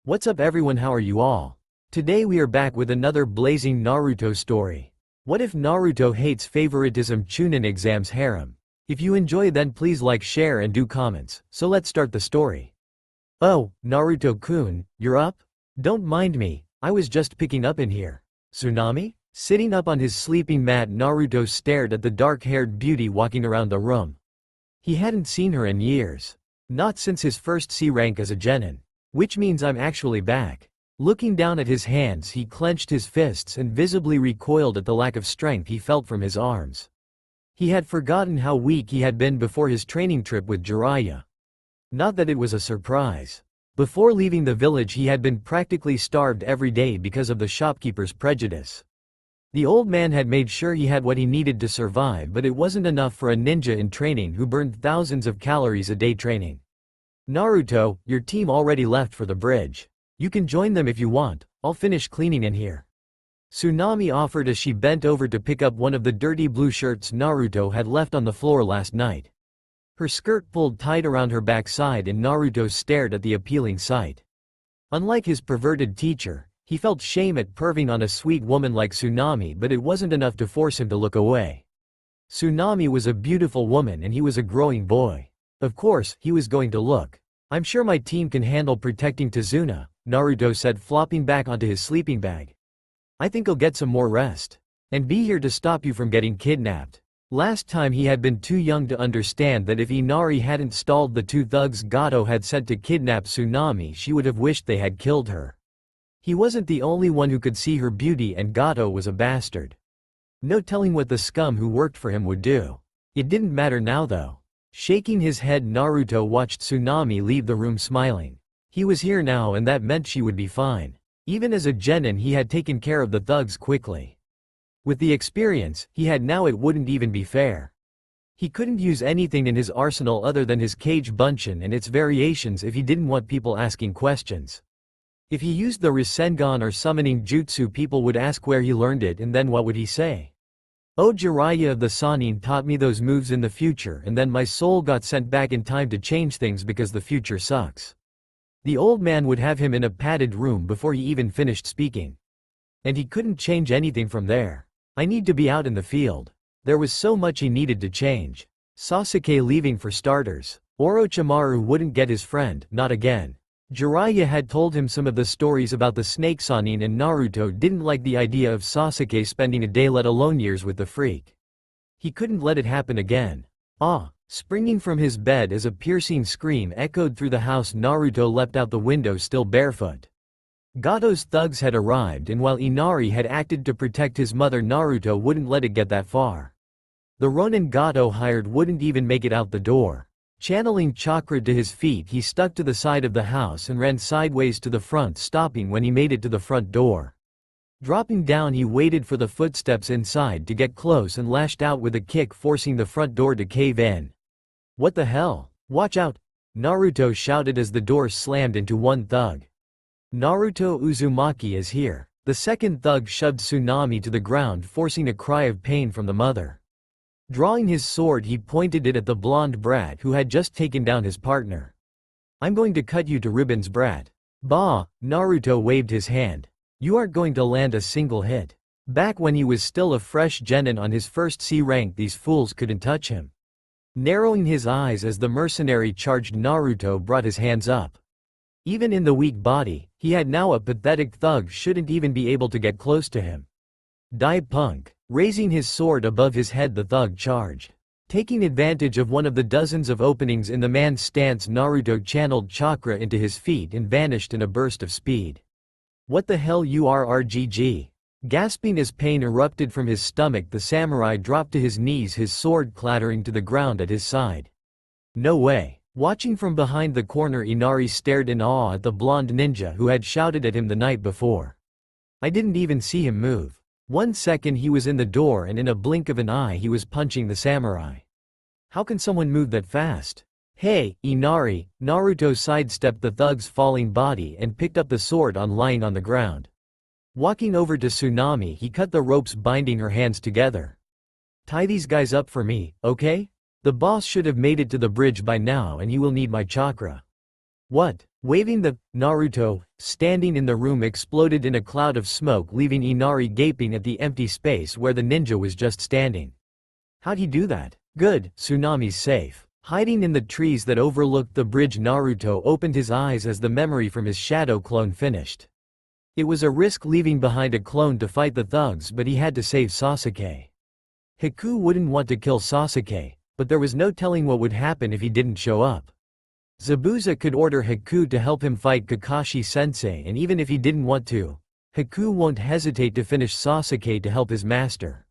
What's up everyone, how are you all? Today we are back with another blazing Naruto story. What if Naruto hates Favoritism Chunin exams Harem? If you enjoy then please like, share and do comments, so let's start the story. Oh, Naruto-kun, you're up? Don't mind me, I was just picking up in here. Tsunami? Sitting up on his sleeping mat, Naruto stared at the dark-haired beauty walking around the room. He hadn't seen her in years. Not since his first C rank as a genin. Which means I'm actually back. Looking down at his hands, he clenched his fists and visibly recoiled at the lack of strength he felt from his arms. He had forgotten how weak he had been before his training trip with Jiraiya. Not that it was a surprise. Before leaving the village he had been practically starved every day because of the shopkeeper's prejudice. The old man had made sure he had what he needed to survive, but it wasn't enough for a ninja in training who burned thousands of calories a day training. Naruto, your team already left for the bridge. You can join them if you want, I'll finish cleaning in here. Tsunami offered as she bent over to pick up one of the dirty blue shirts Naruto had left on the floor last night. Her skirt pulled tight around her backside and Naruto stared at the appealing sight. Unlike his perverted teacher, he felt shame at perving on a sweet woman like Tsunami, but it wasn't enough to force him to look away. Tsunami was a beautiful woman and he was a growing boy. Of course, he was going to look. I'm sure my team can handle protecting Tazuna, Naruto said, flopping back onto his sleeping bag. I think I'll get some more rest. And be here to stop you from getting kidnapped. Last time he had been too young to understand that if Inari hadn't stalled the two thugs Gato had sent to kidnap Tsunami, she would have wished they had killed her. He wasn't the only one who could see her beauty, and Gato was a bastard. No telling what the scum who worked for him would do. It didn't matter now though. Shaking his head, Naruto watched Tsunami leave the room smiling. He was here now and that meant she would be fine. Even as a genin he had taken care of the thugs quickly. With the experience he had now it wouldn't even be fair. He couldn't use anything in his arsenal other than his Kage Bunshin and its variations if he didn't want people asking questions. If he used the Rasengan or summoning jutsu, people would ask where he learned it, and then what would he say? Oh, Jiraiya of the Sannin taught me those moves in the future, and then my soul got sent back in time to change things because the future sucks. The old man would have him in a padded room before he even finished speaking. And he couldn't change anything from there. I need to be out in the field. There was so much he needed to change. Sasuke leaving for starters. Orochimaru wouldn't get his friend, not again. Jiraiya had told him some of the stories about the snake Sannin, and Naruto didn't like the idea of Sasuke spending a day, let alone years, with the freak. He couldn't let it happen again. Ah! Springing from his bed as a piercing scream echoed through the house, Naruto leapt out the window, still barefoot. Gato's thugs had arrived, and while Inari had acted to protect his mother, Naruto wouldn't let it get that far. The Ronin Gato hired wouldn't even make it out the door. Channeling chakra to his feet, he stuck to the side of the house and ran sideways to the front, stopping when he made it to the front door. Dropping down, he waited for the footsteps inside to get close and lashed out with a kick, forcing the front door to cave in. What the hell? Watch out! Naruto shouted as the door slammed into one thug. Naruto Uzumaki is here. The second thug shoved Tsunami to the ground, forcing a cry of pain from the mother. Drawing his sword, he pointed it at the blonde brat who had just taken down his partner. I'm going to cut you to ribbons, brat. Bah! Naruto waved his hand. You aren't going to land a single hit. Back when he was still a fresh genin on his first C rank, these fools couldn't touch him. Narrowing his eyes as the mercenary charged, Naruto brought his hands up. Even in the weak body, he had now a pathetic thug shouldn't even be able to get close to him. Die, punk! Raising his sword above his head, the thug charged. Taking advantage of one of the dozens of openings in the man's stance, Naruto channeled chakra into his feet and vanished in a burst of speed. What the hell, you are RGG? Gasping as pain erupted from his stomach, the samurai dropped to his knees, his sword clattering to the ground at his side. No way. Watching from behind the corner, Inari stared in awe at the blonde ninja who had shouted at him the night before. I didn't even see him move. 1 second he was in the door, and in a blink of an eye he was punching the samurai. How can someone move that fast? Hey, Inari! Naruto sidestepped the thug's falling body and picked up the sword lying on the ground. Walking over to Tsunami, he cut the ropes binding her hands together. Tie these guys up for me, okay? The boss should have made it to the bridge by now, and he will need my chakra. What? Waving the Naruto, standing in the room, exploded in a cloud of smoke, leaving Inari gaping at the empty space where the ninja was just standing. How'd he do that? Good, tsunami's safe. Hiding in the trees that overlooked the bridge, Naruto opened his eyes as the memory from his shadow clone finished. It was a risk leaving behind a clone to fight the thugs, but he had to save Sasuke. Haku wouldn't want to kill Sasuke, but there was no telling what would happen if he didn't show up. Zabuza could order Haku to help him fight Kakashi-sensei, and even if he didn't want to, Haku won't hesitate to finish Sasuke to help his master.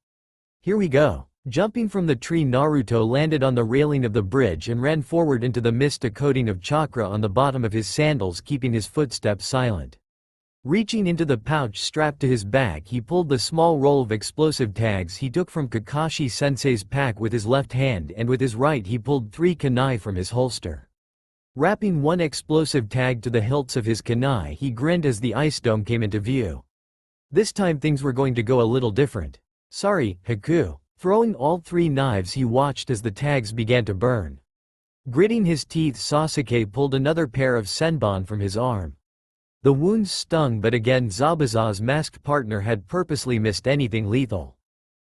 Here we go. Jumping from the tree, Naruto landed on the railing of the bridge and ran forward into the mist, a coating of chakra on the bottom of his sandals keeping his footsteps silent. Reaching into the pouch strapped to his back, he pulled the small roll of explosive tags he took from Kakashi-sensei's pack with his left hand, and with his right he pulled 3 kunai from his holster. Wrapping one explosive tag to the hilts of his kunai, he grinned as the ice dome came into view. This time things were going to go a little different. Sorry, Haku. Throwing all 3 knives, he watched as the tags began to burn. Gritting his teeth, Sasuke pulled another pair of senbon from his arm. The wounds stung, but again Zabuza's masked partner had purposely missed anything lethal.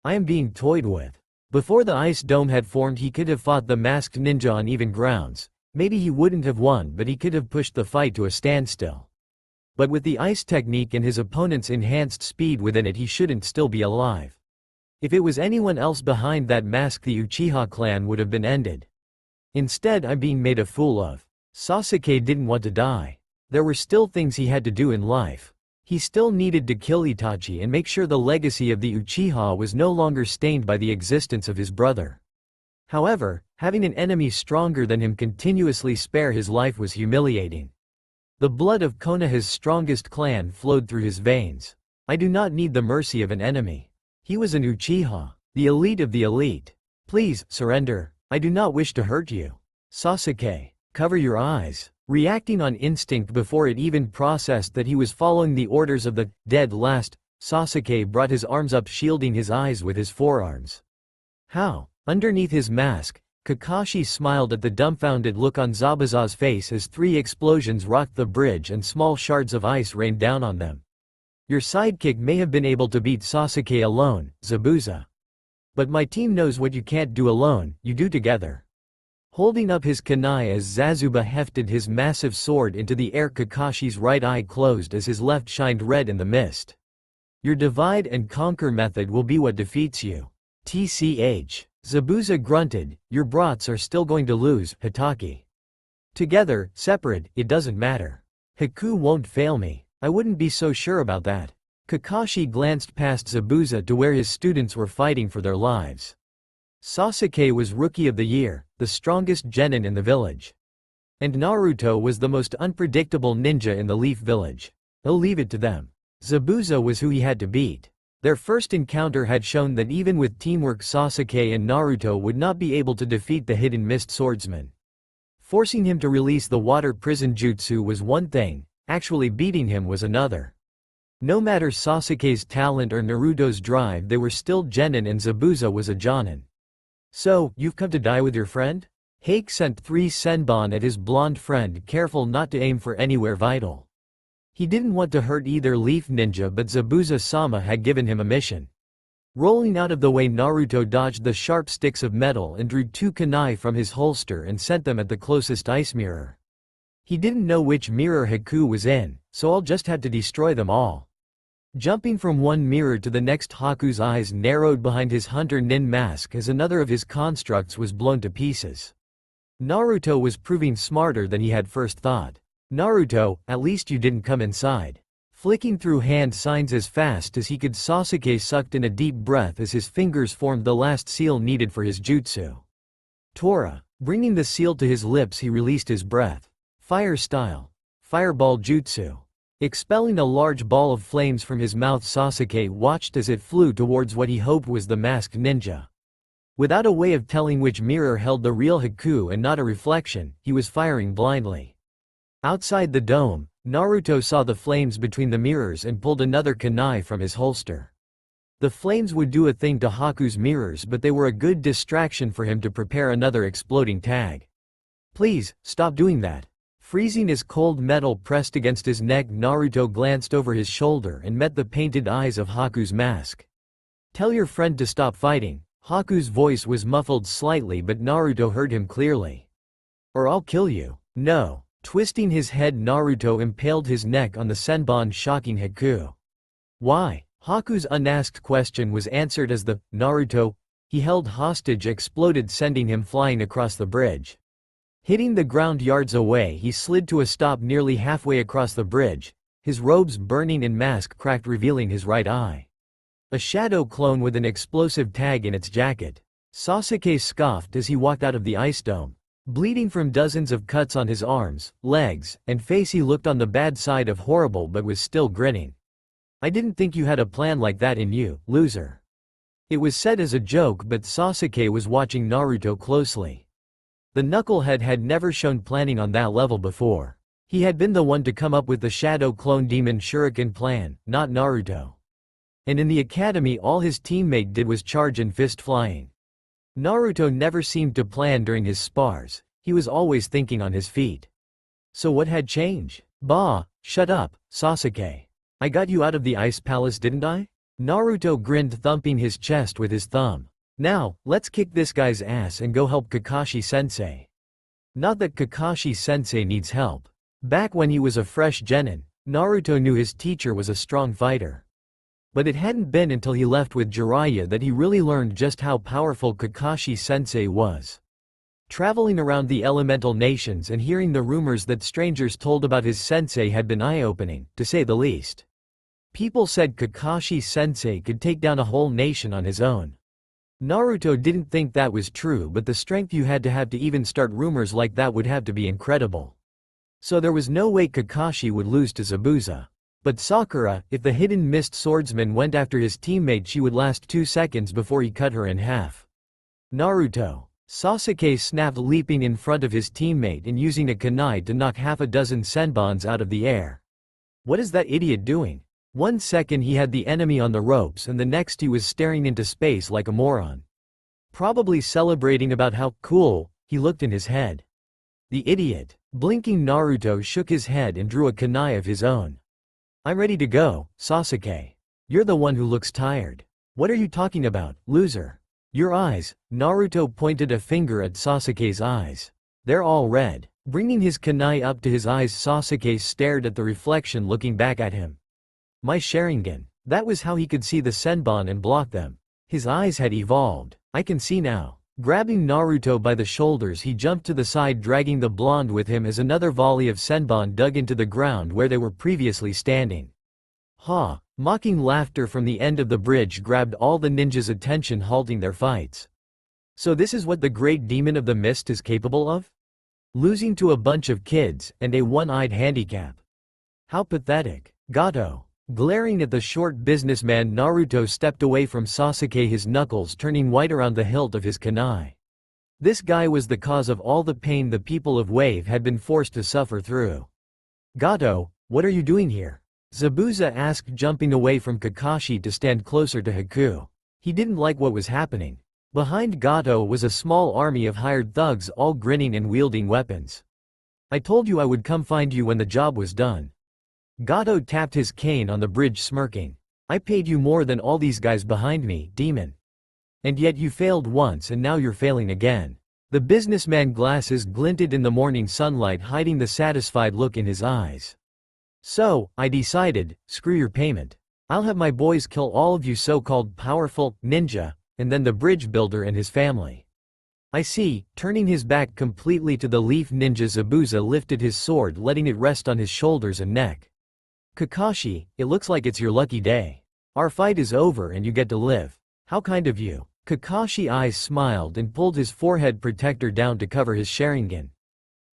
I am being toyed with. Before the ice dome had formed, he could have fought the masked ninja on even grounds. Maybe he wouldn't have won, but he could have pushed the fight to a standstill. But with the ice technique and his opponent's enhanced speed within it, he shouldn't still be alive. If it was anyone else behind that mask, the Uchiha clan would have been ended. Instead, I'm being made a fool of. Sasuke didn't want to die. There were still things he had to do in life. He still needed to kill Itachi and make sure the legacy of the Uchiha was no longer stained by the existence of his brother. However, having an enemy stronger than him continuously spare his life was humiliating. The blood of Konoha's strongest clan flowed through his veins. I do not need the mercy of an enemy. He was an Uchiha, the elite of the elite. Please, surrender. I do not wish to hurt you. Sasuke, cover your eyes. Reacting on instinct before it even processed that he was following the orders of the dead last, Sasuke brought his arms up, shielding his eyes with his forearms. How? Underneath his mask, Kakashi smiled at the dumbfounded look on Zabuza's face as 3 explosions rocked the bridge and small shards of ice rained down on them. Your sidekick may have been able to beat Sasuke alone, Zabuza. But my team knows what you can't do alone, you do together. Holding up his kunai as Zazuba hefted his massive sword into the air, Kakashi's right eye closed as his left shined red in the mist. Your divide and conquer method will be what defeats you. TCH. Zabuza grunted, your brats are still going to lose, Hitaki. Together, separate, it doesn't matter. Haku won't fail me. I wouldn't be so sure about that. Kakashi glanced past Zabuza to where his students were fighting for their lives. Sasuke was Rookie of the Year, the strongest genin in the village. And Naruto was the most unpredictable ninja in the Leaf Village. He'll leave it to them. Zabuza was who he had to beat. Their first encounter had shown that even with teamwork, Sasuke and Naruto would not be able to defeat the hidden mist swordsman. Forcing him to release the water prison jutsu was one thing, actually beating him was another. No matter Sasuke's talent or Naruto's drive, they were still genin and Zabuza was a jonin. So, you've come to die with your friend? Hake sent 3 senbon at his blonde friend, careful not to aim for anywhere vital. He didn't want to hurt either Leaf Ninja, but Zabuza-sama had given him a mission. Rolling out of the way, Naruto dodged the sharp sticks of metal and drew 2 kunai from his holster and sent them at the closest ice mirror. He didn't know which mirror Haku was in, so I'll just have to destroy them all. Jumping from one mirror to the next, Haku's eyes narrowed behind his Hunter Nin mask as another of his constructs was blown to pieces. Naruto was proving smarter than he had first thought. Naruto, at least you didn't come inside. Flicking through hand signs as fast as he could, Sasuke sucked in a deep breath as his fingers formed the last seal needed for his jutsu. Tora. Bringing the seal to his lips, he released his breath. Fire style. Fireball jutsu. Expelling a large ball of flames from his mouth, Sasuke watched as it flew towards what he hoped was the masked ninja. Without a way of telling which mirror held the real Haku and not a reflection, he was firing blindly. Outside the dome, Naruto saw the flames between the mirrors and pulled another kunai from his holster. The flames would do a thing to Haku's mirrors, but they were a good distraction for him to prepare another exploding tag. Please, stop doing that. Freezing his cold metal pressed against his neck, Naruto glanced over his shoulder and met the painted eyes of Haku's mask. "Tell your friend to stop fighting." Haku's voice was muffled slightly, but Naruto heard him clearly. "Or I'll kill you." "No." Twisting his head, Naruto impaled his neck on the senbon, shocking Haku. "Why?" Haku's unasked question was answered as the Naruto he held hostage exploded, sending him flying across the bridge. Hitting the ground yards away, he slid to a stop nearly halfway across the bridge, his robes burning and mask cracked, revealing his right eye. A shadow clone with an explosive tag in its jacket. Sasuke scoffed as he walked out of the ice dome. Bleeding from dozens of cuts on his arms, legs, and face, he looked on the bad side of horrible but was still grinning. "I didn't think you had a plan like that in you, loser." It was said as a joke, but Sasuke was watching Naruto closely. The knucklehead had never shown planning on that level before. He had been the one to come up with the Shadow Clone Demon Shuriken plan, not Naruto. And in the academy, all his teammate did was charge and fist flying. Naruto never seemed to plan during his spars, he was always thinking on his feet. So what had changed? "Bah, shut up, Sasuke. I got you out of the ice palace, didn't I?" Naruto grinned, thumping his chest with his thumb. "Now, let's kick this guy's ass and go help Kakashi-sensei." Not that Kakashi-sensei needs help. Back when he was a fresh genin, Naruto knew his teacher was a strong fighter. But it hadn't been until he left with Jiraiya that he really learned just how powerful Kakashi-sensei was. Traveling around the elemental nations and hearing the rumors that strangers told about his sensei had been eye-opening, to say the least. People said Kakashi-sensei could take down a whole nation on his own. Naruto didn't think that was true, but the strength you had to have to even start rumors like that would have to be incredible. So there was no way Kakashi would lose to Zabuza. But Sakura, if the hidden mist swordsman went after his teammate, she would last 2 seconds before he cut her in half. Naruto. Sasuke snapped, leaping in front of his teammate and using a kunai to knock half a dozen senbons out of the air. What is that idiot doing? 1 second he had the enemy on the ropes and the next he was staring into space like a moron. Probably celebrating about how cool he looked in his head. The idiot. Blinking, Naruto shook his head and drew a kunai of his own. "I'm ready to go, Sasuke. You're the one who looks tired. What are you talking about, loser? Your eyes." Naruto pointed a finger at Sasuke's eyes. "They're all red." Bringing his kunai up to his eyes, Sasuke stared at the reflection, looking back at him. "My Sharingan." That was how he could see the senbon and block them. His eyes had evolved. "I can see now." Grabbing Naruto by the shoulders, he jumped to the side, dragging the blonde with him as another volley of senbon dug into the ground where they were previously standing. "Ha!" Mocking laughter from the end of the bridge grabbed all the ninjas' attention, halting their fights. "So this is what the great demon of the mist is capable of? Losing to a bunch of kids, and a one-eyed handicap. How pathetic." "Gato." Glaring at the short businessman, Naruto stepped away from Sasuke, his knuckles turning white around the hilt of his kunai. This guy was the cause of all the pain the people of Wave had been forced to suffer through. "Gato, what are you doing here?" Zabuza asked, jumping away from Kakashi to stand closer to Haku. He didn't like what was happening. Behind Gato was a small army of hired thugs, all grinning and wielding weapons. "I told you I would come find you when the job was done." Gato tapped his cane on the bridge, smirking. "I paid you more than all these guys behind me, demon. And yet you failed once and now you're failing again." The businessman's glasses glinted in the morning sunlight, hiding the satisfied look in his eyes. "So, I decided, screw your payment. I'll have my boys kill all of you so-called powerful ninja, and then the bridge builder and his family." "I see." Turning his back completely to the leaf ninja, Zabuza lifted his sword, letting it rest on his shoulders and neck. "Kakashi, it looks like it's your lucky day. Our fight is over and you get to live. How kind of you." Kakashi's eyes smiled and pulled his forehead protector down to cover his Sharingan.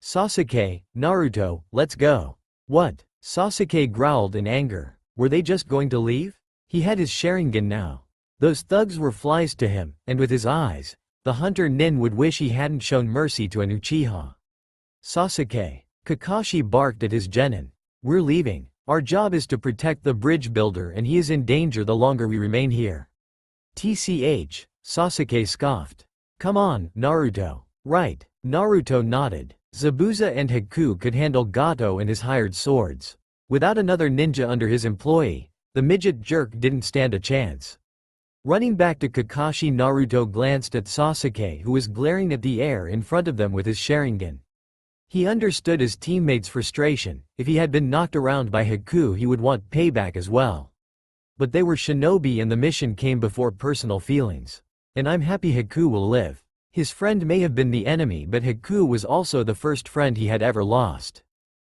"Sasuke, Naruto, let's go." "What?" Sasuke growled in anger. Were they just going to leave? He had his Sharingan now. Those thugs were flies to him, and with his eyes, the hunter nin would wish he hadn't shown mercy to an Uchiha. "Sasuke." Kakashi barked at his genin. "We're leaving. Our job is to protect the bridge builder and he is in danger the longer we remain here." "TCH, Sasuke scoffed. "Come on, Naruto." "Right." Naruto nodded. Zabuza and Haku could handle Gato and his hired swords. Without another ninja under his employ, the midget jerk didn't stand a chance. Running back to Kakashi, Naruto glanced at Sasuke, who was glaring at the air in front of them with his Sharingan. He understood his teammates' frustration. If he had been knocked around by Haku, he would want payback as well. But they were shinobi and the mission came before personal feelings. And I'm happy Haku will live. His friend may have been the enemy, but Haku was also the first friend he had ever lost.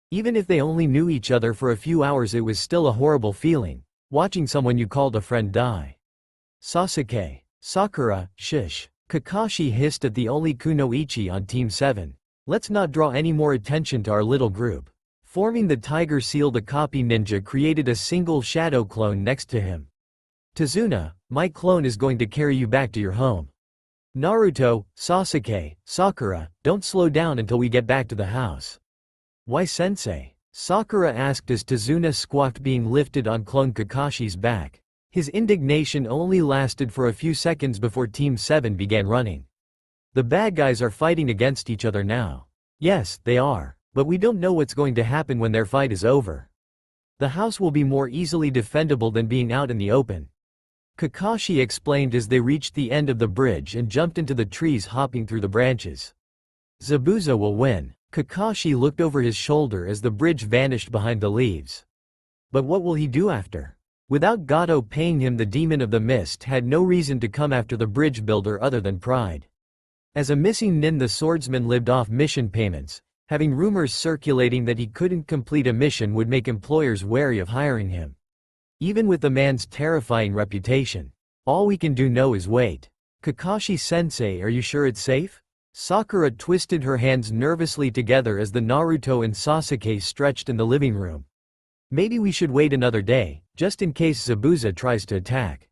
Even if they only knew each other for a few hours, it was still a horrible feeling, watching someone you called a friend die. Sasuke. Sakura, shish. Kakashi hissed at the only kunoichi on Team 7. Let's not draw any more attention to our little group. Forming the tiger seal, the copy ninja created a single shadow clone next to him. Tazuna, my clone is going to carry you back to your home. Naruto, Sasuke, Sakura, don't slow down until we get back to the house. Why sensei? Sakura asked as Tazuna squawked, being lifted on clone Kakashi's back. His indignation only lasted for a few seconds before Team 7 began running. The bad guys are fighting against each other now. Yes, they are, but we don't know what's going to happen when their fight is over. The house will be more easily defendable than being out in the open. Kakashi explained as they reached the end of the bridge and jumped into the trees, hopping through the branches. Zabuza will win. Kakashi looked over his shoulder as the bridge vanished behind the leaves. But what will he do after? Without Gato paying him, the demon of the mist had no reason to come after the bridge builder other than pride. As a missing nin, the swordsman lived off mission payments. Having rumors circulating that he couldn't complete a mission would make employers wary of hiring him. Even with the man's terrifying reputation, all we can do now is wait. Kakashi-sensei, are you sure it's safe? Sakura twisted her hands nervously together as the Naruto and Sasuke stretched in the living room. Maybe we should wait another day, just in case Zabuza tries to attack.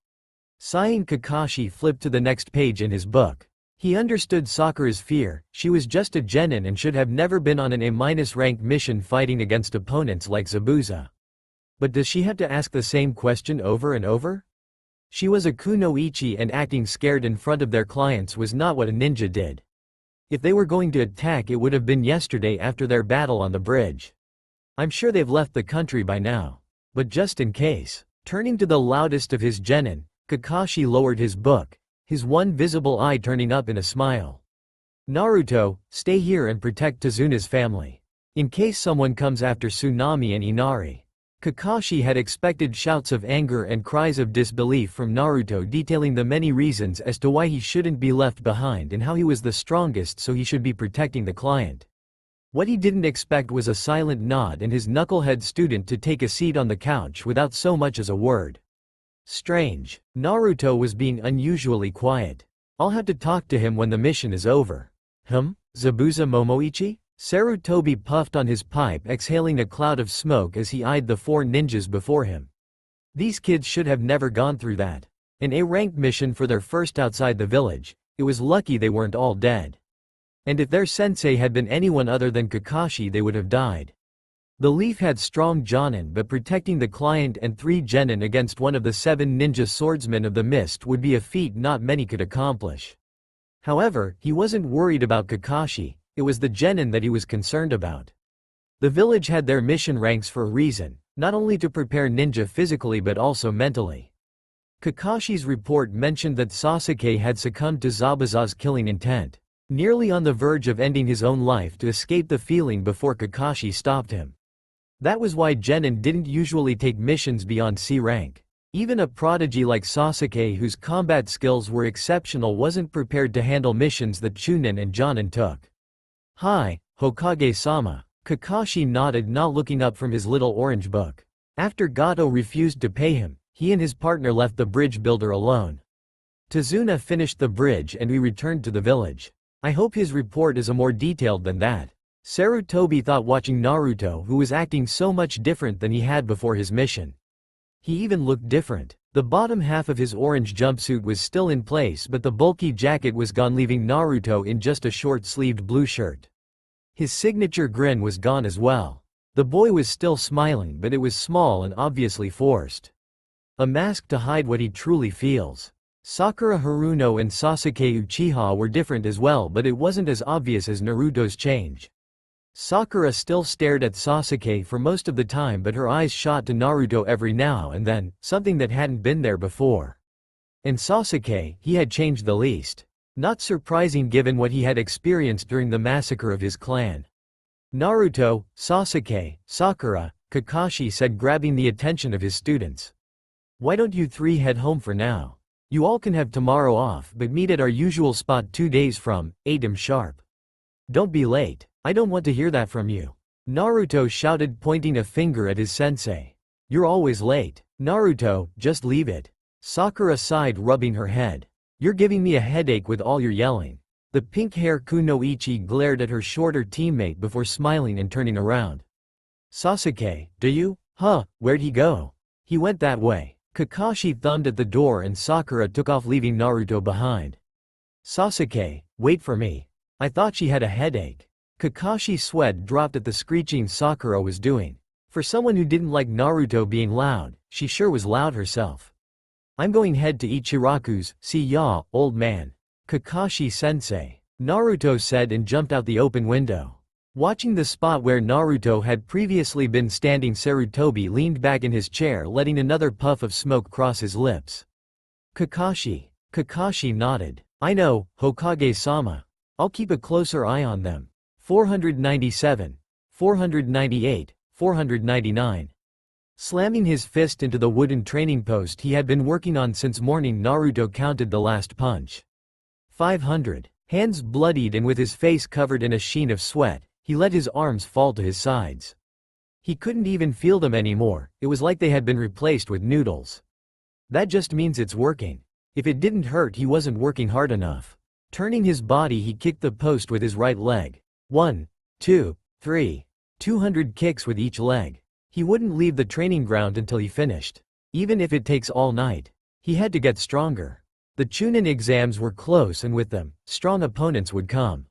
Sighing, Kakashi flipped to the next page in his book. He understood Sakura's fear. She was just a genin and should have never been on an A-rank mission fighting against opponents like Zabuza. But does she have to ask the same question over and over? She was a kunoichi, and acting scared in front of their clients was not what a ninja did. If they were going to attack, it would have been yesterday after their battle on the bridge. I'm sure they've left the country by now. But just in case. Turning to the loudest of his genin, Kakashi lowered his book, his one visible eye turning up in a smile. Naruto, stay here and protect Tazuna's family. In case someone comes after Tsunami and Inari. Kakashi had expected shouts of anger and cries of disbelief from Naruto, detailing the many reasons as to why he shouldn't be left behind and how he was the strongest, so he should be protecting the client. What he didn't expect was a silent nod and his knucklehead student to take a seat on the couch without so much as a word. Strange. Naruto was being unusually quiet. I'll have to talk to him when the mission is over. Zabuza Momoichi? Sarutobi puffed on his pipe, exhaling a cloud of smoke as he eyed the four ninjas before him. These kids should have never gone through that. An A-rank mission for their first outside the village. It was lucky they weren't all dead. And if their sensei had been anyone other than Kakashi, they would have died. The Leaf had strong jonin, but protecting the client and 3 genin against one of the 7 ninja swordsmen of the mist would be a feat not many could accomplish. However, he wasn't worried about Kakashi, it was the genin that he was concerned about. The village had their mission ranks for a reason, not only to prepare ninja physically but also mentally. Kakashi's report mentioned that Sasuke had succumbed to Zabuza's killing intent, nearly on the verge of ending his own life to escape the feeling before Kakashi stopped him. That was why genin didn't usually take missions beyond C rank. Even a prodigy like Sasuke, whose combat skills were exceptional, wasn't prepared to handle missions that Chunin and Jonin took. Hi, Hokage-sama. Kakashi nodded, not looking up from his little orange book. After Gato refused to pay him, he and his partner left the bridge builder alone. Tazuna finished the bridge and we returned to the village. I hope his report is more detailed than that. Sarutobi thought, watching Naruto, who was acting so much different than he had before his mission. He even looked different. The bottom half of his orange jumpsuit was still in place, but the bulky jacket was gone, leaving Naruto in just a short-sleeved blue shirt. His signature grin was gone as well. The boy was still smiling, but it was small and obviously forced. A mask to hide what he truly feels. Sakura Haruno and Sasuke Uchiha were different as well, but it wasn't as obvious as Naruto's change. Sakura still stared at Sasuke for most of the time, but her eyes shot to Naruto every now and then, something that hadn't been there before. And Sasuke, he had changed the least. Not surprising given what he had experienced during the massacre of his clan. Naruto, Sasuke, Sakura, Kakashi said, grabbing the attention of his students. Why don't you three head home for now? You all can have tomorrow off, but meet at our usual spot 2 days from 8 am sharp. Don't be late. I don't want to hear that from you. Naruto shouted, pointing a finger at his sensei. You're always late. Naruto, just leave it. Sakura sighed, rubbing her head. You're giving me a headache with all your yelling. The pink-hair kunoichi glared at her shorter teammate before smiling and turning around. Sasuke, do you? Huh, where'd he go? He went that way. Kakashi thumbed at the door and Sakura took off, leaving Naruto behind. Sasuke, wait for me. I thought she had a headache. Kakashi's sweat dropped at the screeching Sakura was doing. For someone who didn't like Naruto being loud, she sure was loud herself. I'm going head to Ichiraku's, see ya, old man. Kakashi-sensei. Naruto said and jumped out the open window. Watching the spot where Naruto had previously been standing, Sarutobi leaned back in his chair, letting another puff of smoke cross his lips. Kakashi. Kakashi nodded. I know, Hokage-sama. I'll keep a closer eye on them. 497. 498. 499. Slamming his fist into the wooden training post he had been working on since morning, Naruto counted the last punch. 500. Hands bloodied and with his face covered in a sheen of sweat, he let his arms fall to his sides. He couldn't even feel them anymore, it was like they had been replaced with noodles. That just means it's working. If it didn't hurt, he wasn't working hard enough. Turning his body, he kicked the post with his right leg. 1, 2, 3. 200 kicks with each leg. He wouldn't leave the training ground until he finished. Even if it takes all night. He had to get stronger. The Chunin exams were close, and with them, strong opponents would come.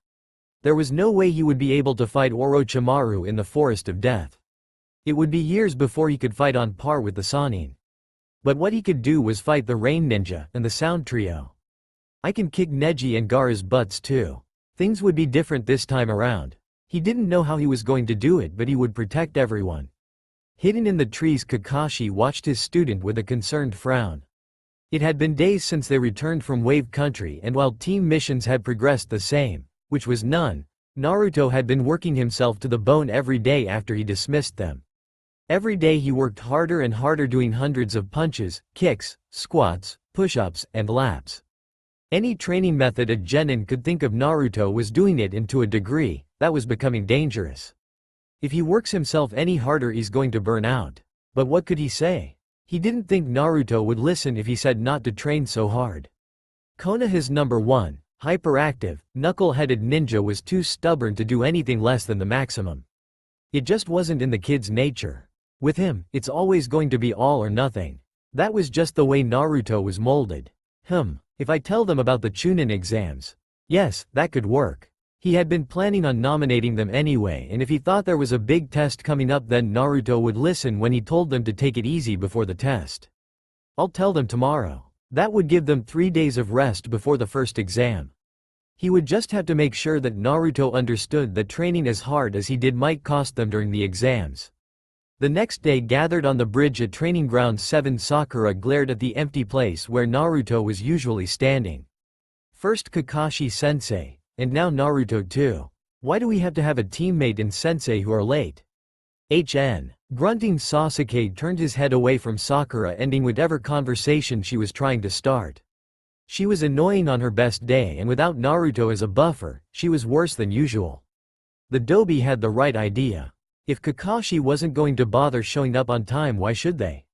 There was no way he would be able to fight Orochimaru in the Forest of Death. It would be years before he could fight on par with the Sannin. But what he could do was fight the Rain Ninja and the Sound Trio. I can kick Neji and Gaara's butts too. Things would be different this time around. He didn't know how he was going to do it, but he would protect everyone. Hidden in the trees, Kakashi watched his student with a concerned frown. It had been days since they returned from Wave Country, and while team missions had progressed the same, which was none, Naruto had been working himself to the bone every day after he dismissed them. Every day he worked harder and harder, doing hundreds of punches, kicks, squats, push-ups, and laps. Any training method a genin could think of, Naruto was doing it, and to a degree, that was becoming dangerous. If he works himself any harder, he's going to burn out. But what could he say? He didn't think Naruto would listen if he said not to train so hard. Konoha's number 1, hyperactive, knuckle-headed ninja was too stubborn to do anything less than the maximum. It just wasn't in the kid's nature. With him, it's always going to be all or nothing. That was just the way Naruto was molded. If I tell them about the Chunin exams. Yes, that could work. He had been planning on nominating them anyway, and if he thought there was a big test coming up, then Naruto would listen when he told them to take it easy before the test. I'll tell them tomorrow. That would give them 3 days of rest before the first exam. He would just have to make sure that Naruto understood that training as hard as he did might cost them during the exams. The next day, gathered on the bridge at Training Ground 7, Sakura glared at the empty place where Naruto was usually standing. First Kakashi-sensei, and now Naruto too. Why do we have to have a teammate and sensei who are late? Grunting, Sasuke turned his head away from Sakura, ending whatever conversation she was trying to start. She was annoying on her best day, and without Naruto as a buffer, she was worse than usual. The Dobi had the right idea. If Kakashi wasn't going to bother showing up on time, why should they?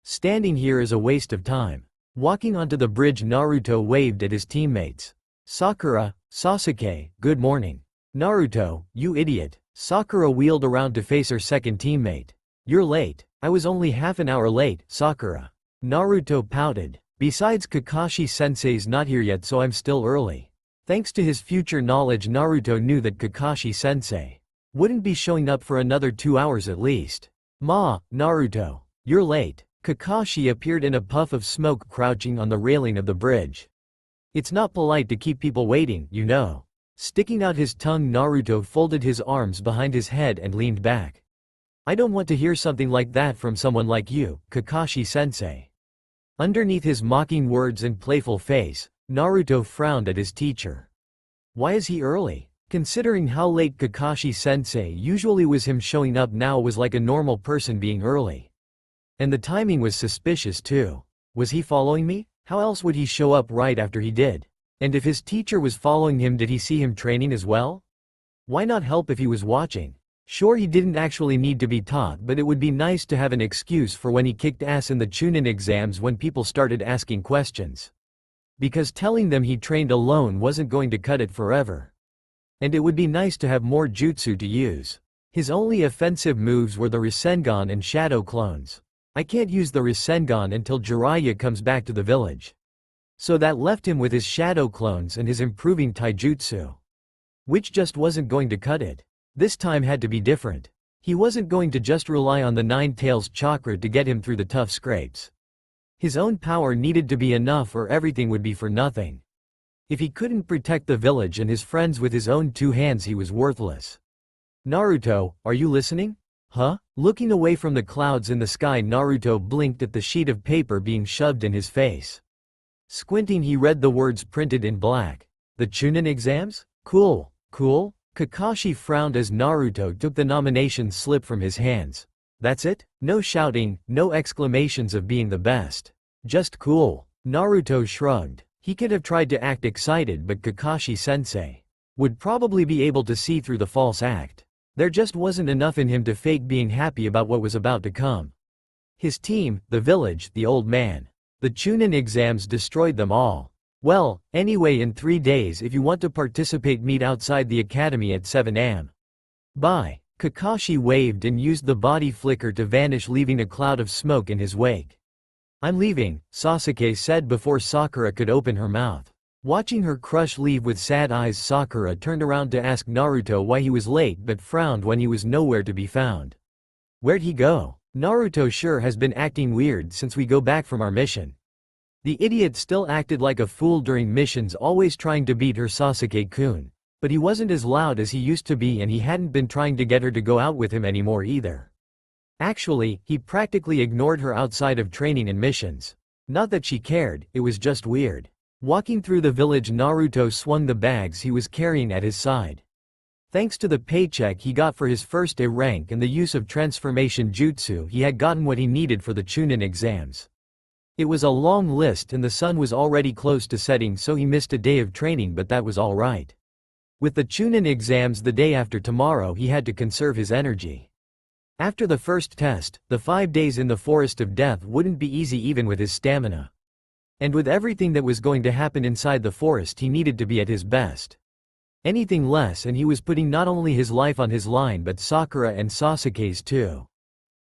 Standing here is a waste of time. Walking onto the bridge, Naruto waved at his teammates. Sakura, Sasuke, good morning. Naruto, you idiot. Sakura wheeled around to face her second teammate. You're late. I was only half an hour late, Sakura. Naruto pouted. Besides, Kakashi-sensei's not here yet, so I'm still early. Thanks to his future knowledge, Naruto knew that Kakashi-sensei wouldn't be showing up for another 2 hours at least. Naruto. You're late. Kakashi appeared in a puff of smoke, crouching on the railing of the bridge. It's not polite to keep people waiting, you know. Sticking out his tongue, Naruto folded his arms behind his head and leaned back. I don't want to hear something like that from someone like you, Kakashi-sensei. Underneath his mocking words and playful face, Naruto frowned at his teacher. Why is he early? Considering how late Kakashi-sensei usually was, him showing up now was like a normal person being early. And the timing was suspicious too. Was he following me? How else would he show up right after he did? And if his teacher was following him, did he see him training as well? Why not help if he was watching? Sure, he didn't actually need to be taught, but it would be nice to have an excuse for when he kicked ass in the Chunin exams when people started asking questions. Because telling them he trained alone wasn't going to cut it forever. And it would be nice to have more jutsu to use. His only offensive moves were the Rasengan and Shadow clones. I can't use the Rasengan until Jiraiya comes back to the village. So that left him with his Shadow clones and his improving taijutsu. Which just wasn't going to cut it. This time had to be different. He wasn't going to just rely on the Nine Tails chakra to get him through the tough scrapes. His own power needed to be enough or everything would be for nothing. If he couldn't protect the village and his friends with his own two hands, he was worthless. Naruto, are you listening? Huh? Looking away from the clouds in the sky, Naruto blinked at the sheet of paper being shoved in his face. Squinting, he read the words printed in black. The Chunin exams? Cool. Cool? Kakashi frowned as Naruto took the nomination slip from his hands. That's it? No shouting, no exclamations of being the best. Just cool. Naruto shrugged. He could have tried to act excited, but Kakashi-sensei would probably be able to see through the false act. There just wasn't enough in him to fake being happy about what was about to come. His team, the village, the old man. The Chunin exams destroyed them all. Well, anyway, in 3 days if you want to participate, meet outside the academy at 7 am. Bye. Kakashi waved and used the body flicker to vanish, leaving a cloud of smoke in his wake. I'm leaving, Sasuke said before Sakura could open her mouth. Watching her crush leave with sad eyes, Sakura turned around to ask Naruto why he was late but frowned when he was nowhere to be found. Where'd he go? Naruto sure has been acting weird since we go back from our mission. The idiot still acted like a fool during missions, always trying to beat her Sasuke-kun. But he wasn't as loud as he used to be, and he hadn't been trying to get her to go out with him anymore either. Actually, he practically ignored her outside of training and missions. Not that she cared, it was just weird. Walking through the village, Naruto swung the bags he was carrying at his side. Thanks to the paycheck he got for his first A rank and the use of transformation jutsu, he had gotten what he needed for the Chunin exams. It was a long list and the sun was already close to setting, so he missed a day of training, but that was alright. With the Chunin exams the day after tomorrow, he had to conserve his energy. After the first test, the 5 days in the Forest of Death wouldn't be easy even with his stamina. And with everything that was going to happen inside the forest, he needed to be at his best. Anything less and he was putting not only his life on his line but Sakura and Sasuke's too.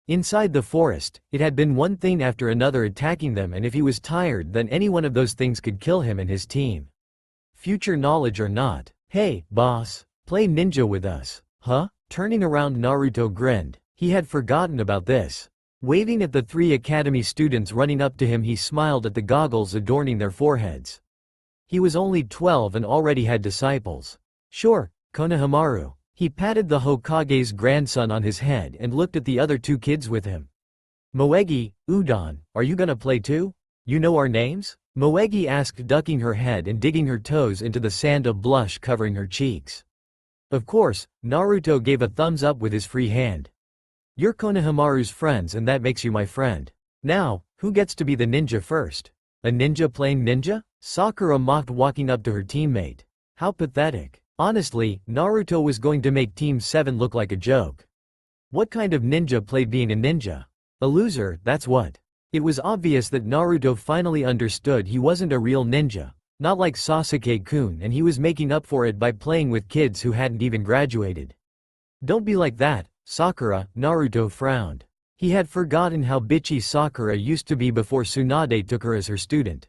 Inside the forest, it had been one thing after another attacking them, and if he was tired, then any one of those things could kill him and his team. Future knowledge or not. Hey, boss, play ninja with us. Huh? Turning around, Naruto grinned. He had forgotten about this. Waving at the 3 academy students running up to him, he smiled at the goggles adorning their foreheads. He was only 12 and already had disciples. Sure, Konohamaru. He patted the Hokage's grandson on his head and looked at the other 2 kids with him. Moegi, Udon, are you gonna play too? You know our names? Moegi asked, ducking her head and digging her toes into the sand, of blush covering her cheeks. Of course, Naruto gave a thumbs up with his free hand. You're Konohamaru's friends and that makes you my friend. Now, who gets to be the ninja first? A ninja playing ninja? Sakura mocked, walking up to her teammate. How pathetic. Honestly, Naruto was going to make Team 7 look like a joke. What kind of ninja played being a ninja? A loser, that's what. It was obvious that Naruto finally understood he wasn't a real ninja, not like Sasuke-kun, and he was making up for it by playing with kids who hadn't even graduated. Don't be like that, Sakura, Naruto frowned. He had forgotten how bitchy Sakura used to be before Tsunade took her as her student.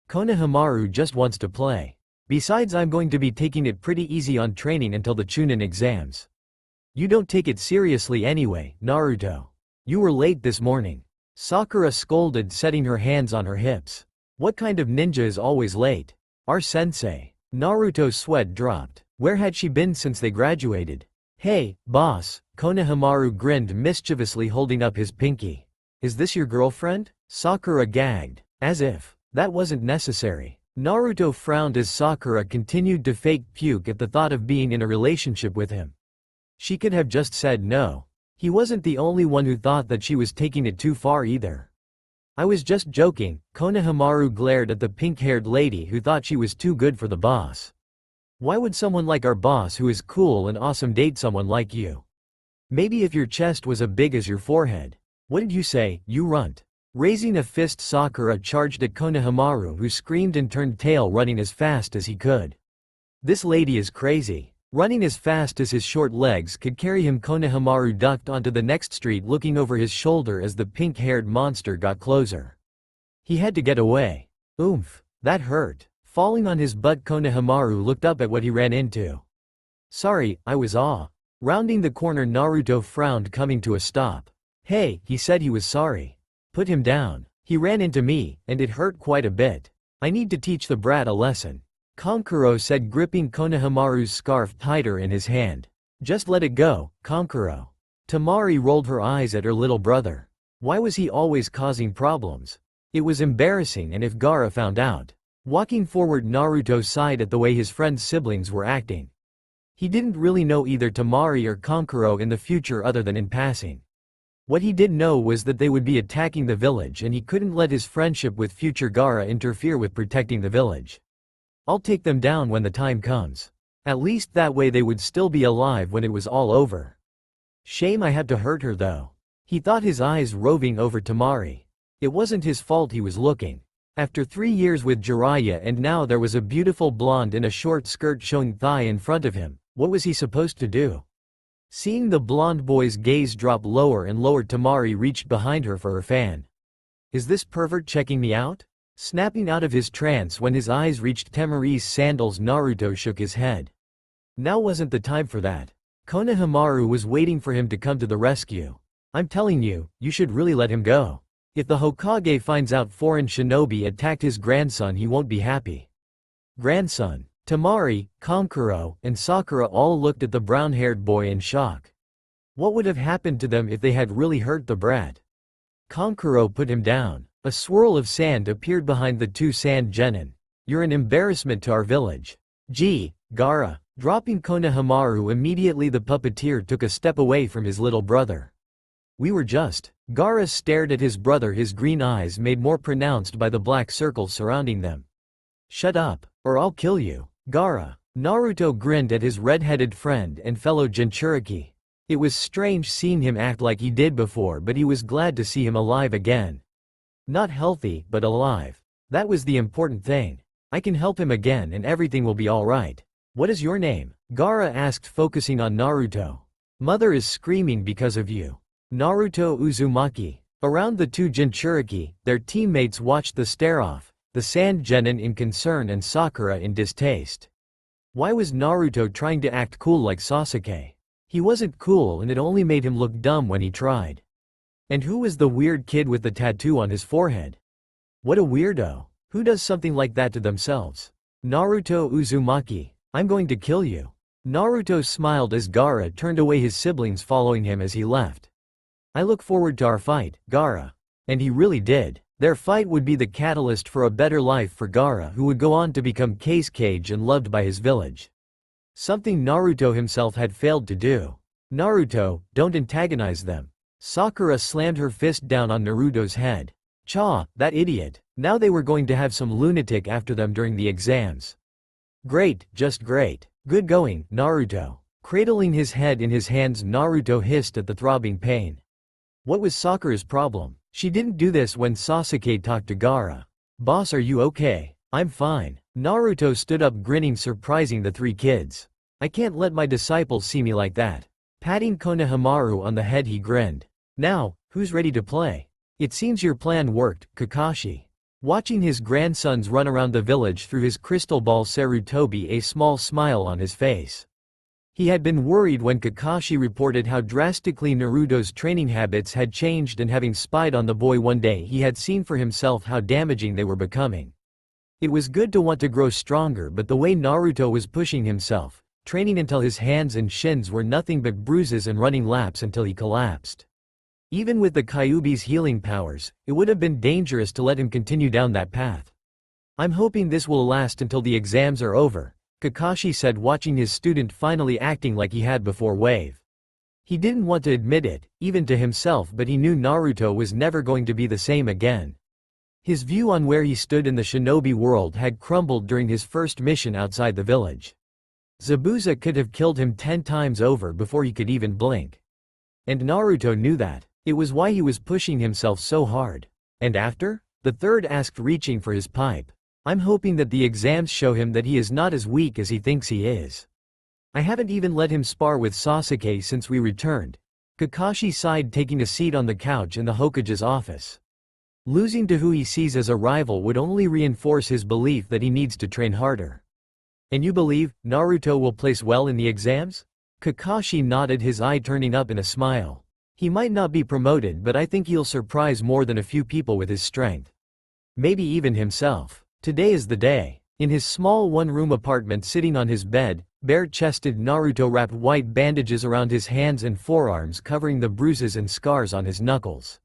Konohamaru just wants to play. Besides, I'm going to be taking it pretty easy on training until the Chunin exams. You don't take it seriously anyway, Naruto. You were late this morning. Sakura scolded, setting her hands on her hips. What kind of ninja is always late? Our sensei. Naruto's sweat dropped. Where had she been since they graduated? Hey, boss, Konohamaru grinned mischievously holding up his pinky. Is this your girlfriend? Sakura gagged. As if that wasn't necessary. Naruto frowned as Sakura continued to fake puke at the thought of being in a relationship with him. She could have just said no. He wasn't the only one who thought that she was taking it too far either. I was just joking, Konohamaru glared at the pink-haired lady who thought she was too good for the boss. Why would someone like our boss who is cool and awesome date someone like you? Maybe if your chest was as big as your forehead. What did you say, you runt? Raising a fist, Sakura charged at Konohamaru, who screamed and turned tail, running as fast as he could. This lady is crazy. Running as fast as his short legs could carry him, Konohamaru ducked onto the next street, looking over his shoulder as the pink-haired monster got closer. He had to get away. Oomph, that hurt. Falling on his butt, Konohamaru looked up at what he ran into. Sorry, I was aw. Rounding the corner, Naruto frowned, coming to a stop. Hey, he said he was sorry. Put him down. He ran into me, and it hurt quite a bit. I need to teach the brat a lesson. Kankuro said, gripping Konohamaru's scarf tighter in his hand. Just let it go, Kankuro. Tamari rolled her eyes at her little brother. Why was he always causing problems? It was embarrassing, and if Gaara found out. Walking forward, Naruto sighed at the way his friend's siblings were acting. He didn't really know either Tamari or Kankuro in the future other than in passing. What he did know was that they would be attacking the village, and he couldn't let his friendship with future Gaara interfere with protecting the village. I'll take them down when the time comes. At least that way they would still be alive when it was all over. Shame I had to hurt her though. He thought, his eyes roving over Tamari. It wasn't his fault he was looking. After 3 years with Jiraiya, and now there was a beautiful blonde in a short skirt showing thigh in front of him, what was he supposed to do? Seeing the blonde boy's gaze drop lower and lower, Tamari reached behind her for her fan. Is this pervert checking me out? Snapping out of his trance when his eyes reached Tamari's sandals, Naruto shook his head. Now wasn't the time for that. Konohamaru was waiting for him to come to the rescue. I'm telling you, you should really let him go. If the Hokage finds out foreign shinobi attacked his grandson, he won't be happy. Grandson? Tamari, Kankuro, and Sakura all looked at the brown-haired boy in shock. What would have happened to them if they had really hurt the brat? Kankuro put him down. A swirl of sand appeared behind the two sand genin. You're an embarrassment to our village. Gee, Gaara. Dropping Konohamaru immediately, the puppeteer took a step away from his little brother. We were just. Gaara stared at his brother, his green eyes made more pronounced by the black circles surrounding them. Shut up, or I'll kill you. Gaara. Naruto grinned at his red-headed friend and fellow Jinchuriki. It was strange seeing him act like he did before, but he was glad to see him alive again. Not healthy, but alive. That was the important thing. I can help him again and everything will be alright. What is your name? Gaara asked, focusing on Naruto. Mother is screaming because of you. Naruto Uzumaki. Around the two Jinchuriki, their teammates watched the stare-off. The sand genin in concern and Sakura in distaste. Why was Naruto trying to act cool like Sasuke? He wasn't cool, and it only made him look dumb when he tried. And who was the weird kid with the tattoo on his forehead? What a weirdo. Who does something like that to themselves? Naruto Uzumaki. I'm going to kill you. Naruto smiled as Gaara turned away, his siblings following him as he left. I look forward to our fight, Gaara. And he really did. Their fight would be the catalyst for a better life for Gaara, who would go on to become Case Cage and loved by his village. Something Naruto himself had failed to do. Naruto, don't antagonize them. Sakura slammed her fist down on Naruto's head. Cha, that idiot. Now they were going to have some lunatic after them during the exams. Great, just great. Good going, Naruto. Cradling his head in his hands, Naruto hissed at the throbbing pain. What was Sakura's problem? She didn't do this when Sasuke talked to Gaara. Boss, are you okay? I'm fine. Naruto stood up, grinning, surprising the three kids. I can't let my disciples see me like that. Patting Konohamaru on the head, he grinned. Now, who's ready to play? It seems your plan worked, Kakashi. Watching his grandsons run around the village through his crystal ball, Sarutobi, a small smile on his face. He had been worried when Kakashi reported how drastically Naruto's training habits had changed, and having spied on the boy one day, he had seen for himself how damaging they were becoming. It was good to want to grow stronger, but the way Naruto was pushing himself, training until his hands and shins were nothing but bruises and running laps until he collapsed. Even with the Kyuubi's healing powers, it would have been dangerous to let him continue down that path. I'm hoping this will last until the exams are over, Kakashi said, watching his student finally acting like he had before Wave. He didn't want to admit it, even to himself, but he knew Naruto was never going to be the same again. His view on where he stood in the shinobi world had crumbled during his first mission outside the village. Zabuza could have killed him 10 times over before he could even blink. And Naruto knew that. It was why he was pushing himself so hard. And after? The third asked, reaching for his pipe. I'm hoping that the exams show him that he is not as weak as he thinks he is. I haven't even let him spar with Sasuke since we returned. Kakashi sighed, taking a seat on the couch in the Hokage's office. Losing to who he sees as a rival would only reinforce his belief that he needs to train harder. And you believe Naruto will place well in the exams? Kakashi nodded, his eye turning up in a smile. He might not be promoted, but I think he'll surprise more than a few people with his strength. Maybe even himself. Today is the day. In his small one-room apartment, sitting on his bed, bare-chested, Naruto wrapped white bandages around his hands and forearms, covering the bruises and scars on his knuckles.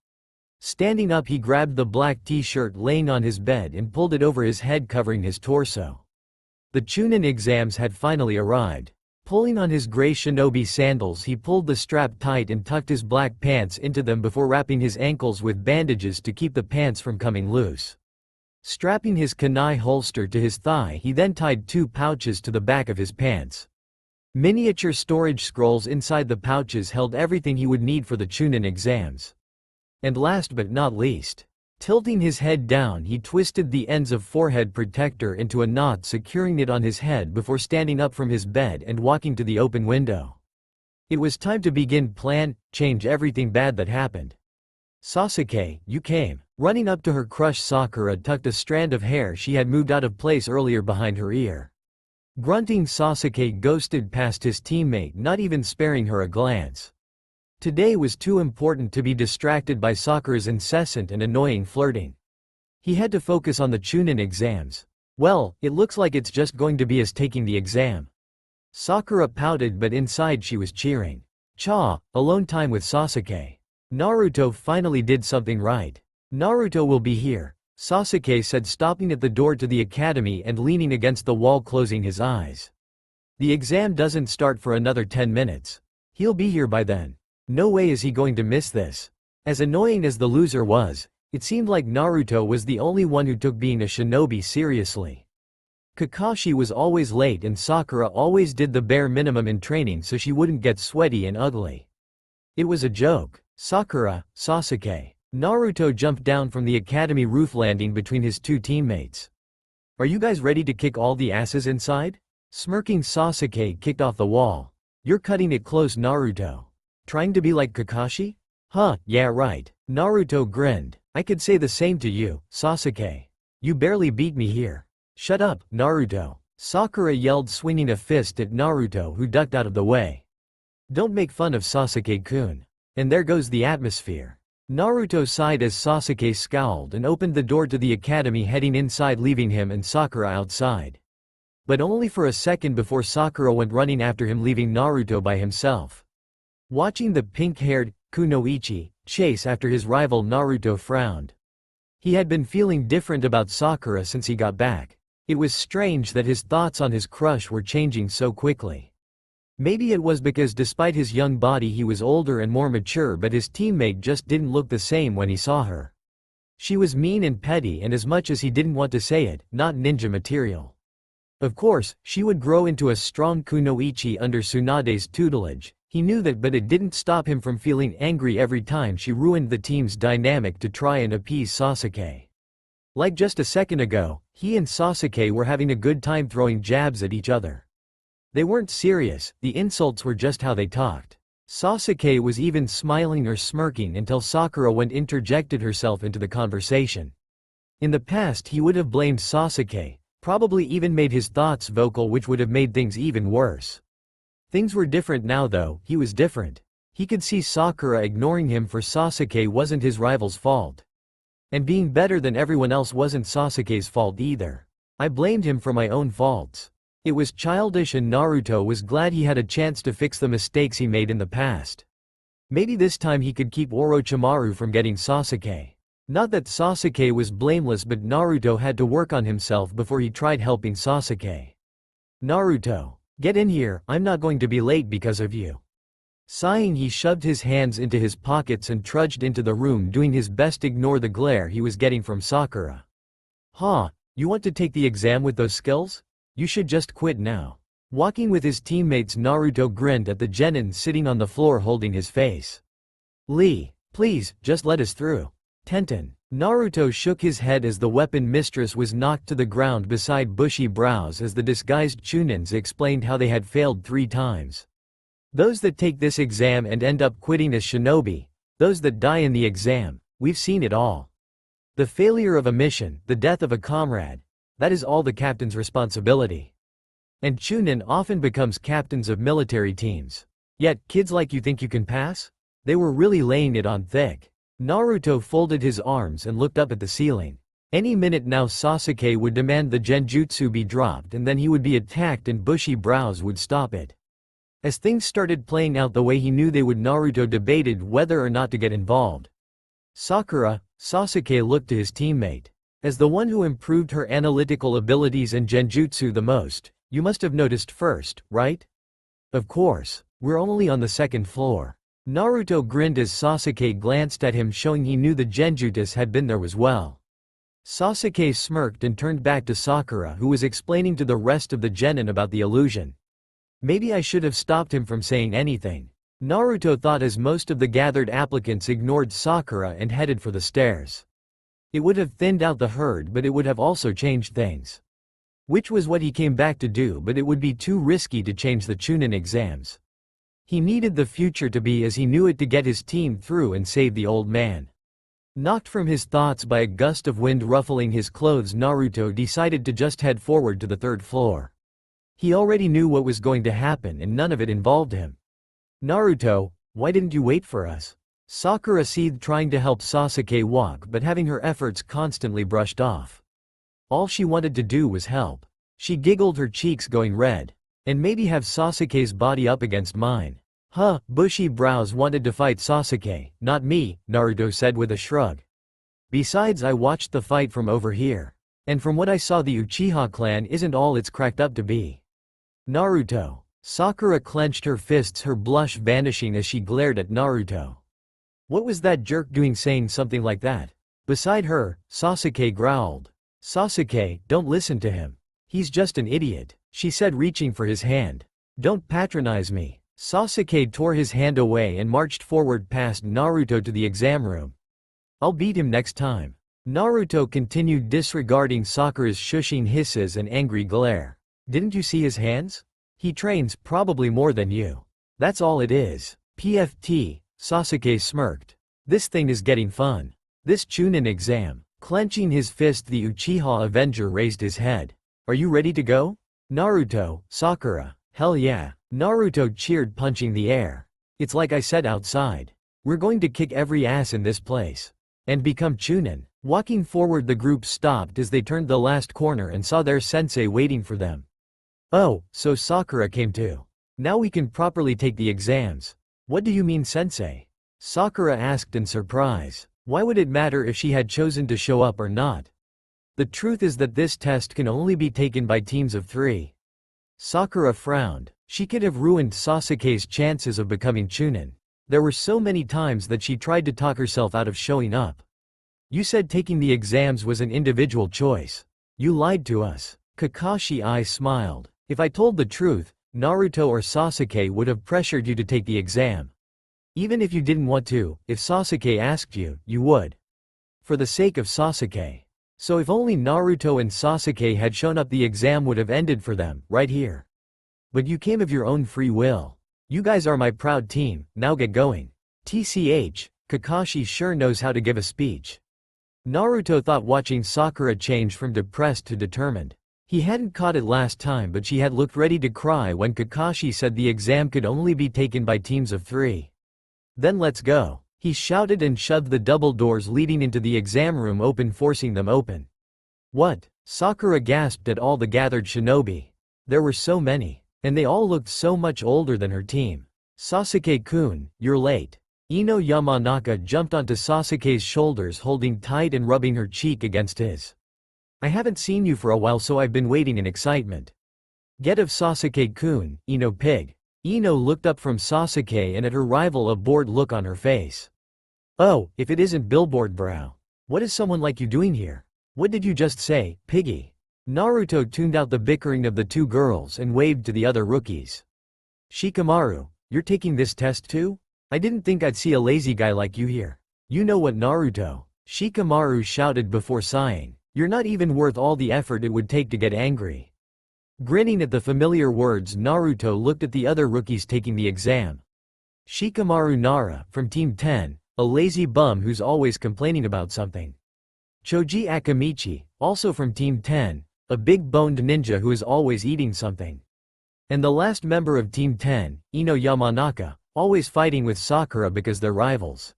Standing up, he grabbed the black t-shirt laying on his bed and pulled it over his head, covering his torso. The Chunin exams had finally arrived. Pulling on his gray shinobi sandals, he pulled the strap tight and tucked his black pants into them before wrapping his ankles with bandages to keep the pants from coming loose. Strapping his kunai holster to his thigh, he then tied 2 pouches to the back of his pants. Miniature storage scrolls inside the pouches held everything he would need for the Chunin exams. And last but not least, tilting his head down, he twisted the ends of forehead protector into a knot, securing it on his head before standing up from his bed and walking to the open window. It was time to begin change everything bad that happened. Sasuke, you came. Running up to her crush, Sakura tucked a strand of hair she had moved out of place earlier behind her ear. Grunting, Sasuke ghosted past his teammate, not even sparing her a glance. Today was too important to be distracted by Sakura's incessant and annoying flirting. He had to focus on the Chunin exams. Well, it looks like it's just going to be as taking the exam. Sakura pouted, but inside she was cheering. Alone time with Sasuke. Naruto finally did something right. Naruto will be here, Sasuke said, stopping at the door to the academy and leaning against the wall, closing his eyes. The exam doesn't start for another 10 minutes. He'll be here by then. No way is he going to miss this. As annoying as the loser was, it seemed like Naruto was the only one who took being a shinobi seriously. Kakashi was always late and Sakura always did the bare minimum in training so she wouldn't get sweaty and ugly. It was a joke. Sakura, Sasuke. Naruto jumped down from the academy roof, landing between his 2 teammates. Are you guys ready to kick all the asses inside? Smirking, Sasuke kicked off the wall. You're cutting it close, Naruto. Trying to be like Kakashi? Yeah, right. Naruto grinned. I could say the same to you, Sasuke. You barely beat me here. Shut up, Naruto. Sakura yelled, swinging a fist at Naruto, who ducked out of the way. Don't make fun of Sasuke-kun. And there goes the atmosphere. Naruto sighed as Sasuke scowled and opened the door to the academy, heading inside, leaving him and Sakura outside. But only for a second before Sakura went running after him, leaving Naruto by himself. Watching the pink-haired Kunoichi chase after his rival, Naruto frowned. He had been feeling different about Sakura since he got back. It was strange that his thoughts on his crush were changing so quickly. Maybe it was because despite his young body he was older and more mature, but his teammate just didn't look the same when he saw her. She was mean and petty, and as much as he didn't want to say it, not ninja material. Of course, she would grow into a strong kunoichi under Tsunade's tutelage. He knew that, but it didn't stop him from feeling angry every time she ruined the team's dynamic to try and appease Sasuke. Like just a second ago, he and Sasuke were having a good time throwing jabs at each other. They weren't serious, the insults were just how they talked. Sasuke was even smiling or smirking until Sakura interjected herself into the conversation. In the past he would have blamed Sasuke, probably even made his thoughts vocal, which would have made things even worse. Things were different now though, he was different. He could see Sakura ignoring him for Sasuke wasn't his rival's fault. And being better than everyone else wasn't Sasuke's fault either. I blamed him for my own faults. It was childish and Naruto was glad he had a chance to fix the mistakes he made in the past. Maybe this time he could keep Orochimaru from getting Sasuke. Not that Sasuke was blameless, but Naruto had to work on himself before he tried helping Sasuke. Naruto, get in here, I'm not going to be late because of you. Sighing, he shoved his hands into his pockets and trudged into the room, doing his best to ignore the glare he was getting from Sakura. Huh, you want to take the exam with those skills? You should just quit now. Walking with his teammates, Naruto grinned at the genin sitting on the floor holding his face. Lee, please, just let us through. Tenten. Naruto shook his head as the weapon mistress was knocked to the ground beside bushy brows as the disguised Chunins explained how they had failed 3 times. Those that take this exam and end up quitting as shinobi, those that die in the exam, we've seen it all. The failure of a mission, the death of a comrade, that is all the captain's responsibility. And Chunin often becomes captains of military teams. Yet, kids like you think you can pass? They were really laying it on thick. Naruto folded his arms and looked up at the ceiling. Any minute now Sasuke would demand the genjutsu be dropped and then he would be attacked and bushy brows would stop it. As things started playing out the way he knew they would, Naruto debated whether or not to get involved. Sakura, Sasuke looked to his teammate. As the one who improved her analytical abilities and genjutsu the most, you must have noticed first, right? Of course, we're only on the 2nd floor. Naruto grinned as Sasuke glanced at him, showing he knew the genjutsu had been there as well. Sasuke smirked and turned back to Sakura, who was explaining to the rest of the genin about the illusion. Maybe I should have stopped him from saying anything. Naruto thought as most of the gathered applicants ignored Sakura and headed for the stairs. It would have thinned out the herd, but it would have also changed things. Which was what he came back to do, but it would be too risky to change the Chunin exams. He needed the future to be as he knew it to get his team through and save the old man. Knocked from his thoughts by a gust of wind ruffling his clothes, Naruto decided to just head forward to the 3rd floor. He already knew what was going to happen and none of it involved him. Naruto, why didn't you wait for us? Sakura seethed, trying to help Sasuke walk but having her efforts constantly brushed off. All she wanted to do was help. She giggled, her cheeks going red. And maybe have Sasuke's body up against mine. Huh, bushy brows wanted to fight Sasuke, not me, Naruto said with a shrug. Besides, I watched the fight from over here. And from what I saw, the Uchiha clan isn't all it's cracked up to be. Naruto. Sakura clenched her fists, her blush vanishing as she glared at Naruto. What was that jerk doing saying something like that? Beside her, Sasuke growled. Sasuke, don't listen to him. He's just an idiot, she said, reaching for his hand. Don't patronize me. Sasuke tore his hand away and marched forward past Naruto to the exam room. I'll beat him next time. Naruto continued, disregarding Sakura's shushing hisses and angry glare. Didn't you see his hands? He trains probably more than you. That's all it is. PFT, Sasuke smirked. This thing is getting fun. This Chunin exam. Clenching his fist, the Uchiha Avenger raised his head. Are you ready to go? Naruto, Sakura. Hell yeah. Naruto cheered, punching the air. It's like I said outside. We're going to kick every ass in this place. And become Chunin. Walking forward, the group stopped as they turned the last corner and saw their sensei waiting for them. Oh, so Sakura came too. Now we can properly take the exams. What do you mean, sensei? Sakura asked in surprise. Why would it matter if she had chosen to show up or not? The truth is that this test can only be taken by teams of 3. Sakura frowned. She could have ruined Sasuke's chances of becoming Chunin. There were so many times that she tried to talk herself out of showing up. You said taking the exams was an individual choice. You lied to us. Kakashi eyes smiled. If I told the truth, Naruto or Sasuke would have pressured you to take the exam. Even if you didn't want to, if Sasuke asked you, you would. For the sake of Sasuke. So if only Naruto and Sasuke had shown up, the exam would have ended for them, right here. But you came of your own free will. You guys are my proud team, now get going. TCH, Kakashi sure knows how to give a speech. Naruto thought, watching Sakura change from depressed to determined. He hadn't caught it last time, but she had looked ready to cry when Kakashi said the exam could only be taken by teams of 3. Then let's go. He shouted and shoved the double doors leading into the exam room open, forcing them open. What? Sakura gasped at all the gathered shinobi. There were so many. And they all looked so much older than her team. Sasuke-kun, you're late. Ino Yamanaka jumped onto Sasuke's shoulders, holding tight and rubbing her cheek against his. I haven't seen you for a while, so I've been waiting in excitement. Get of Sasuke-kun, Ino pig. Ino looked up from Sasuke and at her rival, a bored look on her face. Oh, if it isn't Billboard Brow. What is someone like you doing here? What did you just say, piggy? Naruto tuned out the bickering of the two girls and waved to the other rookies. Shikamaru, you're taking this test too? I didn't think I'd see a lazy guy like you here. You know what, Naruto? Shikamaru shouted before sighing. You're not even worth all the effort it would take to get angry. Grinning at the familiar words, Naruto looked at the other rookies taking the exam. Shikamaru Nara, from Team 10, a lazy bum who's always complaining about something. Choji Akamichi, also from Team 10, a big-boned ninja who is always eating something. And the last member of Team 10, Ino Yamanaka, always fighting with Sakura because they're rivals.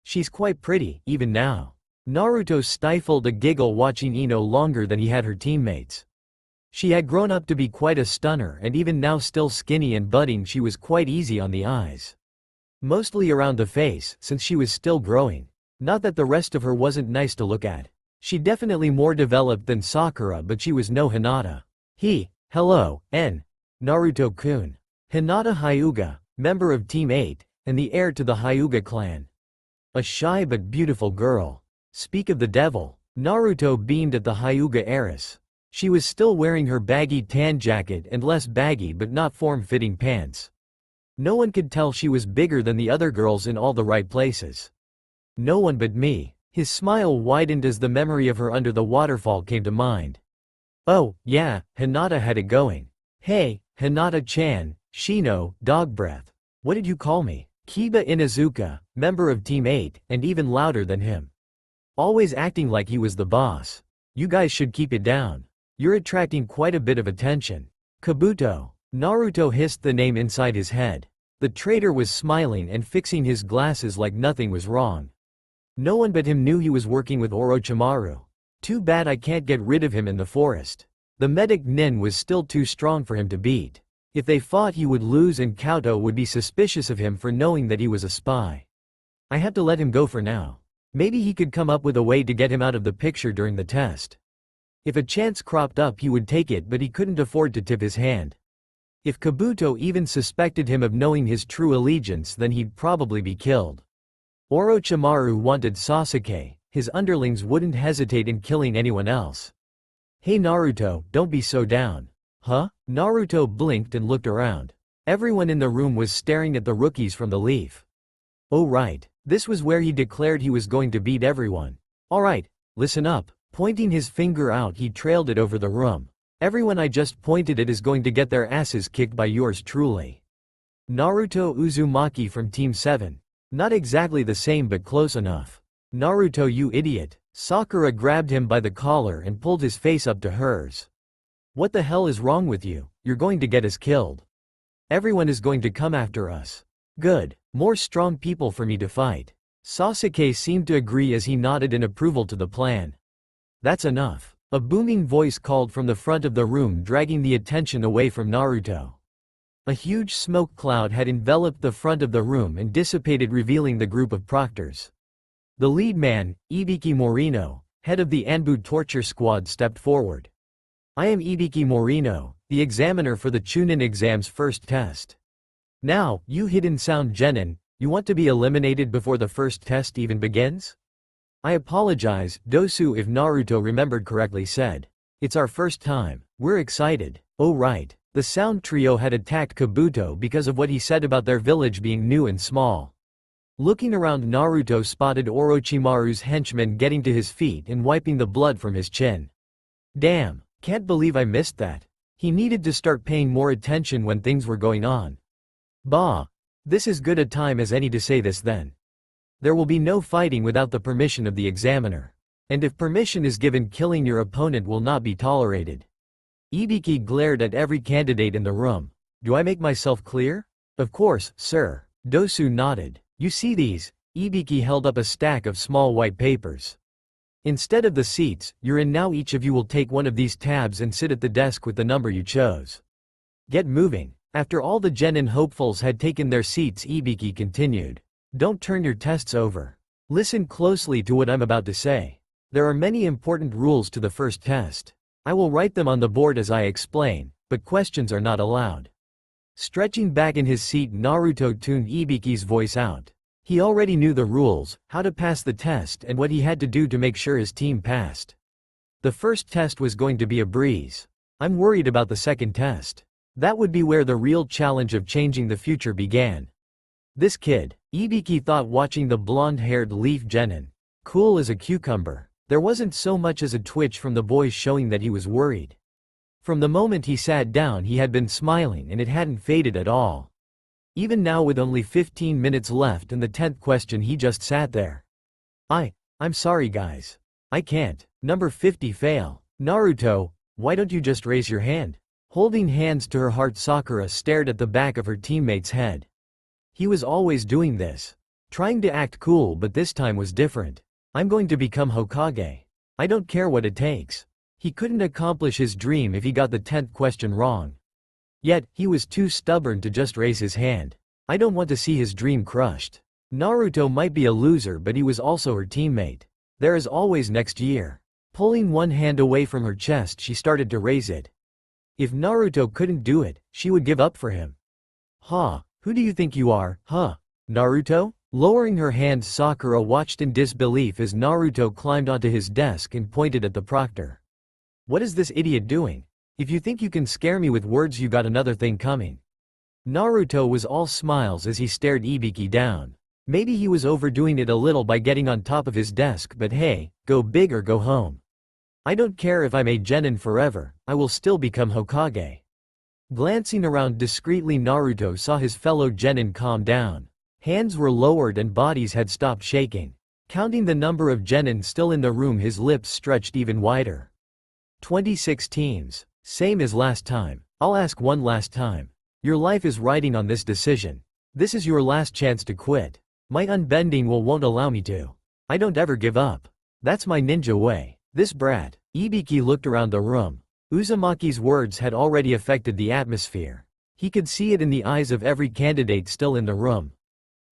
She's quite pretty, even now. Naruto stifled a giggle watching Ino longer than he had her teammates. She had grown up to be quite a stunner, and even now still skinny and budding, she was quite easy on the eyes. Mostly around the face, since she was still growing. Not that the rest of her wasn't nice to look at. She definitely more developed than Sakura, but she was no Hinata. Hello, Naruto-kun. Hinata Hyuga, member of Team 8, and the heir to the Hyuga clan. A shy but beautiful girl. Speak of the devil. Naruto beamed at the Hyuga heiress. She was still wearing her baggy tan jacket and less baggy but not form-fitting pants. No one could tell she was bigger than the other girls in all the right places. No one but me. His smile widened as the memory of her under the waterfall came to mind. Oh, yeah, Hinata had it going. Hey, Hinata-chan, Shino, dog breath. What did you call me? Kiba Inuzuka, member of Team 8, and even louder than him. Always acting like he was the boss. You guys should keep it down. You're attracting quite a bit of attention. Kabuto. Naruto hissed the name inside his head. The traitor was smiling and fixing his glasses like nothing was wrong. No one but him knew he was working with Orochimaru. Too bad I can't get rid of him in the forest. The medic Nin was still too strong for him to beat. If they fought, he would lose, and Kauto would be suspicious of him for knowing that he was a spy. I have to let him go for now. Maybe he could come up with a way to get him out of the picture during the test. If a chance cropped up, he would take it, but he couldn't afford to tip his hand. If Kabuto even suspected him of knowing his true allegiance, then he'd probably be killed. Orochimaru wanted Sasuke. His underlings wouldn't hesitate in killing anyone else. Hey Naruto, don't be so down. Huh? Naruto blinked and looked around. Everyone in the room was staring at the rookies from the leaf. Oh right, this was where he declared he was going to beat everyone. Alright, listen up. Pointing his finger out, he trailed it over the room. Everyone I just pointed at is going to get their asses kicked by yours truly. Naruto Uzumaki from Team 7. Not exactly the same but close enough. Naruto, you idiot. Sakura grabbed him by the collar and pulled his face up to hers. What the hell is wrong with you? You're going to get us killed. Everyone is going to come after us. Good. More strong people for me to fight. Sasuke seemed to agree as he nodded in approval to the plan. That's enough. A booming voice called from the front of the room, dragging the attention away from Naruto. A huge smoke cloud had enveloped the front of the room and dissipated, revealing the group of proctors. The lead man, Ibiki Morino, head of the Anbu torture squad, stepped forward. I am Ibiki Morino, the examiner for the Chunin exam's first test. Now, you hidden sound genin, you want to be eliminated before the first test even begins? I apologize, Dosu, if Naruto remembered correctly said. It's our first time. We're excited. Oh right. The sound trio had attacked Kabuto because of what he said about their village being new and small. Looking around, Naruto spotted Orochimaru's henchman getting to his feet and wiping the blood from his chin. Damn, can't believe I missed that. He needed to start paying more attention when things were going on. Bah. This is good a time as any to say this then. There will be no fighting without the permission of the examiner. And if permission is given, killing your opponent will not be tolerated. Ibiki glared at every candidate in the room. Do I make myself clear? Of course, sir. Dosu nodded. You see these? Ibiki held up a stack of small white papers. Instead of the seats you're in now, each of you will take one of these tabs and sit at the desk with the number you chose. Get moving. After all the genin hopefuls had taken their seats, Ibiki continued. Don't turn your tests over. Listen closely to what I'm about to say. There are many important rules to the first test. I will write them on the board as I explain, but questions are not allowed. Stretching back in his seat, Naruto tuned Ibiki's voice out. He already knew the rules, how to pass the test and what he had to do to make sure his team passed. The first test was going to be a breeze. I'm worried about the second test. That would be where the real challenge of changing the future began. This kid, Ibiki thought, watching the blonde-haired leaf genin. Cool as a cucumber. There wasn't so much as a twitch from the boys, showing that he was worried. From the moment he sat down he had been smiling and it hadn't faded at all. Even now, with only 15 minutes left and the 10th question, he just sat there. I'm sorry guys. I can't. Number 50 fail. Naruto, why don't you just raise your hand? Holding hands to her heart, Sakura stared at the back of her teammate's head. He was always doing this. Trying to act cool, but this time was different. I'm going to become Hokage. I don't care what it takes. He couldn't accomplish his dream if he got the 10th question wrong. Yet, he was too stubborn to just raise his hand. I don't want to see his dream crushed. Naruto might be a loser, but he was also her teammate. There is always next year. Pulling one hand away from her chest, she started to raise it. If Naruto couldn't do it, she would give up for him. Who do you think you are, Naruto? Lowering her hand, Sakura watched in disbelief as Naruto climbed onto his desk and pointed at the proctor. What is this idiot doing? If you think you can scare me with words, you got another thing coming. Naruto was all smiles as he stared Ibiki down. Maybe he was overdoing it a little by getting on top of his desk, but hey, go big or go home. I don't care if I'm a genin forever, I will still become Hokage. Glancing around discreetly, Naruto saw his fellow genin calm down. Hands were lowered and bodies had stopped shaking. Counting the number of genin still in the room, his lips stretched even wider. 26 teams. Same as last time. I'll ask one last time. Your life is riding on this decision. This is your last chance to quit. My unbending will won't allow me to. I don't ever give up. That's my ninja way. This brat. Ibiki looked around the room. Uzumaki's words had already affected the atmosphere. He could see it in the eyes of every candidate still in the room.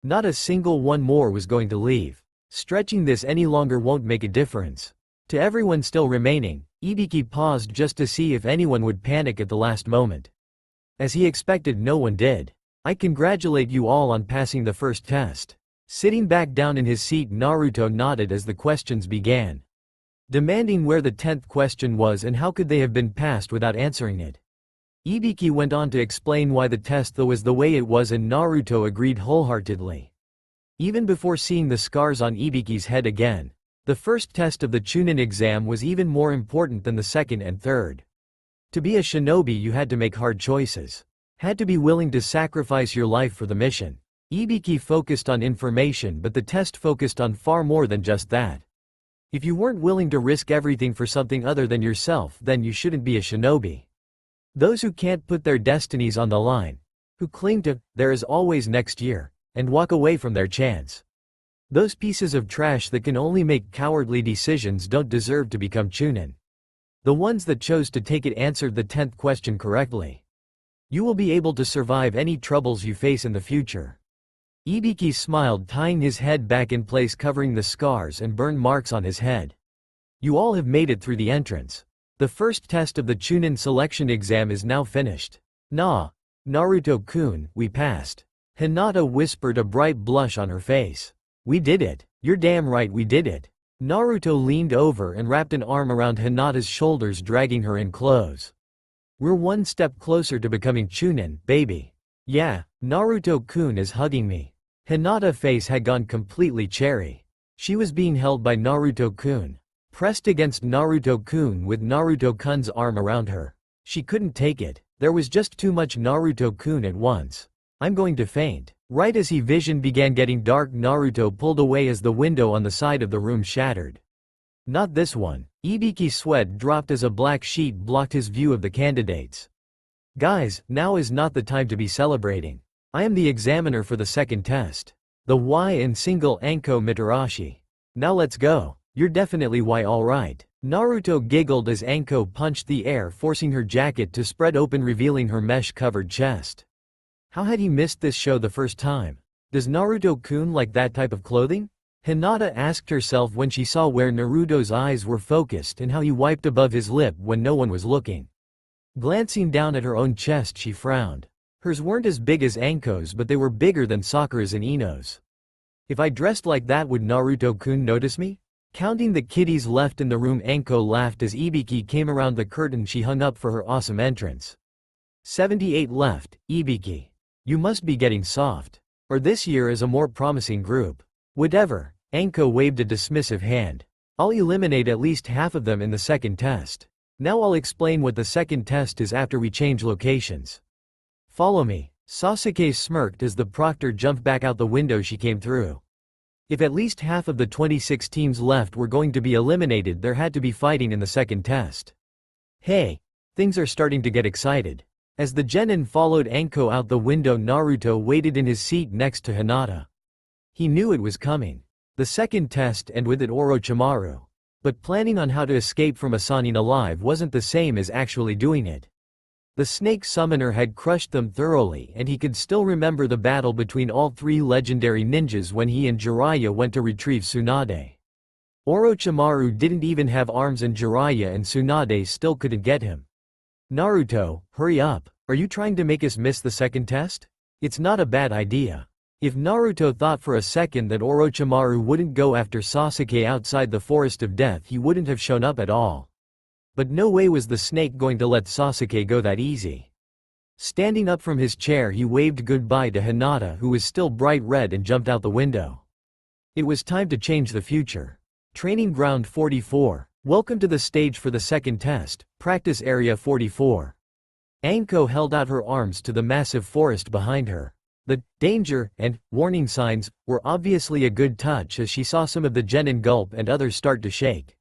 Not a single one more was going to leave. Stretching this any longer won't make a difference. To everyone still remaining, Ibiki paused just to see if anyone would panic at the last moment. As he expected, no one did. I congratulate you all on passing the first test. Sitting back down in his seat, Naruto nodded as the questions began, demanding where the 10th question was and how could they have been passed without answering it. Ibiki went on to explain why the test was the way it was, and Naruto agreed wholeheartedly. Even before seeing the scars on Ibiki's head again, the first test of the Chunin exam was even more important than the second and third. To be a shinobi, you had to make hard choices. Had to be willing to sacrifice your life for the mission. Ibiki focused on information, but the test focused on far more than just that. If you weren't willing to risk everything for something other than yourself, then you shouldn't be a shinobi. Those who can't put their destinies on the line, who cling to "there is always next year," and walk away from their chance. Those pieces of trash that can only make cowardly decisions don't deserve to become Chunin. The ones that chose to take it answered the 10th question correctly. You will be able to survive any troubles you face in the future. Ibiki smiled, tying his head back in place, covering the scars and burn marks on his head. You all have made it through the entrance. The first test of the Chunin selection exam is now finished. Naruto-kun, we passed. Hinata whispered, a bright blush on her face. We did it. You're damn right, we did it. Naruto leaned over and wrapped an arm around Hinata's shoulders, dragging her in close. We're one step closer to becoming Chunin, baby. Yeah, Naruto-kun is hugging me. Hinata's face had gone completely cherry. She was being held by Naruto-kun, pressed against Naruto-kun with Naruto-kun's arm around her. She couldn't take it. There was just too much Naruto-kun at once. I'm going to faint. Right as his vision began getting dark, Naruto pulled away as the window on the side of the room shattered. Not this one. Ibiki's sweat dropped as a black sheet blocked his view of the candidates. Guys, now is not the time to be celebrating. I am the examiner for the second test. The Y in single Anko Mitarashi. Now let's go. You're definitely why alright. Naruto giggled as Anko punched the air, forcing her jacket to spread open, revealing her mesh-covered chest. How had he missed this show the first time? Does Naruto-kun like that type of clothing? Hinata asked herself when she saw where Naruto's eyes were focused and how he wiped above his lip when no one was looking. Glancing down at her own chest, she frowned. Hers weren't as big as Anko's, but they were bigger than Sakura's and Ino's. If I dressed like that, would Naruto-kun notice me? Counting the kitties left in the room, Anko laughed as Ibiki came around the curtain she hung up for her awesome entrance. 78 left, Ibiki. You must be getting soft. Or this year is a more promising group. Whatever, Anko waved a dismissive hand. I'll eliminate at least half of them in the second test. Now I'll explain what the second test is after we change locations. Follow me. Sasuke smirked as the proctor jumped back out the window she came through. If at least half of the 26 teams left were going to be eliminated, there had to be fighting in the second test. Hey, things are starting to get excited. As the genin followed Anko out the window, Naruto waited in his seat next to Hinata. He knew it was coming. The second test, and with it Orochimaru. But planning on how to escape from Asanin alive wasn't the same as actually doing it. The snake summoner had crushed them thoroughly, and he could still remember the battle between all three legendary ninjas when he and Jiraiya went to retrieve Tsunade. Orochimaru didn't even have arms, and Jiraiya and Tsunade still couldn't get him. Naruto, hurry up. Are you trying to make us miss the second test? It's not a bad idea. If Naruto thought for a second that Orochimaru wouldn't go after Sasuke outside the Forest of Death, he wouldn't have shown up at all. But no way was the snake going to let Sasuke go that easy. Standing up from his chair, he waved goodbye to Hinata, who was still bright red, and jumped out the window. It was time to change the future. Training Ground 44. Welcome to the stage for the second test, Practice Area 44. Anko held out her arms to the massive forest behind her. The danger and warning signs were obviously a good touch as she saw some of the genin gulp and others start to shake.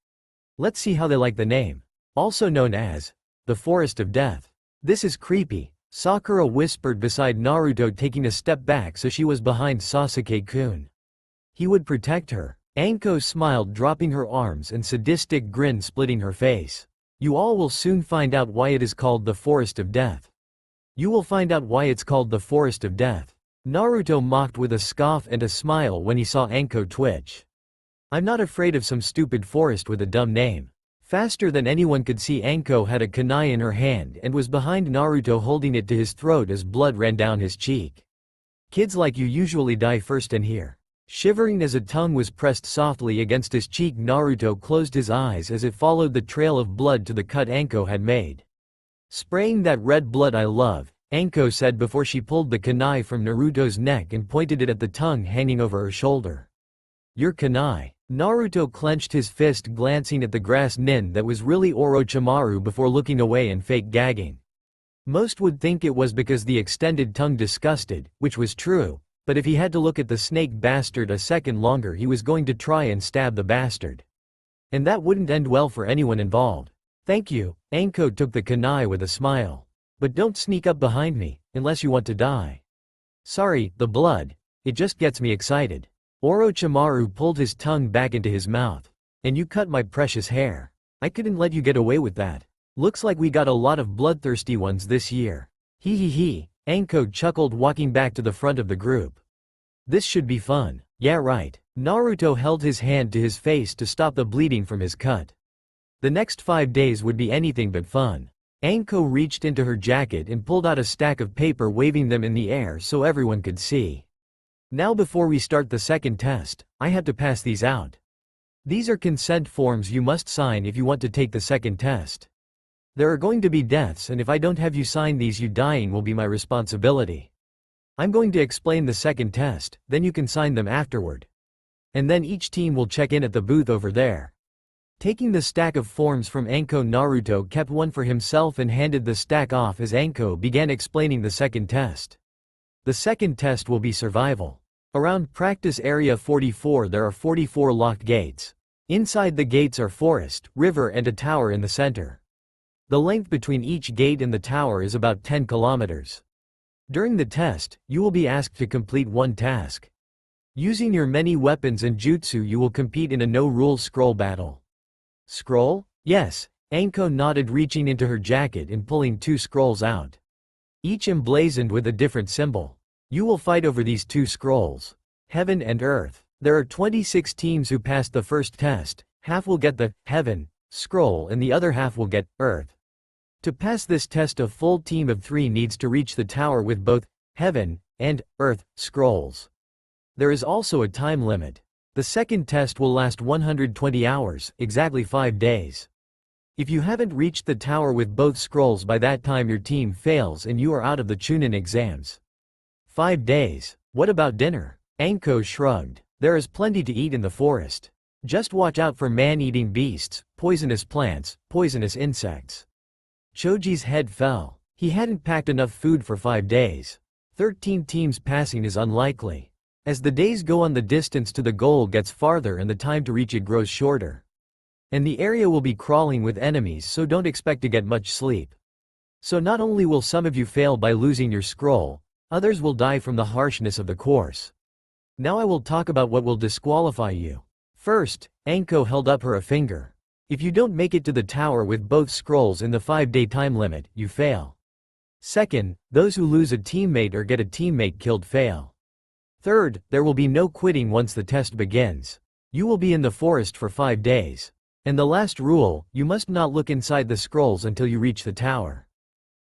Let's see how they like the name. Also known as the Forest of Death. This is creepy, Sakura whispered beside Naruto, taking a step back so she was behind Sasuke-kun. He would protect her. Anko smiled, dropping her arms, and sadistic grin splitting her face. You all will soon find out why it is called the Forest of Death. You will find out why it's called the Forest of Death. Naruto mocked with a scoff and a smile when he saw Anko twitch. I'm not afraid of some stupid forest with a dumb name. Faster than anyone could see, Anko had a kunai in her hand and was behind Naruto, holding it to his throat as blood ran down his cheek. Kids like you usually die first in here. Shivering as a tongue was pressed softly against his cheek, Naruto closed his eyes as it followed the trail of blood to the cut Anko had made. Spraying that red blood I love, Anko said before she pulled the kunai from Naruto's neck and pointed it at the tongue hanging over her shoulder. Your kunai. Naruto clenched his fist, glancing at the grass nin that was really Orochimaru before looking away and fake gagging. Most would think it was because the extended tongue disgusted, which was true, but if he had to look at the snake bastard a second longer, he was going to try and stab the bastard. And that wouldn't end well for anyone involved. Thank you, Anko took the kunai with a smile. But don't sneak up behind me, unless you want to die. Sorry, the blood. It just gets me excited. Orochimaru pulled his tongue back into his mouth. And you cut my precious hair. I couldn't let you get away with that. Looks like we got a lot of bloodthirsty ones this year. Hee, Anko chuckled, walking back to the front of the group. This should be fun. Yeah, right. Naruto held his hand to his face to stop the bleeding from his cut. The next 5 days would be anything but fun. Anko reached into her jacket and pulled out a stack of paper, waving them in the air so everyone could see. Now before we start the second test, I have to pass these out. These are consent forms you must sign if you want to take the second test. There are going to be deaths, and if I don't have you sign these, you dying will be my responsibility. I'm going to explain the second test, then you can sign them afterward. And then each team will check in at the booth over there. Taking the stack of forms from Anko, Naruto kept one for himself and handed the stack off as Anko began explaining the second test. The second test will be survival. Around Practice Area 44 there are 44 locked gates. Inside the gates are forest, river, and a tower in the center. The length between each gate and the tower is about 10 kilometers. During the test, you will be asked to complete one task. Using your many weapons and jutsu you will compete in a no-rules scroll battle. Scroll? Yes, Anko nodded, reaching into her jacket and pulling 2 scrolls out. Each emblazoned with a different symbol. You will fight over these 2 scrolls. Heaven and Earth. There are 26 teams who passed the first test. Half will get the Heaven scroll and the other half will get Earth. To pass this test, a full team of 3 needs to reach the tower with both Heaven and Earth scrolls. There is also a time limit. The second test will last 120 hours, exactly 5 days. If you haven't reached the tower with both scrolls by that time, your team fails and you are out of the Chunin exams. 5 days. What about dinner? Anko shrugged. There is plenty to eat in the forest. Just watch out for man-eating beasts, poisonous plants, poisonous insects. Choji's head fell. He hadn't packed enough food for 5 days. 13 teams passing is unlikely. As the days go on, the distance to the goal gets farther and the time to reach it grows shorter. And the area will be crawling with enemies, so don't expect to get much sleep. So not only will some of you fail by losing your scroll, others will die from the harshness of the course. Now I will talk about what will disqualify you. First, Anko held up her finger. If you don't make it to the tower with both scrolls in the 5-day time limit, you fail. Second, those who lose a teammate or get a teammate killed fail. Third, there will be no quitting once the test begins. You will be in the forest for 5 days. And the last rule, you must not look inside the scrolls until you reach the tower.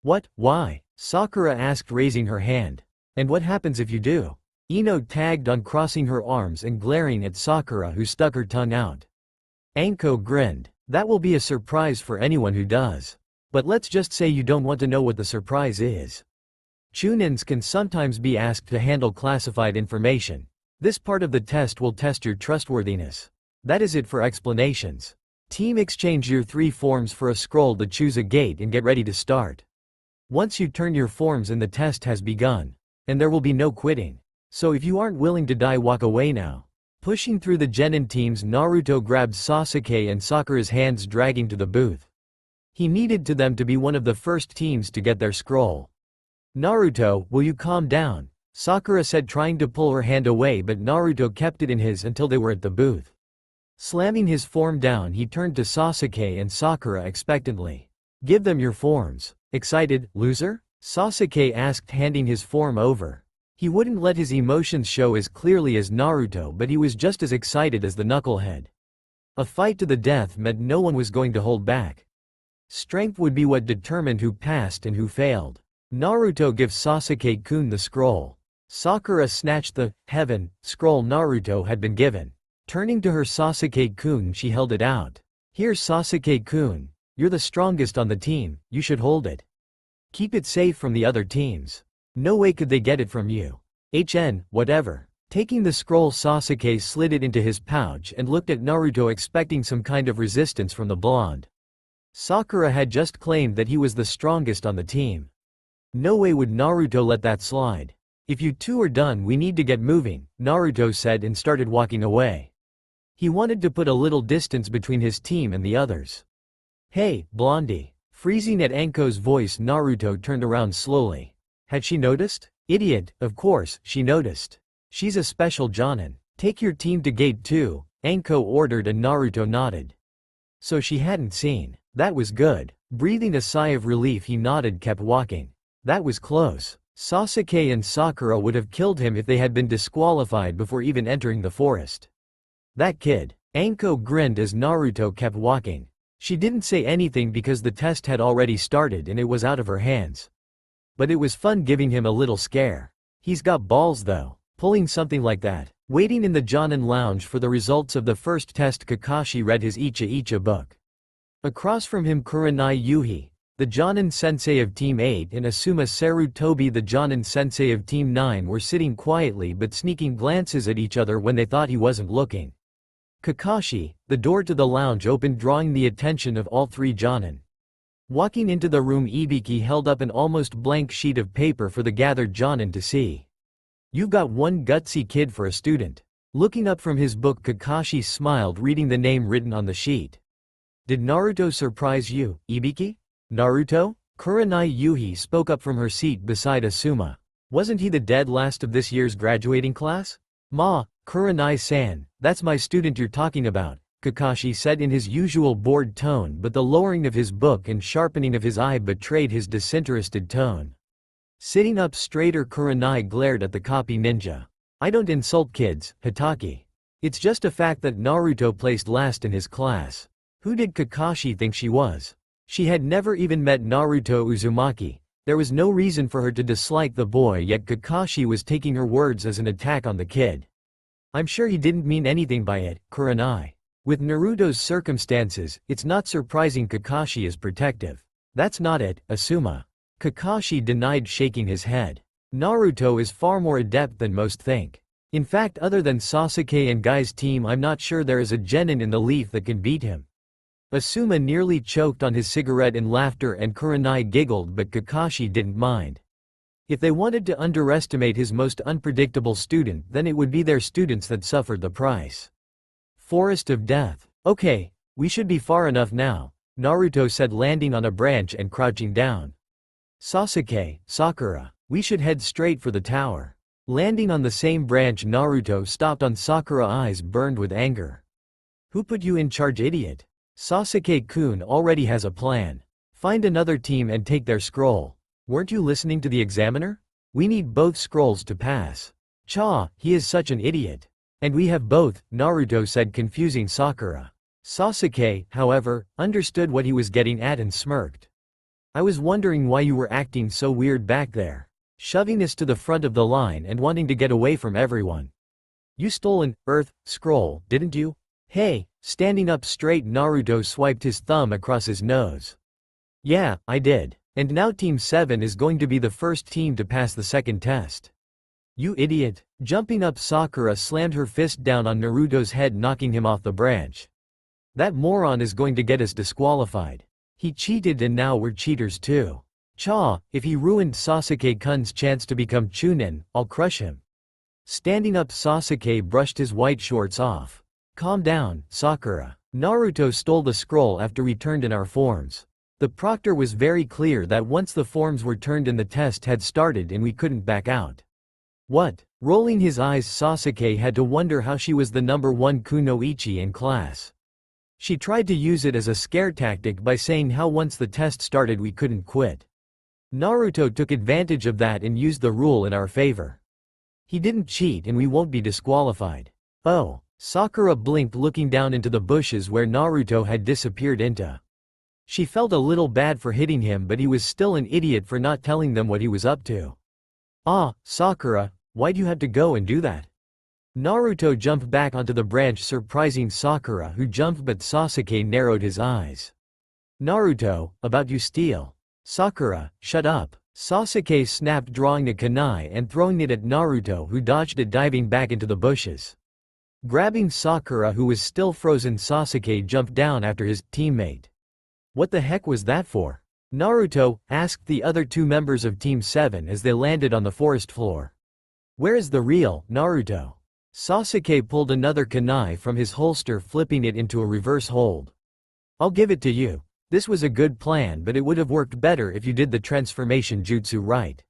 What? Why? Sakura asked, raising her hand. And what happens if you do? Ino tagged on, crossing her arms and glaring at Sakura, who stuck her tongue out. Anko grinned. That will be a surprise for anyone who does. But let's just say you don't want to know what the surprise is. Chunins can sometimes be asked to handle classified information. This part of the test will test your trustworthiness. That is it for explanations. Team, exchange your 3 forms for a scroll to choose a gate and get ready to start. Once you turn your forms in, the test has begun. And there will be no quitting. So if you aren't willing to die, walk away now. Pushing through the genin teams, Naruto grabbed Sasuke and Sakura's hands, dragging to the booth. He needed to them to be one of the first teams to get their scroll. Naruto, will you calm down? Sakura said, trying to pull her hand away, but Naruto kept it in his until they were at the booth. Slamming his form down, he turned to Sasuke and Sakura expectantly. Give them your forms. Excited, loser? Sasuke asked, handing his form over. He wouldn't let his emotions show as clearly as Naruto, but he was just as excited as the knucklehead. A fight to the death meant no one was going to hold back. Strength would be what determined who passed and who failed. Naruto, give Sasuke-kun the scroll. Sakura snatched the Heaven scroll Naruto had been given. Turning to her Sasuke-kun, she held it out. Here, Sasuke-kun. You're the strongest on the team, you should hold it. Keep it safe from the other teams. No way could they get it from you. Whatever. Taking the scroll, Sasuke slid it into his pouch and looked at Naruto, expecting some kind of resistance from the blonde. Sakura had just claimed that he was the strongest on the team. No way would Naruto let that slide. If you two are done, we need to get moving, Naruto said and started walking away. He wanted to put a little distance between his team and the others. Hey, Blondie. Freezing at Anko's voice, Naruto turned around slowly. Had she noticed? Idiot, of course, she noticed. She's a special Jonin. Take your team to gate 2, Anko ordered, and Naruto nodded. So she hadn't seen. That was good. Breathing a sigh of relief, he nodded, kept walking. That was close. Sasuke and Sakura would have killed him if they had been disqualified before even entering the forest. That kid. Anko grinned as Naruto kept walking. She didn't say anything because the test had already started and it was out of her hands. But it was fun giving him a little scare. He's got balls though, pulling something like that. Waiting in the Jonin lounge for the results of the first test, Kakashi read his Icha Icha book. Across from him, Kurenai Yuhi, the Jonin sensei of Team 8, and Asuma Sarutobi, the Jonin sensei of Team 9, were sitting quietly but sneaking glances at each other when they thought he wasn't looking. Kakashi, the door to the lounge opened, drawing the attention of all 3 Jonin. Walking into the room, Ibiki held up an almost blank sheet of paper for the gathered Jonin to see. You've got one gutsy kid for a student. Looking up from his book, Kakashi smiled, reading the name written on the sheet. Did Naruto surprise you, Ibiki? Naruto? Kurenai Yuhi spoke up from her seat beside Asuma. Wasn't he the dead last of this year's graduating class? Ma, Kurenai-san, that's my student you're talking about, Kakashi said in his usual bored tone, but the lowering of his book and sharpening of his eye betrayed his disinterested tone. Sitting up straighter, Kurenai glared at the copy ninja. I don't insult kids, Hitaki. It's just a fact that Naruto placed last in his class. Who did Kakashi think she was? She had never even met Naruto Uzumaki. There was no reason for her to dislike the boy, yet Kakashi was taking her words as an attack on the kid. I'm sure he didn't mean anything by it, Kurenai. With Naruto's circumstances, it's not surprising Kakashi is protective. That's not it, Asuma. Kakashi denied, shaking his head. Naruto is far more adept than most think. In fact, other than Sasuke and Guy's team, I'm not sure there is a genin in the leaf that can beat him. Asuma nearly choked on his cigarette in laughter and Kurenai giggled, but Kakashi didn't mind. If they wanted to underestimate his most unpredictable student, then it would be their students that suffered the price. Forest of Death. Okay, we should be far enough now, Naruto said, landing on a branch and crouching down. Sasuke, Sakura, we should head straight for the tower. Landing on the same branch, Naruto stopped on Sakura, eyes burned with anger. Who put you in charge, idiot? Sasuke-kun already has a plan. Find another team and take their scroll. Weren't you listening to the examiner? We need both scrolls to pass. Cha, he is such an idiot. And we have both, Naruto said, confusing Sakura. Sasuke, however, understood what he was getting at and smirked. I was wondering why you were acting so weird back there. Shoving us to the front of the line and wanting to get away from everyone. You stole an Earth scroll, didn't you? Hey, standing up straight, Naruto swiped his thumb across his nose. Yeah, I did. And now Team 7 is going to be the first team to pass the second test. You idiot. Jumping up, Sakura slammed her fist down on Naruto's head, knocking him off the branch. That moron is going to get us disqualified. He cheated and now we're cheaters too. Cha, if he ruined Sasuke-kun's chance to become Chunin, I'll crush him. Standing up, Sasuke brushed his white shorts off. Calm down, Sakura. Naruto stole the scroll after we turned in our forms. The proctor was very clear that once the forms were turned in, the test had started and we couldn't back out. What? Rolling his eyes, Sasuke had to wonder how she was the #1 kunoichi in class. She tried to use it as a scare tactic by saying how once the test started we couldn't quit. Naruto took advantage of that and used the rule in our favor. He didn't cheat and we won't be disqualified. Oh, Sakura blinked, looking down into the bushes where Naruto had disappeared into. She felt a little bad for hitting him, but he was still an idiot for not telling them what he was up to. Ah, Sakura, why'd you have to go and do that? Naruto jumped back onto the branch, surprising Sakura, who jumped, but Sasuke narrowed his eyes. Naruto, about you steal. Sakura, shut up. Sasuke snapped, drawing a kunai and throwing it at Naruto, who dodged it, diving back into the bushes. Grabbing Sakura, who was still frozen, Sasuke jumped down after his teammate. What the heck was that for? Naruto asked the other two members of Team 7 as they landed on the forest floor. Where is the real Naruto? Sasuke pulled another kunai from his holster, flipping it into a reverse hold. I'll give it to you. This was a good plan, but it would have worked better if you did the transformation jutsu right.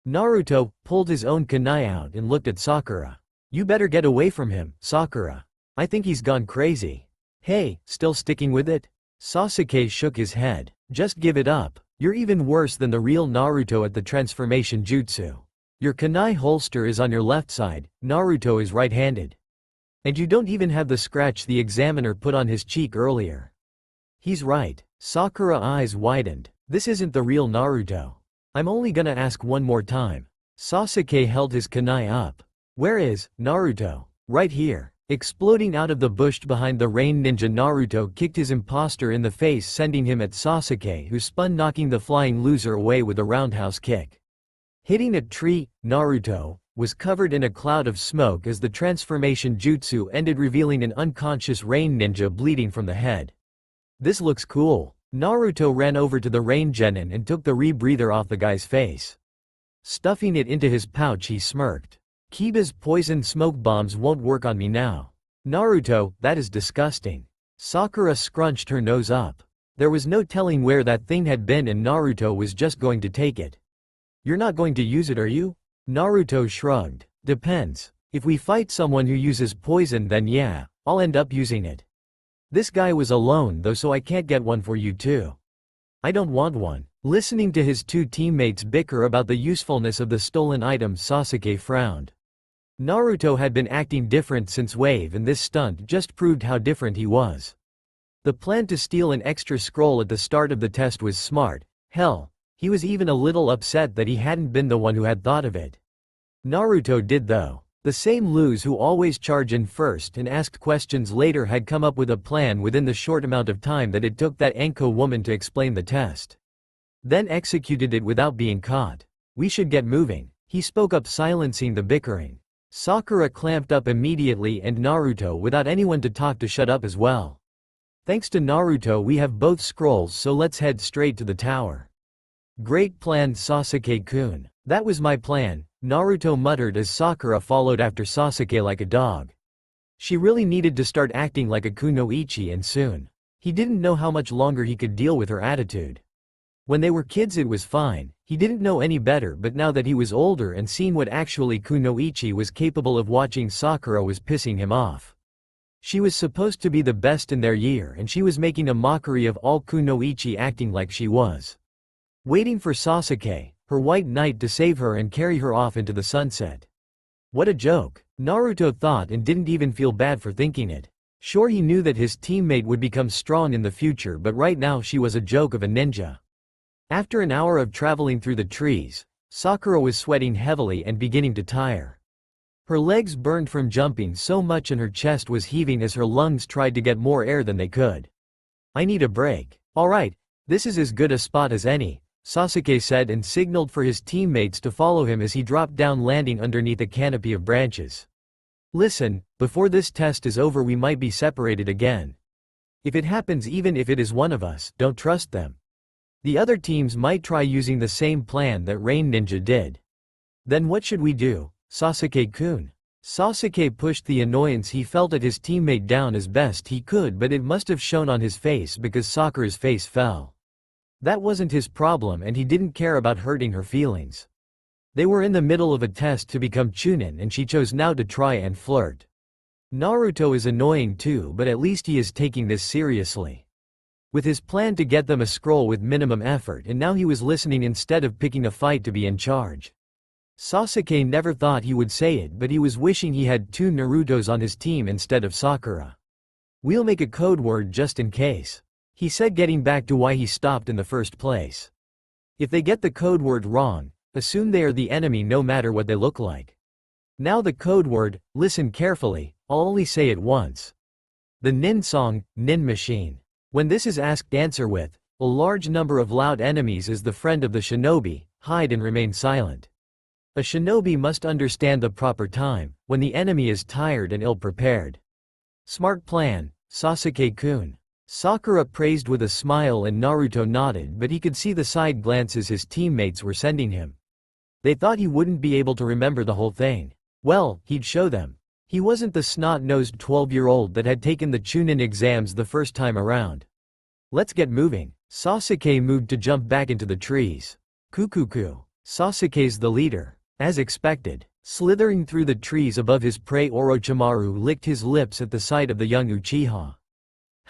Naruto pulled his own kunai out and looked at Sakura. You better get away from him, Sakura. I think he's gone crazy. Hey, still sticking with it? Sasuke shook his head. Just give it up. You're even worse than the real Naruto at the transformation jutsu. Your kunai holster is on your left side, Naruto is right-handed. And you don't even have the scratch the examiner put on his cheek earlier. He's right. Sakura eyes widened. This isn't the real Naruto. I'm only gonna ask one more time. Sasuke held his kunai up. Where is Naruto? Right here. Exploding out of the bush behind the rain ninja, Naruto kicked his imposter in the face, sending him at Sasuke, who spun, knocking the flying loser away with a roundhouse kick. Hitting a tree, Naruto was covered in a cloud of smoke as the transformation jutsu ended, revealing an unconscious rain ninja bleeding from the head. This looks cool. Naruto ran over to the rain genin and took the rebreather off the guy's face. Stuffing it into his pouch, he smirked. Kiba's poison smoke bombs won't work on me now. Naruto, that is disgusting. Sakura scrunched her nose up. There was no telling where that thing had been and Naruto was just going to take it. You're not going to use it, are you? Naruto shrugged. Depends. If we fight someone who uses poison, then yeah, I'll end up using it. This guy was alone though, so I can't get one for you too. I don't want one. Listening to his two teammates bicker about the usefulness of the stolen item, Sasuke frowned. Naruto had been acting different since Wave, and this stunt just proved how different he was. The plan to steal an extra scroll at the start of the test was smart. Hell, he was even a little upset that he hadn't been the one who had thought of it. Naruto did though. The same lose who always charge in first and asked questions later had come up with a plan within the short amount of time that it took that Enko woman to explain the test. Then executed it without being caught. We should get moving, he spoke up, silencing the bickering. Sakura clamped up immediately, and Naruto, without anyone to talk to, shut up as well. Thanks to Naruto we have both scrolls, so let's head straight to the tower. Great plan, Sasuke-kun. That was my plan, Naruto muttered as Sakura followed after Sasuke like a dog. She really needed to start acting like a kunoichi, and soon. He didn't know how much longer he could deal with her attitude. When they were kids it was fine, he didn't know any better, but now that he was older and seen what actually kunoichi was capable of, watching Sakura was pissing him off. She was supposed to be the best in their year, and she was making a mockery of all kunoichi, acting like she was waiting for Sasuke, her white knight, to save her and carry her off into the sunset. What a joke, Naruto thought, and didn't even feel bad for thinking it. Sure, he knew that his teammate would become strong in the future, but right now she was a joke of a ninja. After an hour of traveling through the trees, Sakura was sweating heavily and beginning to tire. Her legs burned from jumping so much and her chest was heaving as her lungs tried to get more air than they could. I need a break. Alright, this is as good a spot as any, Sasuke said, and signaled for his teammates to follow him as he dropped down, landing underneath a canopy of branches. Listen, before this test is over we might be separated again. If it happens, even if it is one of us, don't trust them. The other teams might try using the same plan that Rain Ninja did. Then what should we do, Sasuke-kun? Sasuke pushed the annoyance he felt at his teammate down as best he could, but it must have shown on his face because Sakura's face fell. That wasn't his problem, and he didn't care about hurting her feelings. They were in the middle of a test to become Chunin, and she chose now to try and flirt. Naruto is annoying too, but at least he is taking this seriously. With his plan to get them a scroll with minimum effort, and now he was listening instead of picking a fight to be in charge. Sasuke never thought he would say it, but he was wishing he had two Narutos on his team instead of Sakura. We'll make a code word just in case, he said, getting back to why he stopped in the first place. If they get the code word wrong, assume they are the enemy no matter what they look like. Now the code word, listen carefully, I'll only say it once. The Nin song, Nin machine. When this is asked, answer with, a large number of loud enemies is the friend of the shinobi, hide and remain silent. A shinobi must understand the proper time, when the enemy is tired and ill-prepared. Smart plan, Sasuke-kun. Sakura praised with a smile and Naruto nodded, but he could see the side glances his teammates were sending him. They thought he wouldn't be able to remember the whole thing. Well, he'd show them. He wasn't the snot-nosed 12-year-old that had taken the Chunin exams the first time around. Let's get moving. Sasuke moved to jump back into the trees. Kukuku. Sasuke's the leader. As expected, slithering through the trees above his prey, Orochimaru licked his lips at the sight of the young Uchiha.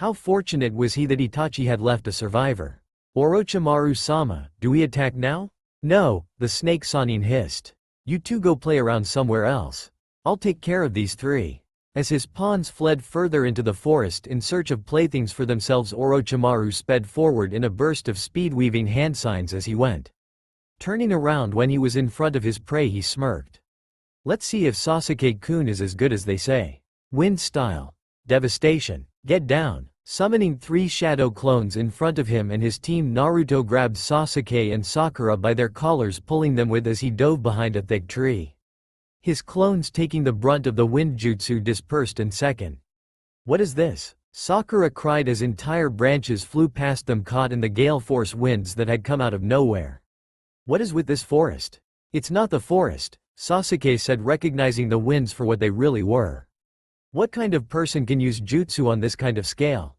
How fortunate was he that Itachi had left a survivor. Orochimaru-sama, do we attack now? No, the snake Sanin hissed. You two go play around somewhere else. I'll take care of these three. As his pawns fled further into the forest in search of playthings for themselves, Orochimaru sped forward in a burst of speed, weaving hand signs as he went. Turning around when he was in front of his prey, he smirked. Let's see if Sasuke-kun is as good as they say. Wind style. Devastation. Get down. Summoning three shadow clones in front of him and his team, Naruto grabbed Sasuke and Sakura by their collars, pulling them with as he dove behind a thick tree. His clones, taking the brunt of the wind jutsu, dispersed in second. What is this? Sakura cried as entire branches flew past them, caught in the gale force winds that had come out of nowhere. What is with this forest? It's not the forest, Sasuke said, recognizing the winds for what they really were. What kind of person can use jutsu on this kind of scale?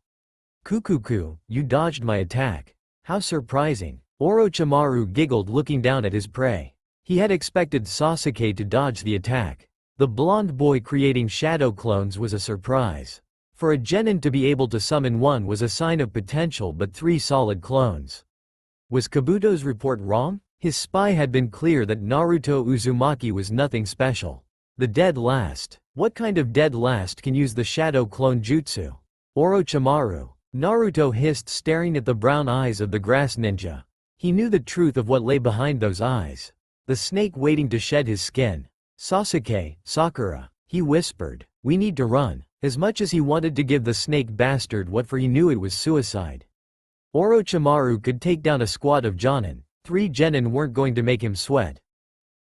Kukuku, you dodged my attack. How surprising. Orochimaru giggled, looking down at his prey. He had expected Sasuke to dodge the attack. The blonde boy creating shadow clones was a surprise. For a genin to be able to summon one was a sign of potential, but 3 solid clones. Was Kabuto's report wrong? His spy had been clear that Naruto Uzumaki was nothing special. The dead last. What kind of dead last can use the shadow clone jutsu? Orochimaru. Naruto hissed, staring at the brown eyes of the grass ninja. He knew the truth of what lay behind those eyes. The snake waiting to shed his skin. Sasuke, Sakura. He whispered, "We need to run." As much as he wanted to give the snake bastard what for, he knew it was suicide. Orochimaru could take down a squad of Jonin. 3 genin weren't going to make him sweat.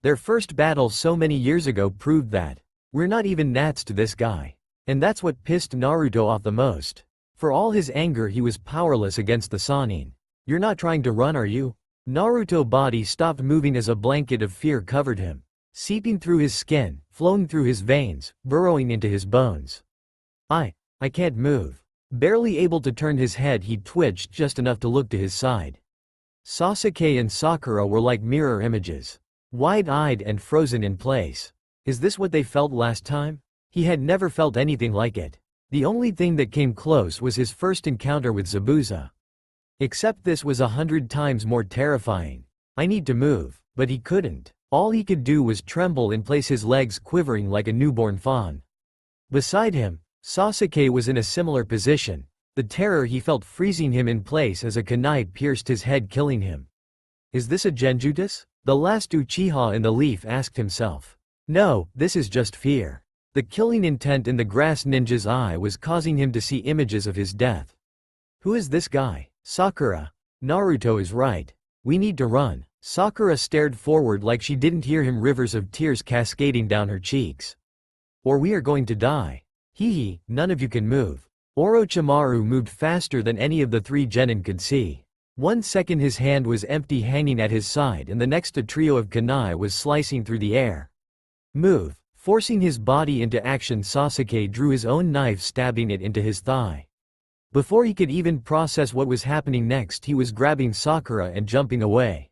Their first battle so many years ago proved that. We're not even gnats to this guy. And that's what pissed Naruto off the most. For all his anger, he was powerless against the Sannin. "You're not trying to run, are you?" Naruto's body stopped moving as a blanket of fear covered him, seeping through his skin, flowing through his veins, burrowing into his bones. I can't move. Barely able to turn his head, he twitched just enough to look to his side. Sasuke and Sakura were like mirror images. Wide-eyed and frozen in place. Is this what they felt last time? He had never felt anything like it. The only thing that came close was his first encounter with Zabuza. Except this was 100 times more terrifying. I need to move, but he couldn't. All he could do was tremble in place, his legs quivering like a newborn fawn. Beside him, Sasuke was in a similar position, the terror he felt freezing him in place as a kunai pierced his head, killing him. Is this a genjutsu? The last Uchiha in the leaf asked himself. No, this is just fear. The killing intent in the grass ninja's eye was causing him to see images of his death. Who is this guy? Sakura. Naruto is right. We need to run. Sakura stared forward like she didn't hear him, rivers of tears cascading down her cheeks. Or we are going to die. Hee, none of you can move. Orochimaru moved faster than any of the 3 genin could see. 1 second his hand was empty, hanging at his side, and the next a trio of kunai was slicing through the air. Move. Forcing his body into action, Sasuke drew his own knife, stabbing it into his thigh. Before he could even process what was happening next, he was grabbing Sakura and jumping away.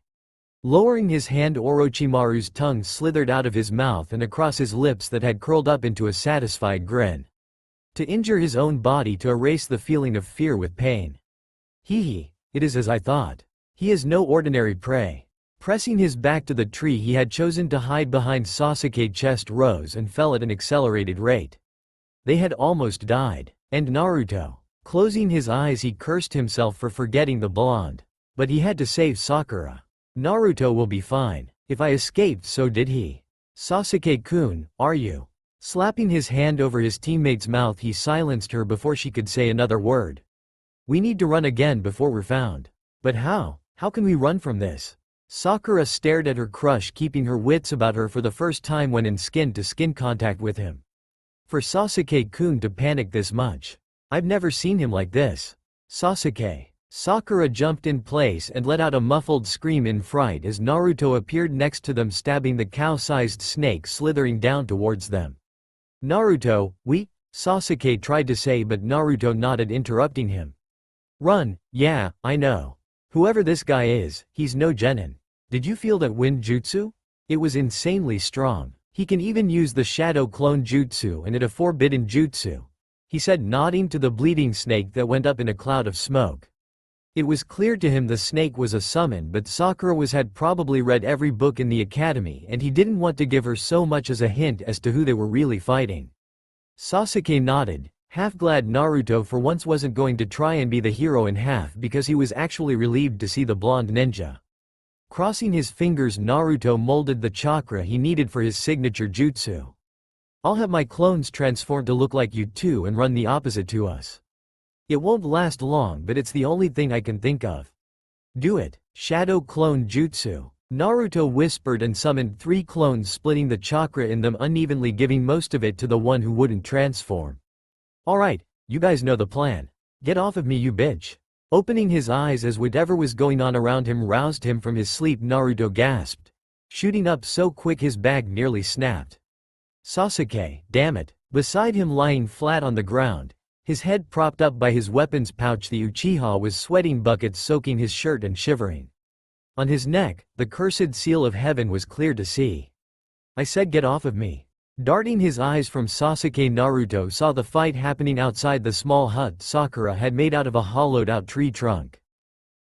Lowering his hand, Orochimaru's tongue slithered out of his mouth and across his lips that had curled up into a satisfied grin. To injure his own body, to erase the feeling of fear with pain. Hee, it is as I thought. He is no ordinary prey. Pressing his back to the tree he had chosen to hide behind, Sasuke's chest rose and fell at an accelerated rate. They had almost died. And Naruto. Closing his eyes, he cursed himself for forgetting the blonde. But he had to save Sakura. Naruto will be fine. If I escaped, so did he. Sasuke-kun, are you? Slapping his hand over his teammate's mouth, he silenced her before she could say another word. We need to run again before we're found. But how? How can we run from this? Sakura stared at her crush, keeping her wits about her for the first time when in skin-to-skin contact with him. For Sasuke-kun to panic this much. I've never seen him like this. Sasuke. Sakura jumped in place and let out a muffled scream in fright as Naruto appeared next to them, stabbing the cow-sized snake slithering down towards them. Naruto, Sasuke tried to say, but Naruto nodded, interrupting him. Run, yeah, I know. Whoever this guy is, he's no genin. Did you feel that wind jutsu? It was insanely strong. He can even use the shadow clone jutsu, and it a forbidden jutsu, he said, nodding to the bleeding snake that went up in a cloud of smoke. It was clear to him the snake was a summon, but Sakura had probably read every book in the academy, and he didn't want to give her so much as a hint as to who they were really fighting. Sasuke nodded, half glad Naruto for once wasn't going to try and be the hero in half, because he was actually relieved to see the blonde ninja. Crossing his fingers, Naruto molded the chakra he needed for his signature jutsu. I'll have my clones transformed to look like you two and run the opposite to us. It won't last long, but it's the only thing I can think of. Do it. Shadow clone jutsu. Naruto whispered and summoned 3 clones, splitting the chakra in them unevenly, giving most of it to the one who wouldn't transform. Alright, you guys know the plan. Get off of me, you bitch. Opening his eyes as whatever was going on around him roused him from his sleep, Naruto gasped, shooting up so quick his bag nearly snapped. Sasuke, damn it. Beside him, lying flat on the ground, his head propped up by his weapons pouch, the Uchiha was sweating buckets, soaking his shirt and shivering. On his neck, the cursed seal of heaven was clear to see. I said get off of me. Darting his eyes from Sasuke, Naruto saw the fight happening outside the small hut Sakura had made out of a hollowed-out tree trunk.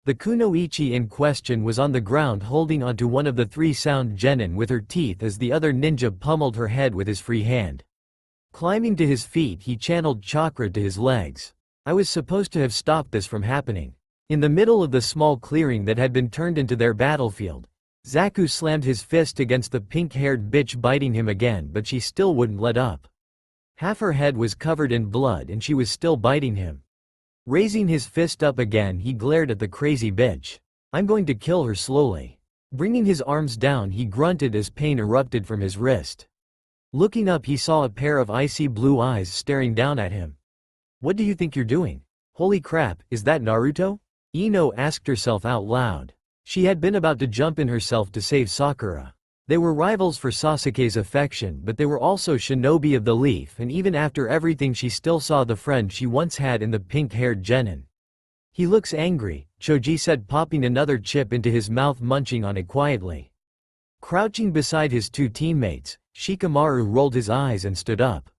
The kunoichi in question was on the ground holding onto one of the three sound genin with her teeth as the other ninja pummeled her head with his free hand. Climbing to his feet, he channeled chakra to his legs. I was supposed to have stopped this from happening. In the middle of the small clearing that had been turned into their battlefield, Zaku slammed his fist against the pink-haired bitch, biting him again, but she still wouldn't let up. Half her head was covered in blood and she was still biting him. Raising his fist up again, he glared at the crazy bitch. I'm going to kill her slowly. Bringing his arms down, he grunted as pain erupted from his wrist. Looking up, he saw a pair of icy blue eyes staring down at him. What do you think you're doing? Holy crap, is that Naruto? Ino asked herself out loud. She had been about to jump in herself to save Sakura. They were rivals for Sasuke's affection, but they were also shinobi of the leaf, and even after everything she still saw the friend she once had in the pink-haired genin. He looks angry, Choji said, popping another chip into his mouth, munching on it quietly. Crouching beside his two teammates, Shikamaru rolled his eyes and stood up.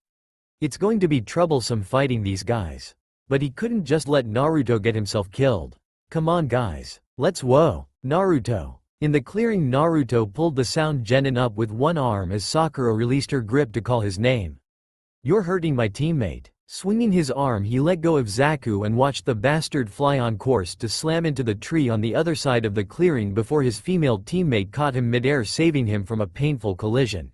It's going to be troublesome fighting these guys. But he couldn't just let Naruto get himself killed. Come on guys, let's whoa, Naruto. In the clearing, Naruto pulled the sound genin up with one arm as Sakura released her grip to call his name. You're hurting my teammate. Swinging his arm, he let go of Zaku and watched the bastard fly on course to slam into the tree on the other side of the clearing before his female teammate caught him midair, saving him from a painful collision.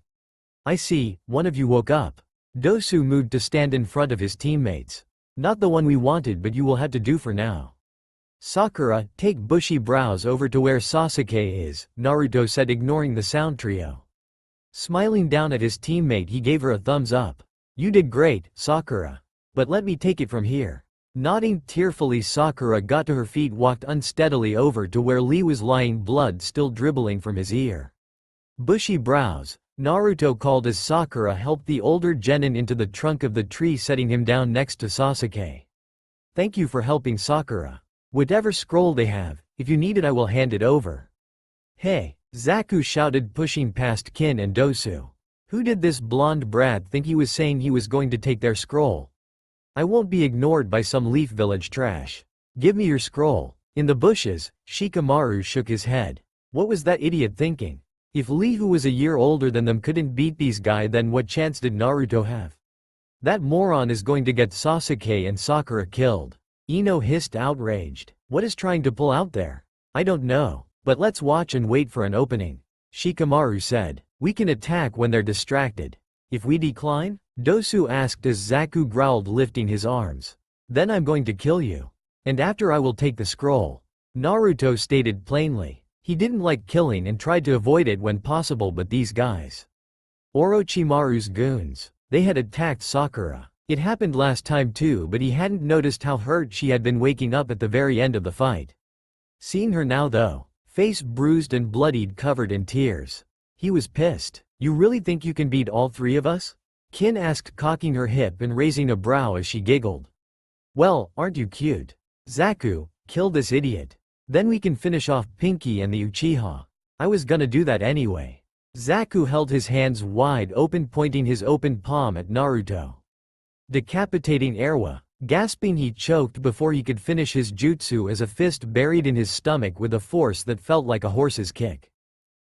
I see, one of you woke up. Dosu moved to stand in front of his teammates. Not the one we wanted, but you will have to do for now. Sakura, take bushy brows over to where Sasuke is, Naruto said, ignoring the sound trio. Smiling down at his teammate, he gave her a thumbs up. You did great, Sakura. But let me take it from here. Nodding tearfully, Sakura got to her feet, walked unsteadily over to where Lee was lying, blood still dribbling from his ear. Bushy brows, Naruto called as Sakura helped the older genin into the trunk of the tree, setting him down next to Sasuke. Thank you for helping, Sakura. Whatever scroll they have, if you need it I will hand it over. Hey, Zaku shouted, pushing past Kin and Dosu. Who did this blonde brat think he was saying he was going to take their scroll? I won't be ignored by some Leaf Village trash. Give me your scroll. In the bushes, Shikamaru shook his head. What was that idiot thinking? If Lee, who was a year older than them, couldn't beat these guys, then what chance did Naruto have? That moron is going to get Sasuke and Sakura killed. Ino hissed, outraged. What is trying to pull out there? I don't know, but let's watch and wait for an opening. Shikamaru said. We can attack when they're distracted. If we decline? Dosu asked as Zaku growled, lifting his arms. Then I'm going to kill you. And after I will take the scroll. Naruto stated plainly. He didn't like killing and tried to avoid it when possible, but these guys. Orochimaru's goons. They had attacked Sakura. It happened last time too, but he hadn't noticed how hurt she had been waking up at the very end of the fight. Seeing her now though, face bruised and bloodied, covered in tears. He was pissed. You really think you can beat all three of us? Kin asked, cocking her hip and raising a brow as she giggled. Well, aren't you cute? Zaku, kill this idiot. Then we can finish off Pinky and the Uchiha. I was gonna do that anyway. Zaku held his hands wide open, pointing his open palm at Naruto. Decapitating Erwa. Gasping, he choked before he could finish his jutsu as a fist buried in his stomach with a force that felt like a horse's kick.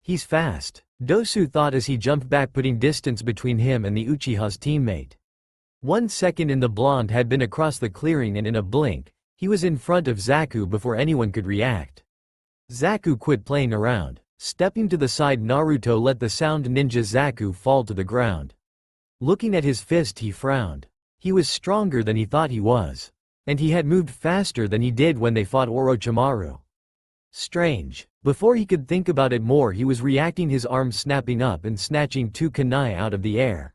He's fast, Dosu thought as he jumped back, putting distance between him and the Uchiha's teammate. 1 second and the blonde had been across the clearing, and in a blink, he was in front of Zaku before anyone could react. Zaku quit playing around. Stepping to the side, Naruto let the sound ninja Zaku fall to the ground. Looking at his fist, he frowned. He was stronger than he thought he was. And he had moved faster than he did when they fought Orochimaru. Strange. Before he could think about it more, he was reacting, his arm snapping up and snatching 2 kunai out of the air.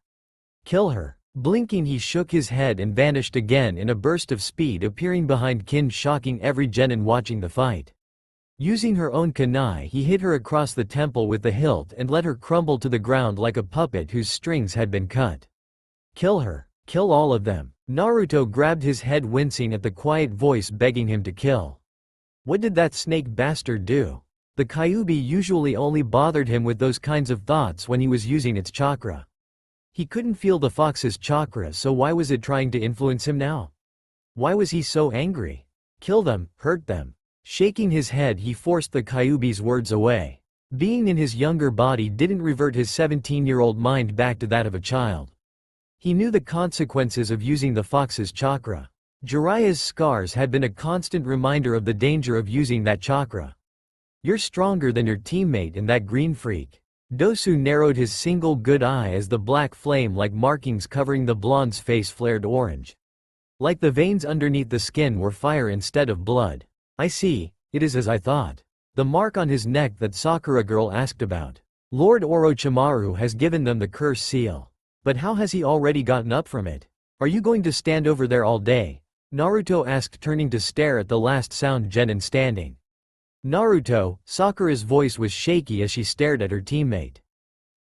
Kill her. Blinking, he shook his head and vanished again in a burst of speed, appearing behind Kin, shocking every genin watching the fight. Using her own kunai, he hit her across the temple with the hilt and let her crumble to the ground like a puppet whose strings had been cut. Kill her. Kill all of them. Naruto grabbed his head, wincing at the quiet voice begging him to kill. What did that snake bastard do? The Kyuubi usually only bothered him with those kinds of thoughts when he was using its chakra. He couldn't feel the fox's chakra, so why was it trying to influence him now? Why was he so angry? Kill them, hurt them. Shaking his head, he forced the Kyuubi's words away. Being in his younger body didn't revert his 17-year-old mind back to that of a child. He knew the consequences of using the fox's chakra. Jiraiya's scars had been a constant reminder of the danger of using that chakra. You're stronger than your teammate and that green freak. Dosu narrowed his single good eye as the black flame-like markings covering the blonde's face flared orange. Like the veins underneath the skin were fire instead of blood. I see, it is as I thought. The mark on his neck that Sakura girl asked about. Lord Orochimaru has given them the curse seal. But how has he already gotten up from it? Are you going to stand over there all day? Naruto asked, turning to stare at the last sound genin standing. Naruto, Sakura's voice was shaky as she stared at her teammate.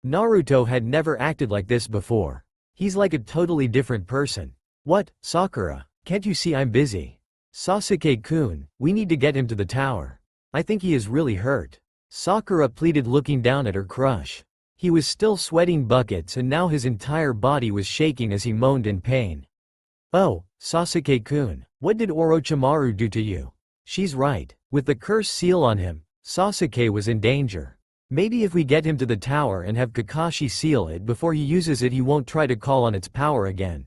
Naruto had never acted like this before. He's like a totally different person. What, Sakura? Can't you see I'm busy? Sasuke-kun, we need to get him to the tower. I think he is really hurt. Sakura pleaded, looking down at her crush. He was still sweating buckets and now his entire body was shaking as he moaned in pain. Oh, Sasuke-kun, what did Orochimaru do to you? She's right. With the curse seal on him, Sasuke was in danger. Maybe if we get him to the tower and have Kakashi seal it before he uses it, he won't try to call on its power again.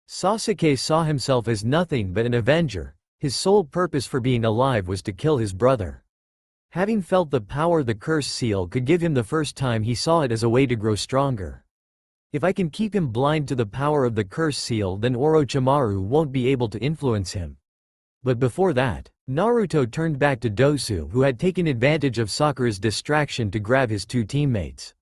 Sasuke saw himself as nothing but an avenger. His sole purpose for being alive was to kill his brother. Having felt the power the curse seal could give him the first time, he saw it as a way to grow stronger. If I can keep him blind to the power of the curse seal, then Orochimaru won't be able to influence him. But before that, Naruto turned back to Dosu, who had taken advantage of Sakura's distraction to grab his two teammates.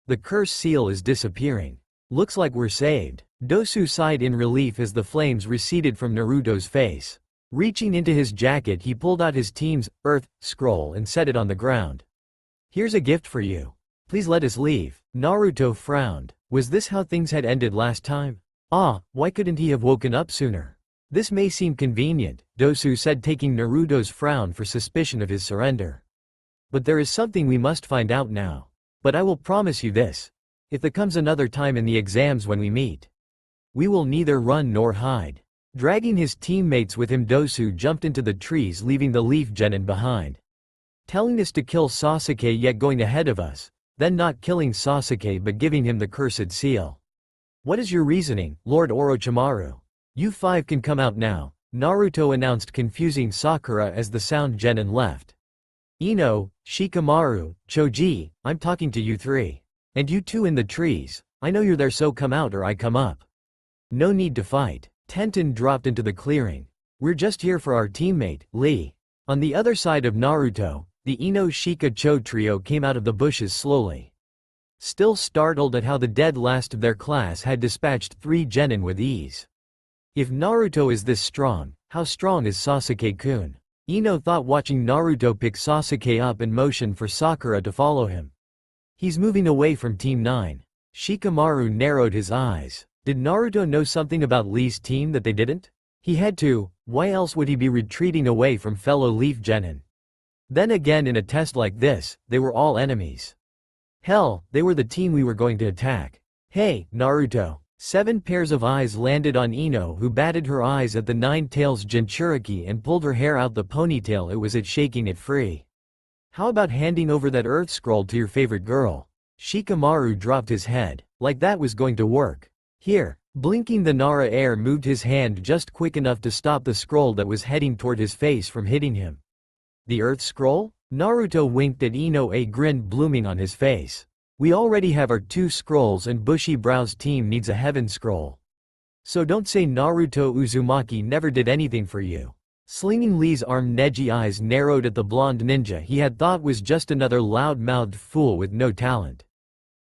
The curse seal is disappearing. Looks like we're saved. Dosu sighed in relief as the flames receded from Naruto's face. Reaching into his jacket, he pulled out his team's earth scroll and set it on the ground. Here's a gift for you. Please let us leave. Naruto frowned. Was this how things had ended last time? Why couldn't he have woken up sooner? This may seem convenient, Dosu said, taking Naruto's frown for suspicion of his surrender. But there is something we must find out now. But I will promise you this. If there comes another time in the exams when we meet, we will neither run nor hide. Dragging his teammates with him, Dosu jumped into the trees, leaving the leaf genin behind. Telling us to kill Sasuke yet going ahead of us, then not killing Sasuke but giving him the cursed seal. What is your reasoning, Lord Orochimaru? You five can come out now, Naruto announced, confusing Sakura as the sound genin left. Ino, Shikamaru, Choji, I'm talking to you three. And you two in the trees, I know you're there, so come out or I come up. No need to fight. Tenten dropped into the clearing. We're just here for our teammate, Lee. On the other side of Naruto, the Ino Shika Cho trio came out of the bushes slowly. Still startled at how the dead last of their class had dispatched 3 genin with ease. If Naruto is this strong, how strong is Sasuke-kun? Ino thought, watching Naruto pick Sasuke up and motion for Sakura to follow him. He's moving away from Team 9. Shikamaru narrowed his eyes. Did Naruto know something about Lee's team that they didn't? He had to, why else would he be retreating away from fellow Leaf genin? Then again, in a test like this, they were all enemies. Hell, they were the team we were going to attack. Hey, Naruto. 7 pairs of eyes landed on Ino, who batted her eyes at the 9 tails Jinchuriki and pulled her hair out the ponytail. It was it shaking it free. How about handing over that earth scroll to your favorite girl? Shikamaru dropped his head. Like that was going to work. Here. Blinking, the Nara heir moved his hand just quick enough to stop the scroll that was heading toward his face from hitting him. The earth scroll? Naruto winked at Ino, a grin blooming on his face. We already have our 2 scrolls and Bushy Brow's team needs a heaven scroll. So don't say Naruto Uzumaki never did anything for you. Slinging Lee's arm, Neji's eyes narrowed at the blonde ninja he had thought was just another loud-mouthed fool with no talent.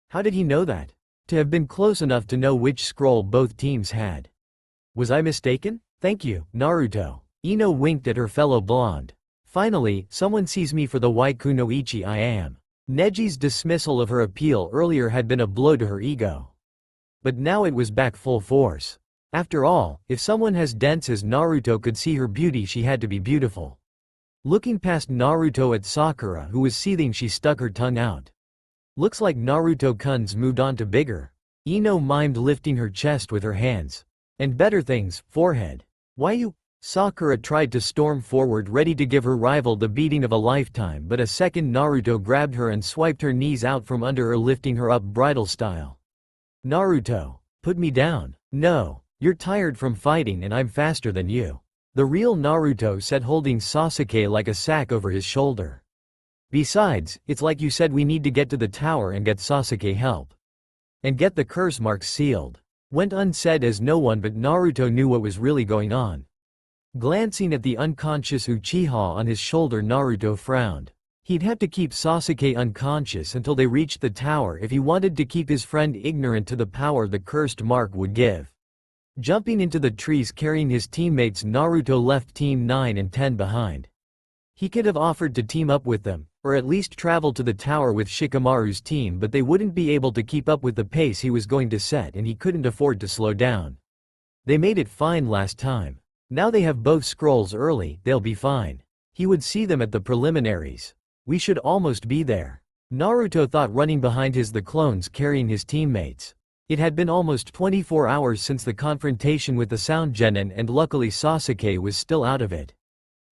How did he know that? To have been close enough to know which scroll both teams had. Was I mistaken? Thank you, Naruto. Ino winked at her fellow blonde. Finally, someone sees me for the Waikunoichi I am. Neji's dismissal of her appeal earlier had been a blow to her ego. But now it was back full force. After all, if someone as dense as Naruto could see her beauty, she had to be beautiful. Looking past Naruto at Sakura, who was seething, she stuck her tongue out. Looks like Naruto-kun's moved on to bigger. Ino mimed lifting her chest with her hands. And better things, forehead. Why you? Sakura tried to storm forward, ready to give her rival the beating of a lifetime, but a second Naruto grabbed her and swiped her knees out from under her, lifting her up bridal style. Naruto, put me down. No, you're tired from fighting and I'm faster than you. The real Naruto said, holding Sasuke like a sack over his shoulder. Besides, it's like you said, we need to get to the tower and get Sasuke help. And get the curse marks sealed. Went unsaid as no one but Naruto knew what was really going on. Glancing at the unconscious Uchiha on his shoulder, Naruto frowned. He'd have to keep Sasuke unconscious until they reached the tower if he wanted to keep his friend ignorant to the power the cursed mark would give. Jumping into the trees carrying his teammates, Naruto left Team 9 and 10 behind. He could have offered to team up with them, or at least travel to the tower with Shikamaru's team, but they wouldn't be able to keep up with the pace he was going to set, and he couldn't afford to slow down. They made it fine last time. Now they have both scrolls early, they'll be fine. He would see them at the preliminaries. We should almost be there. Naruto thought, running behind the clones carrying his teammates. It had been almost 24 hours since the confrontation with the Sound Genin, and luckily Sasuke was still out of it.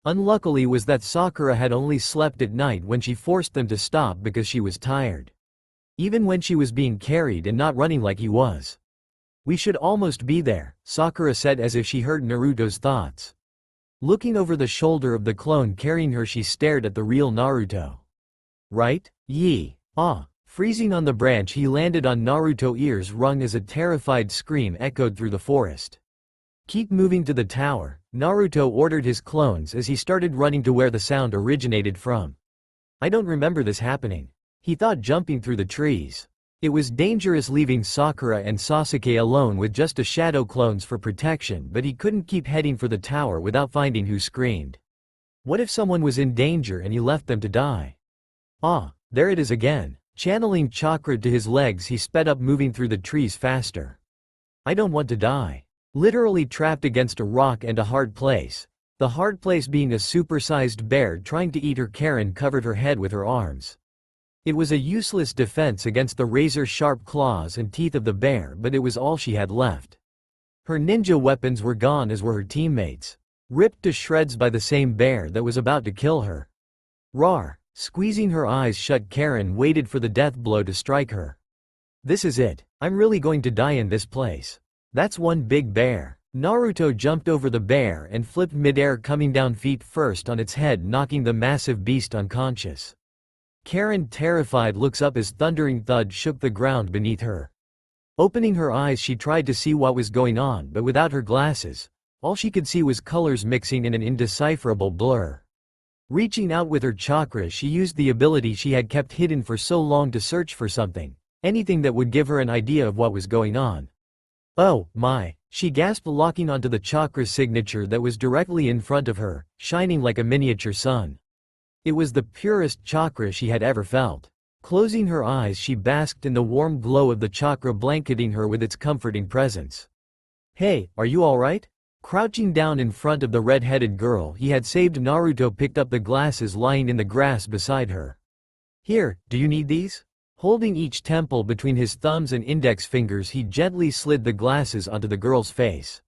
Unluckily was that Sakura had only slept at night when she forced them to stop because she was tired. Even when she was being carried and not running like he was. We should almost be there, Sakura said as if she heard Naruto's thoughts. Looking over the shoulder of the clone carrying her, she stared at the real Naruto. Right? Yee. Ah. Freezing on the branch, he landed on Naruto, ears rung as a terrified scream echoed through the forest. Keep moving to the tower, Naruto ordered his clones as he started running to where the sound originated from. I don't remember this happening. He thought, jumping through the trees. It was dangerous leaving Sakura and Sasuke alone with just a shadow clones for protection, but he couldn't keep heading for the tower without finding who screamed. What if someone was in danger and he left them to die? Ah, there it is again. Channeling chakra to his legs, he sped up, moving through the trees faster. I don't want to die. Literally trapped against a rock and a hard place. The hard place being a supersized bear trying to eat her. Karen covered her head with her arms. It was a useless defense against the razor-sharp claws and teeth of the bear, but it was all she had left. Her ninja weapons were gone, as were her teammates. Ripped to shreds by the same bear that was about to kill her. Rawr! Squeezing her eyes shut, Karen waited for the death blow to strike her. This is it. I'm really going to die in this place. That's one big bear. Naruto jumped over the bear and flipped midair, coming down feet first on its head, knocking the massive beast unconscious. Karen, terrified, looks up as thundering thud shook the ground beneath her. Opening her eyes, she tried to see what was going on, but without her glasses, all she could see was colors mixing in an indecipherable blur. Reaching out with her chakra, she used the ability she had kept hidden for so long to search for something, anything that would give her an idea of what was going on. Oh, my, she gasped, locking onto the chakra signature that was directly in front of her, shining like a miniature sun. It was the purest chakra she had ever felt. Closing her eyes, she basked in the warm glow of the chakra, blanketing her with its comforting presence. Hey, are you alright? Crouching down in front of the red-headed girl he had saved, Naruto picked up the glasses lying in the grass beside her. Here, do you need these? Holding each temple between his thumbs and index fingers, he gently slid the glasses onto the girl's face.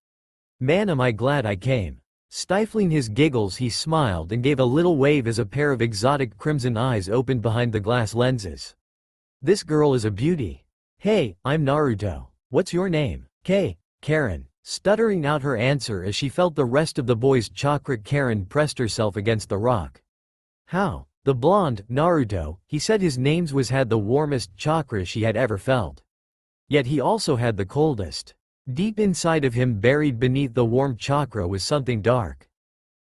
Man, am I glad I came. Stifling his giggles, he smiled and gave a little wave as a pair of exotic crimson eyes opened behind the glass lenses. This girl is a beauty. Hey, I'm Naruto. What's your name? Karen. Stuttering out her answer as she felt the rest of the boy's chakra, Karen pressed herself against the rock. How? The blonde, Naruto, he said his name had the warmest chakra she had ever felt. Yet he also had the coldest. Deep inside of him, buried beneath the warm chakra, was something dark.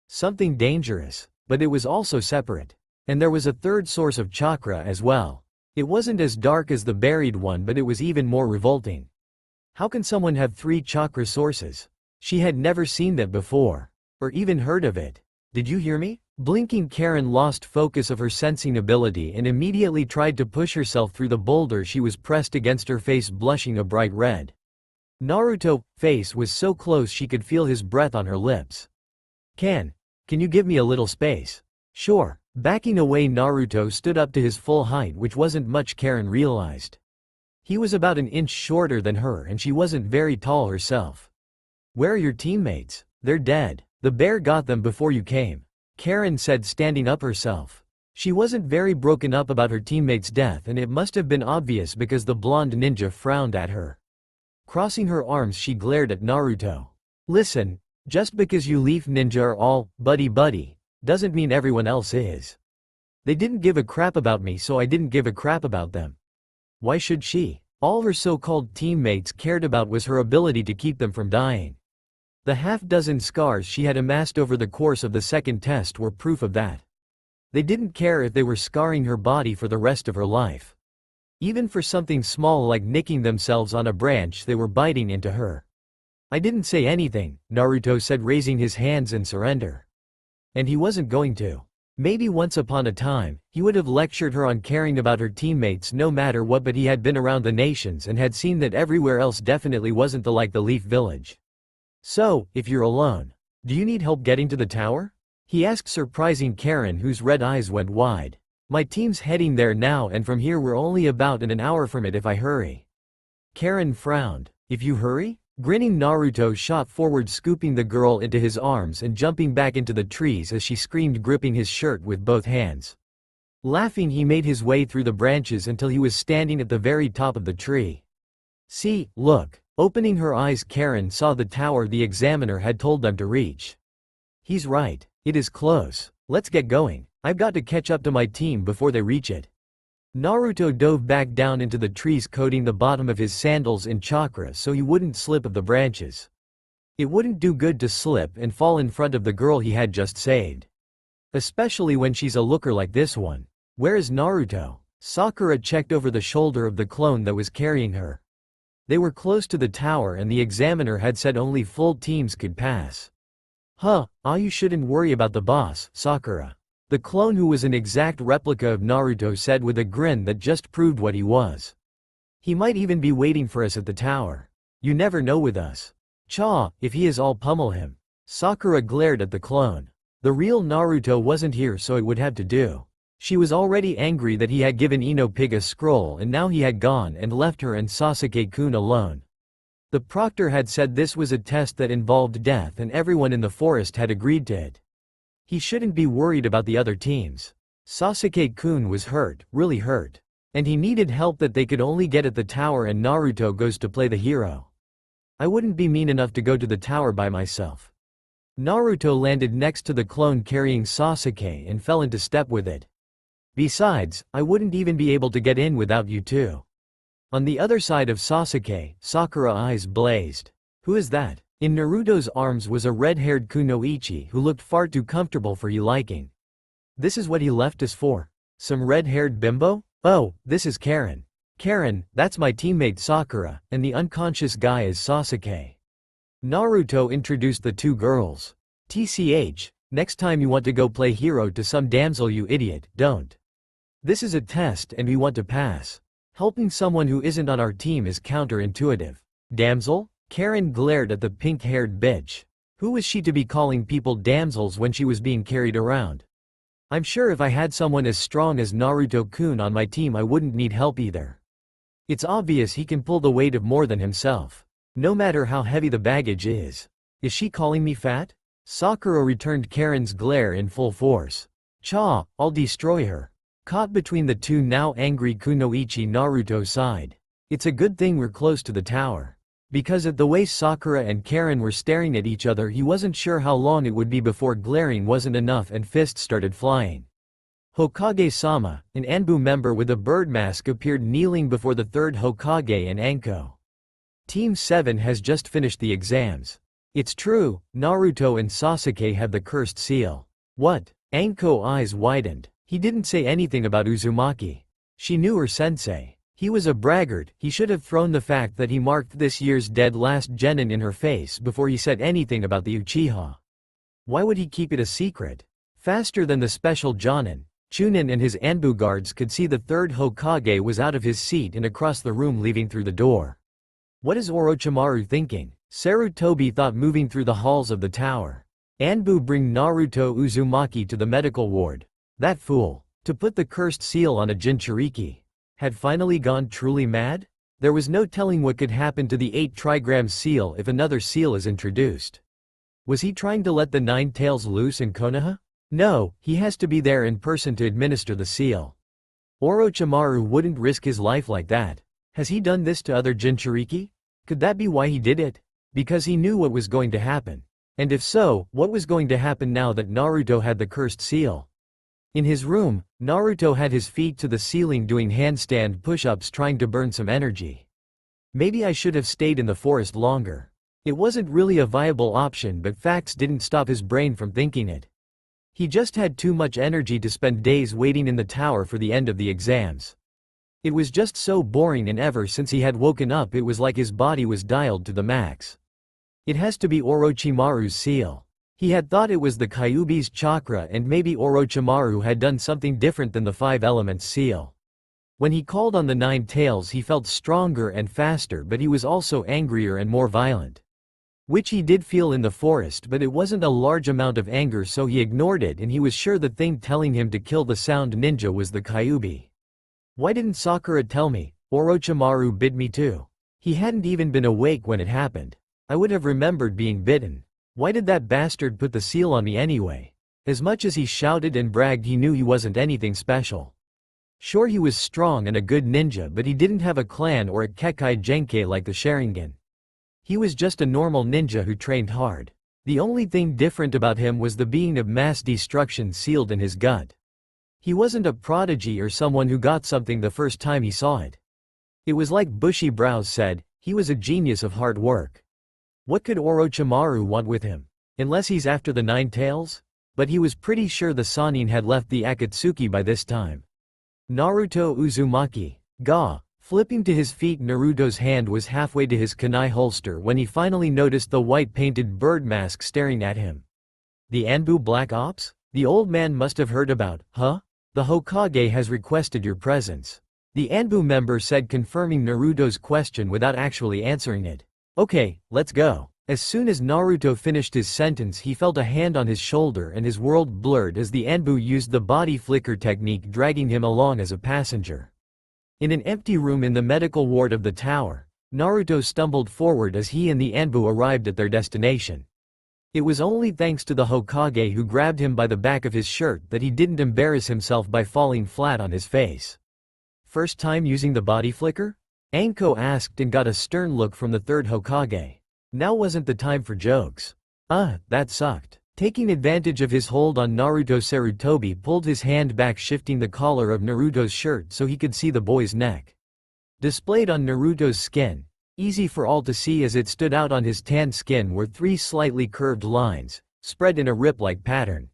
Something dangerous, but it was also separate. And there was a third source of chakra as well. It wasn't as dark as the buried one, but it was even more revolting. How can someone have 3 chakra sources? She had never seen that before. Or even heard of it. Did you hear me? Blinking, Karen lost focus of her sensing ability and immediately tried to push herself through the boulder she was pressed against, her face blushing a bright red. Naruto's face was so close she could feel his breath on her lips. Can you give me a little space? Sure. Backing away, Naruto stood up to his full height, which wasn't much, Karen realized. He was about an inch shorter than her and she wasn't very tall herself. "Where are your teammates?" "They're dead. The bear got them before you came," Karen said, standing up herself. She wasn't very broken up about her teammate's death, and it must have been obvious because the blonde ninja frowned at her. Crossing her arms, she glared at Naruto. "Listen, just because you Leaf Ninja are all buddy-buddy, doesn't mean everyone else is. They didn't give a crap about me, so I didn't give a crap about them. Why should she? All her so-called teammates cared about was her ability to keep them from dying. The half-dozen scars she had amassed over the course of the second test were proof of that. They didn't care if they were scarring her body for the rest of her life. Even for something small like nicking themselves on a branch, they were biting into her." "I didn't say anything," Naruto said, raising his hands in surrender. And he wasn't going to. Maybe once upon a time, he would have lectured her on caring about her teammates no matter what, but he had been around the nations and had seen that everywhere else definitely wasn't like the Leaf Village. "So, if you're alone, do you need help getting to the tower?" he asked, surprising Karen, whose red eyes went wide. "My team's heading there now, and from here we're only about an hour from it if I hurry." Karen frowned. "If you hurry?" Grinning, Naruto shot forward, scooping the girl into his arms and jumping back into the trees as she screamed, gripping his shirt with both hands. Laughing, he made his way through the branches until he was standing at the very top of the tree. "See, look." Opening her eyes, Karen saw the tower the examiner had told them to reach. "He's right. It is close. Let's get going. I've got to catch up to my team before they reach it." Naruto dove back down into the trees, coating the bottom of his sandals in chakra so he wouldn't slip off the branches. It wouldn't do good to slip and fall in front of the girl he had just saved. Especially when she's a looker like this one. "Where is Naruto?" Sakura checked over the shoulder of the clone that was carrying her. They were close to the tower and the examiner had said only full teams could pass. You shouldn't worry about the boss, Sakura." The clone, who was an exact replica of Naruto, said with a grin that just proved what he was. "He might even be waiting for us at the tower. You never know with us. If he is, I'll pummel him." Sakura glared at the clone. The real Naruto wasn't here, so it would have to do. She was already angry that he had given Ino Pig a scroll and now he had gone and left her and Sasuke-kun alone. The proctor had said this was a test that involved death and everyone in the forest had agreed to it. He shouldn't be worried about the other teams. Sasuke-kun was hurt, really hurt. And he needed help that they could only get at the tower, and Naruto goes to play the hero. "I wouldn't be mean enough to go to the tower by myself." Naruto landed next to the clone carrying Sasuke and fell into step with it. "Besides, I wouldn't even be able to get in without you two." On the other side of Sasuke, Sakura's eyes blazed. "Who is that?" In Naruto's arms was a red-haired kunoichi who looked far too comfortable for your liking. "This is what he left us for? Some red-haired bimbo? Oh, this is Karen. Karen, that's my teammate Sakura, and the unconscious guy is Sasuke." Naruto introduced the two girls. "TCH, next time you want to go play hero to some damsel, you idiot, don't. This is a test and we want to pass. Helping someone who isn't on our team is counterintuitive." "Damsel?" Karen glared at the pink-haired bitch. Who was she to be calling people damsels when she was being carried around? "I'm sure if I had someone as strong as Naruto-kun on my team, I wouldn't need help either. It's obvious he can pull the weight of more than himself. No matter how heavy the baggage is." "Is she calling me fat?" Sakura returned Karen's glare in full force. I'll destroy her." Caught between the two now angry kunoichi, Naruto sighed. "It's a good thing we're close to the tower." Because at the way Sakura and Karen were staring at each other, he wasn't sure how long it would be before glaring wasn't enough and fists started flying. Hokage-sama, an Anbu member with a bird mask, appeared kneeling before the third Hokage and Anko. "Team 7 has just finished the exams. It's true, Naruto and Sasuke have the cursed seal." "What?" Anko's eyes widened. He didn't say anything about Uzumaki. She knew her sensei. He was a braggart. He should have thrown the fact that he marked this year's dead last genin in her face before he said anything about the Uchiha. Why would he keep it a secret? Faster than the special Jonin, Chunin and his Anbu guards could see the third Hokage was out of his seat and across the room, leaving through the door. What is Orochimaru thinking? Sarutobi thought, moving through the halls of the tower. Anbu, bring Naruto Uzumaki to the medical ward. That fool, to put the cursed seal on a Jinchuriki, had finally gone truly mad? There was no telling what could happen to the 8 trigram seal if another seal is introduced. Was he trying to let the 9 tails loose in Konoha? No, he has to be there in person to administer the seal. Orochimaru wouldn't risk his life like that. Has he done this to other Jinchuriki? Could that be why he did it? Because he knew what was going to happen. And if so, what was going to happen now that Naruto had the cursed seal? In his room, Naruto had his feet to the ceiling doing handstand push-ups trying to burn some energy. Maybe I should have stayed in the forest longer. It wasn't really a viable option, but facts didn't stop his brain from thinking it. He just had too much energy to spend days waiting in the tower for the end of the exams. It was just so boring, and ever since he had woken up it was like his body was dialed to the max. It has to be Orochimaru's seal. He had thought it was the Kyuubi's chakra, and maybe Orochimaru had done something different than the 5 elements seal. When he called on the 9 tails he felt stronger and faster, but he was also angrier and more violent. Which he did feel in the forest, but it wasn't a large amount of anger, so he ignored it, and he was sure the thing telling him to kill the sound ninja was the Kyuubi. Why didn't Sakura tell me? Orochimaru bit me too. He hadn't even been awake when it happened. I would have remembered being bitten. Why did that bastard put the seal on me anyway? As much as he shouted and bragged, he knew he wasn't anything special. Sure, he was strong and a good ninja, but he didn't have a clan or a Kekkai Genkai like the Sharingan. He was just a normal ninja who trained hard. The only thing different about him was the being of mass destruction sealed in his gut. He wasn't a prodigy or someone who got something the first time he saw it. It was like Bushy Brows said, he was a genius of hard work. What could Orochimaru want with him? Unless he's after the 9 tails? But he was pretty sure the Sannin had left the Akatsuki by this time. Naruto Uzumaki. Ga. Flipping to his feet, Naruto's hand was halfway to his kunai holster when he finally noticed the white-painted bird mask staring at him. The Anbu Black Ops? The old man must have heard about, huh? The Hokage has requested your presence. The Anbu member said, confirming Naruto's question without actually answering it. Okay, let's go. As soon as Naruto finished his sentence he felt a hand on his shoulder and his world blurred as the Anbu used the body flicker technique, dragging him along as a passenger. In an empty room in the medical ward of the tower, Naruto stumbled forward as he and the Anbu arrived at their destination. It was only thanks to the Hokage, who grabbed him by the back of his shirt, that he didn't embarrass himself by falling flat on his face. First time using the body flicker? Anko asked and got a stern look from the 3rd Hokage. Now wasn't the time for jokes. That sucked. Taking advantage of his hold on Naruto, Sarutobi pulled his hand back, shifting the collar of Naruto's shirt so he could see the boy's neck. Displayed on Naruto's skin, easy for all to see as it stood out on his tan skin, were 3 slightly curved lines, spread in a rip-like pattern.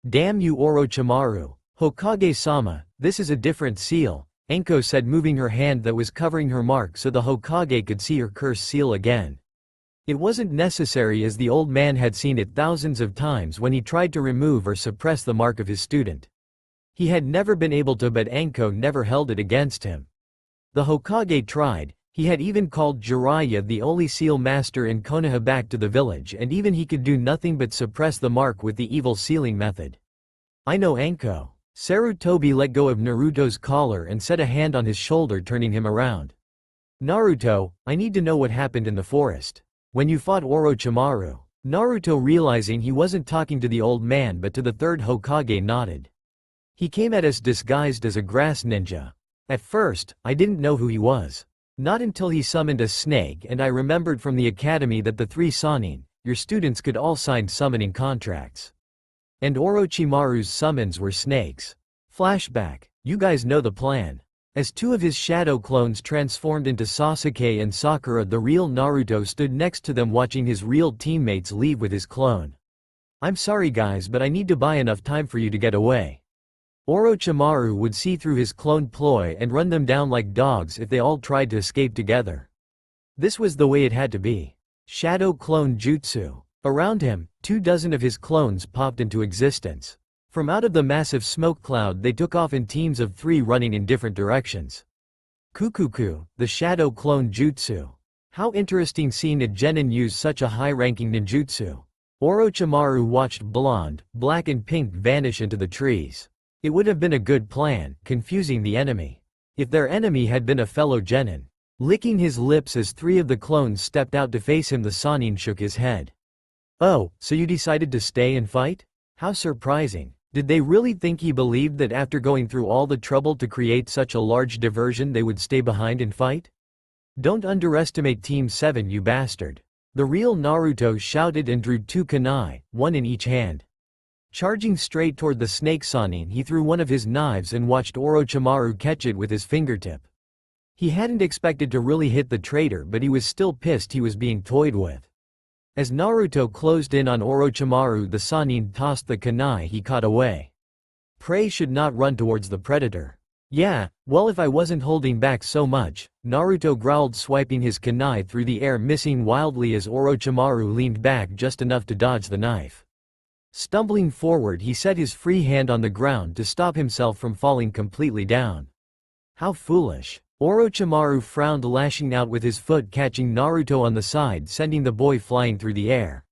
Damn you, Orochimaru. Hokage-sama, this is a different seal, Anko said, moving her hand that was covering her mark so the Hokage could see her cursed seal again. It wasn't necessary, as the old man had seen it thousands of times when he tried to remove or suppress the mark of his student. He had never been able to, but Anko never held it against him. The Hokage tried. He had even called Jiraiya, the only seal master in Konoha, back to the village, and even he could do nothing but suppress the mark with the evil sealing method. I know, Anko. Sarutobi let go of Naruto's collar and set a hand on his shoulder, turning him around. Naruto, I need to know what happened in the forest. When you fought Orochimaru. Naruto, realizing he wasn't talking to the old man but to the 3rd Hokage, nodded. He came at us disguised as a grass ninja. At first, I didn't know who he was. Not until he summoned a snake, and I remembered from the academy that the 3 Sannin, your students, could all sign summoning contracts. And Orochimaru's summons were snakes. Flashback. You guys know the plan. As 2 of his shadow clones transformed into Sasuke and Sakura, the real Naruto stood next to them, watching his real teammates leave with his clone. I'm sorry guys, but I need to buy enough time for you to get away. Orochimaru would see through his clone ploy and run them down like dogs if they all tried to escape together. This was the way it had to be. Shadow clone jutsu. Around him, 24 of his clones popped into existence. From out of the massive smoke cloud they took off in teams of 3, running in different directions. Kukuku, the shadow clone jutsu. How interesting seeing a genin use such a high-ranking ninjutsu. Orochimaru watched blonde, black and pink vanish into the trees. It would have been a good plan, confusing the enemy. If their enemy had been a fellow genin. Licking his lips as three of the clones stepped out to face him, the Sannin shook his head. "Oh, so you decided to stay and fight? How surprising. Did they really think he believed that after going through all the trouble to create such a large diversion they would stay behind and fight? Don't underestimate Team 7, you bastard." The real Naruto shouted and drew two kunai, one in each hand. Charging straight toward the snake Sannin, he threw one of his knives and watched Orochimaru catch it with his fingertip. He hadn't expected to really hit the traitor, but he was still pissed he was being toyed with. As Naruto closed in on Orochimaru, the Sannin tossed the kunai he caught away. Prey should not run towards the predator. Yeah, well, if I wasn't holding back so much, Naruto growled, swiping his kunai through the air, missing wildly as Orochimaru leaned back just enough to dodge the knife. Stumbling forward, he set his free hand on the ground to stop himself from falling completely down. How foolish. Orochimaru frowned, lashing out with his foot, catching Naruto on the side, sending the boy flying through the air.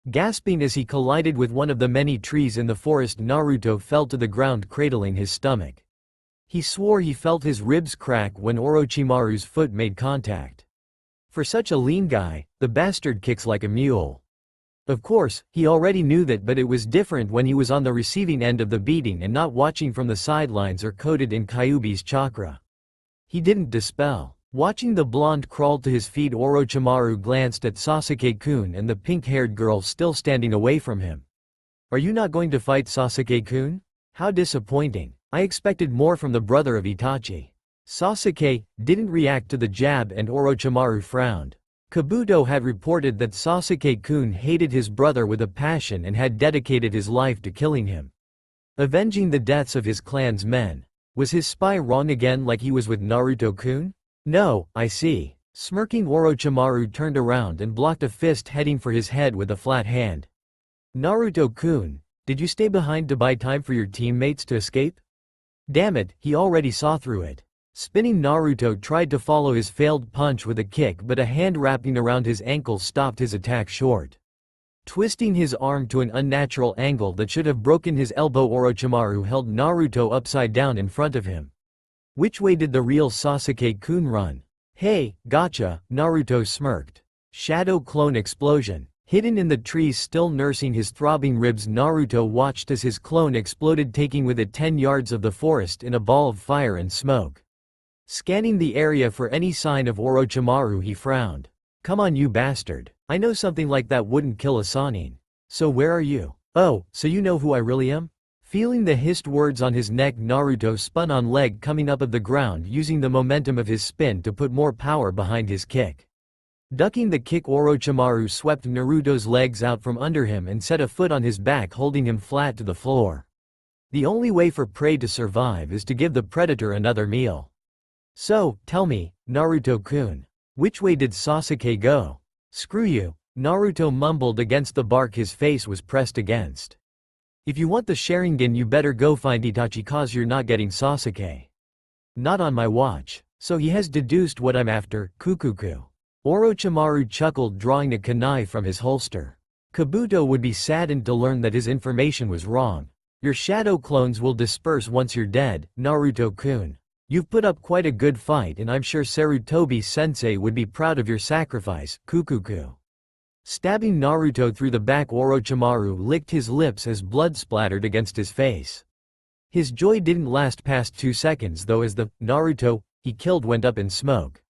Gasping as he collided with one of the many trees in the forest, Naruto fell to the ground, cradling his stomach. He swore he felt his ribs crack when Orochimaru's foot made contact. For such a lean guy, the bastard kicks like a mule. Of course, he already knew that, but it was different when he was on the receiving end of the beating and not watching from the sidelines or coated in Kyuubi's chakra. He didn't dispel. Watching the blonde crawl to his feet, Orochimaru glanced at Sasuke-kun and the pink-haired girl still standing away from him. "Are you not going to fight, Sasuke-kun? How disappointing. I expected more from the brother of Itachi." Sasuke didn't react to the jab and Orochimaru frowned. Kabuto had reported that Sasuke-kun hated his brother with a passion and had dedicated his life to killing him, avenging the deaths of his clan's men. Was his spy wrong again, like he was with Naruto-kun? No, I see. Smirking, Orochimaru turned around and blocked a fist heading for his head with a flat hand. "Naruto-kun, did you stay behind to buy time for your teammates to escape?" Damn it, he already saw through it. Spinning, Naruto tried to follow his failed punch with a kick, but a hand wrapping around his ankle stopped his attack short. Twisting his arm to an unnatural angle that should have broken his elbow, Orochimaru held Naruto upside down in front of him. Which way did the real Sasuke-kun run? "Hey, gotcha," Naruto smirked. Shadow clone explosion. Hidden in the trees, still nursing his throbbing ribs, Naruto watched as his clone exploded, taking with it 10 yards of the forest in a ball of fire and smoke. Scanning the area for any sign of Orochimaru, he frowned. "Come on, you bastard. I know something like that wouldn't kill a Sannin. So where are you? Oh, so you know who I really am?" Feeling the hissed words on his neck, Naruto spun on leg, coming up of the ground, using the momentum of his spin to put more power behind his kick. Ducking the kick, Orochimaru swept Naruto's legs out from under him and set a foot on his back, holding him flat to the floor. The only way for prey to survive is to give the predator another meal. "So, tell me, Naruto-kun, which way did Sasuke go?" "Screw you," Naruto mumbled against the bark his face was pressed against. "If you want the Sharingan, you better go find Itachi, cause you're not getting Sasuke. Not on my watch." "So he has deduced what I'm after, Kukuku." Orochimaru chuckled, drawing a kunai from his holster. Kabuto would be saddened to learn that his information was wrong. "Your shadow clones will disperse once you're dead, Naruto-kun. You've put up quite a good fight, and I'm sure Sarutobi-sensei would be proud of your sacrifice, Kukuku." Stabbing Naruto through the back, Orochimaru licked his lips as blood splattered against his face. His joy didn't last past 2 seconds though, as the Naruto he killed went up in smoke.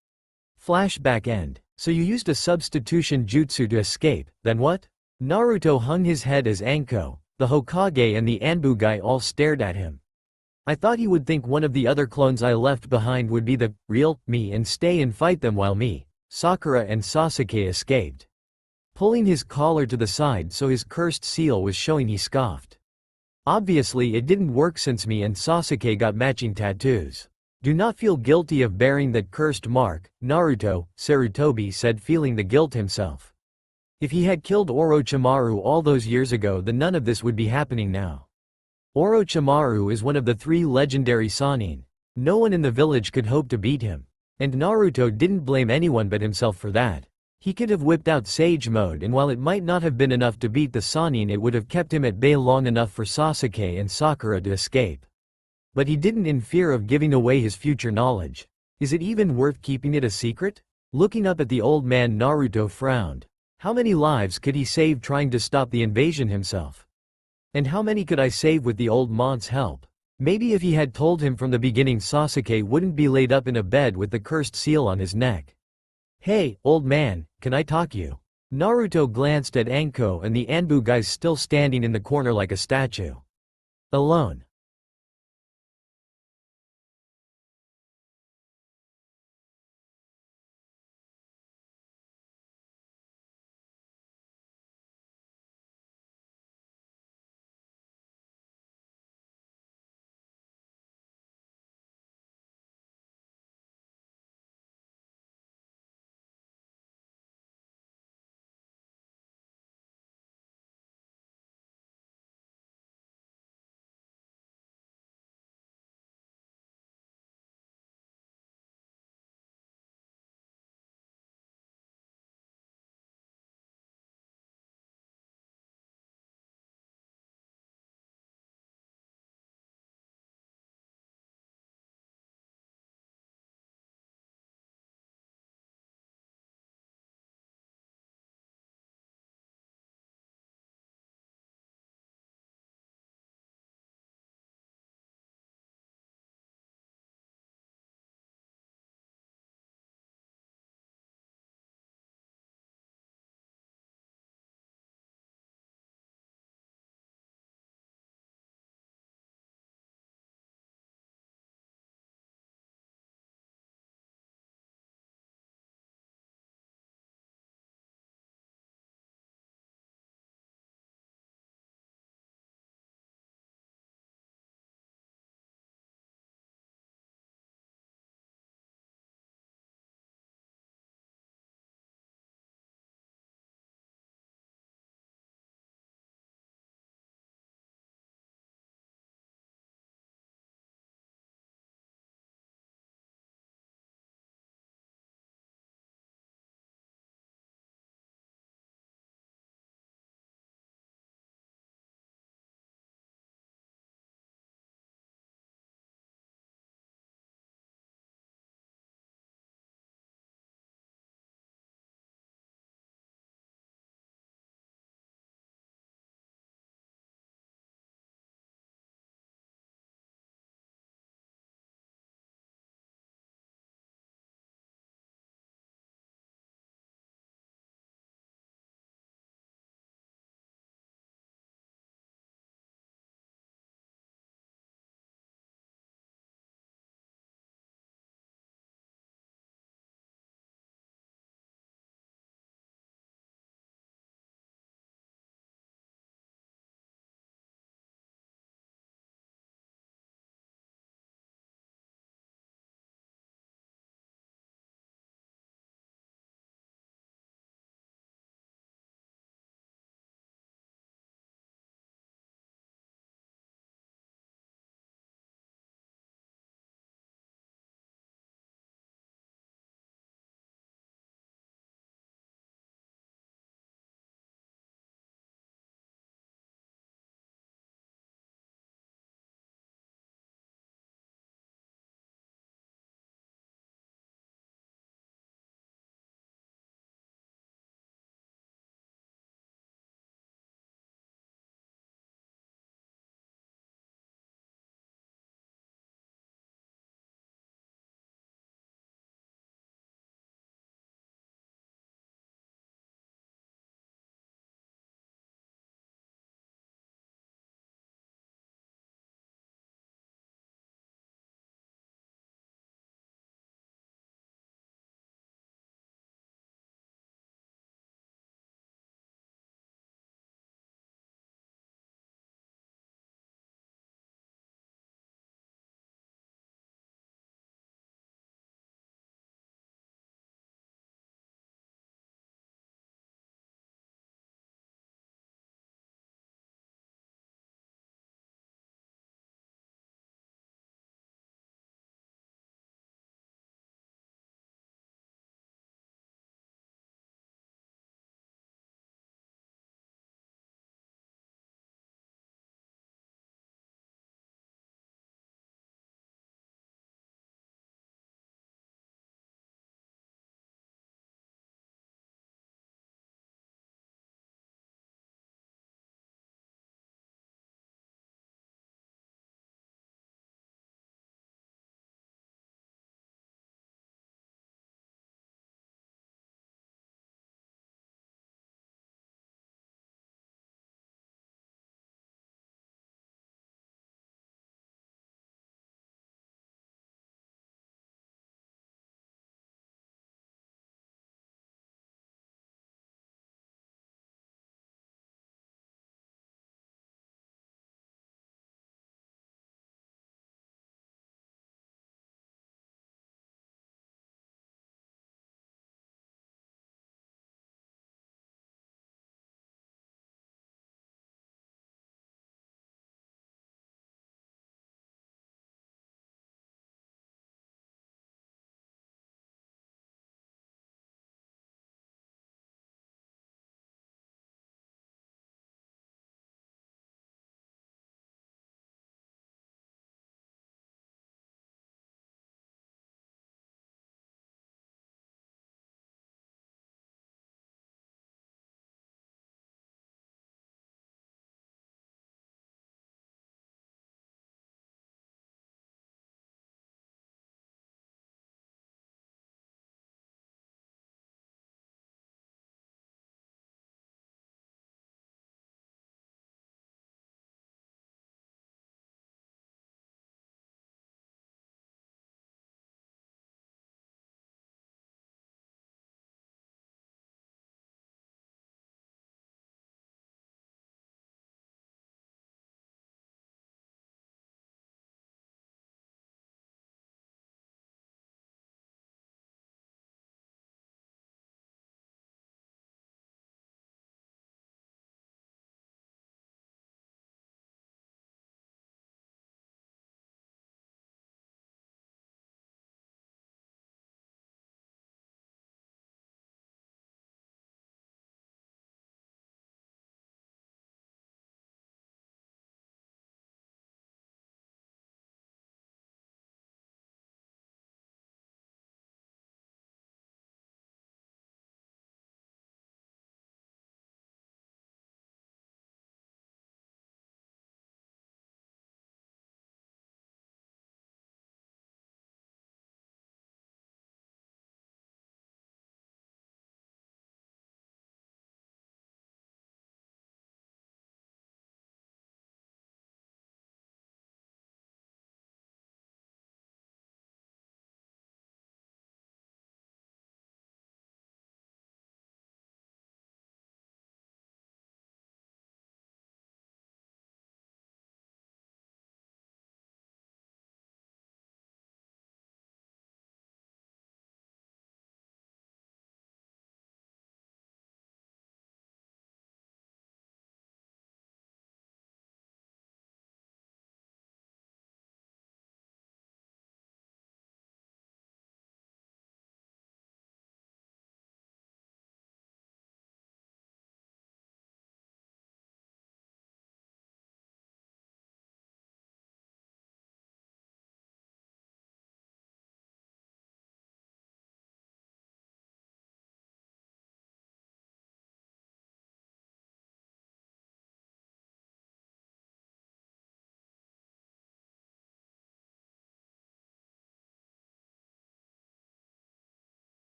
Flashback end. "So you used a substitution jutsu to escape, then what?" Naruto hung his head as Anko, the Hokage and the Anbugai all stared at him. "I thought he would think one of the other clones I left behind would be the real me and stay and fight them while me, Sakura and Sasuke escaped." Pulling his collar to the side so his cursed seal was showing, he scoffed. "Obviously it didn't work since me and Sasuke got matching tattoos. Do not feel guilty of bearing that cursed mark, Naruto," Sarutobi said, feeling the guilt himself. If he had killed Orochimaru all those years ago, then none of this would be happening now. Orochimaru is one of the 3 legendary Sannin. No one in the village could hope to beat him. And Naruto didn't blame anyone but himself for that. He could have whipped out Sage Mode, and while it might not have been enough to beat the Sannin, it would have kept him at bay long enough for Sasuke and Sakura to escape. But he didn't, in fear of giving away his future knowledge. Is it even worth keeping it a secret? Looking up at the old man, Naruto frowned. How many lives could he save trying to stop the invasion himself? And how many could I save with the old monk's help? Maybe if he had told him from the beginning, Sasuke wouldn't be laid up in a bed with the cursed seal on his neck. Hey, old man, can I talk you? Naruto glanced at Anko and the Anbu guys still standing in the corner like a statue. Alone.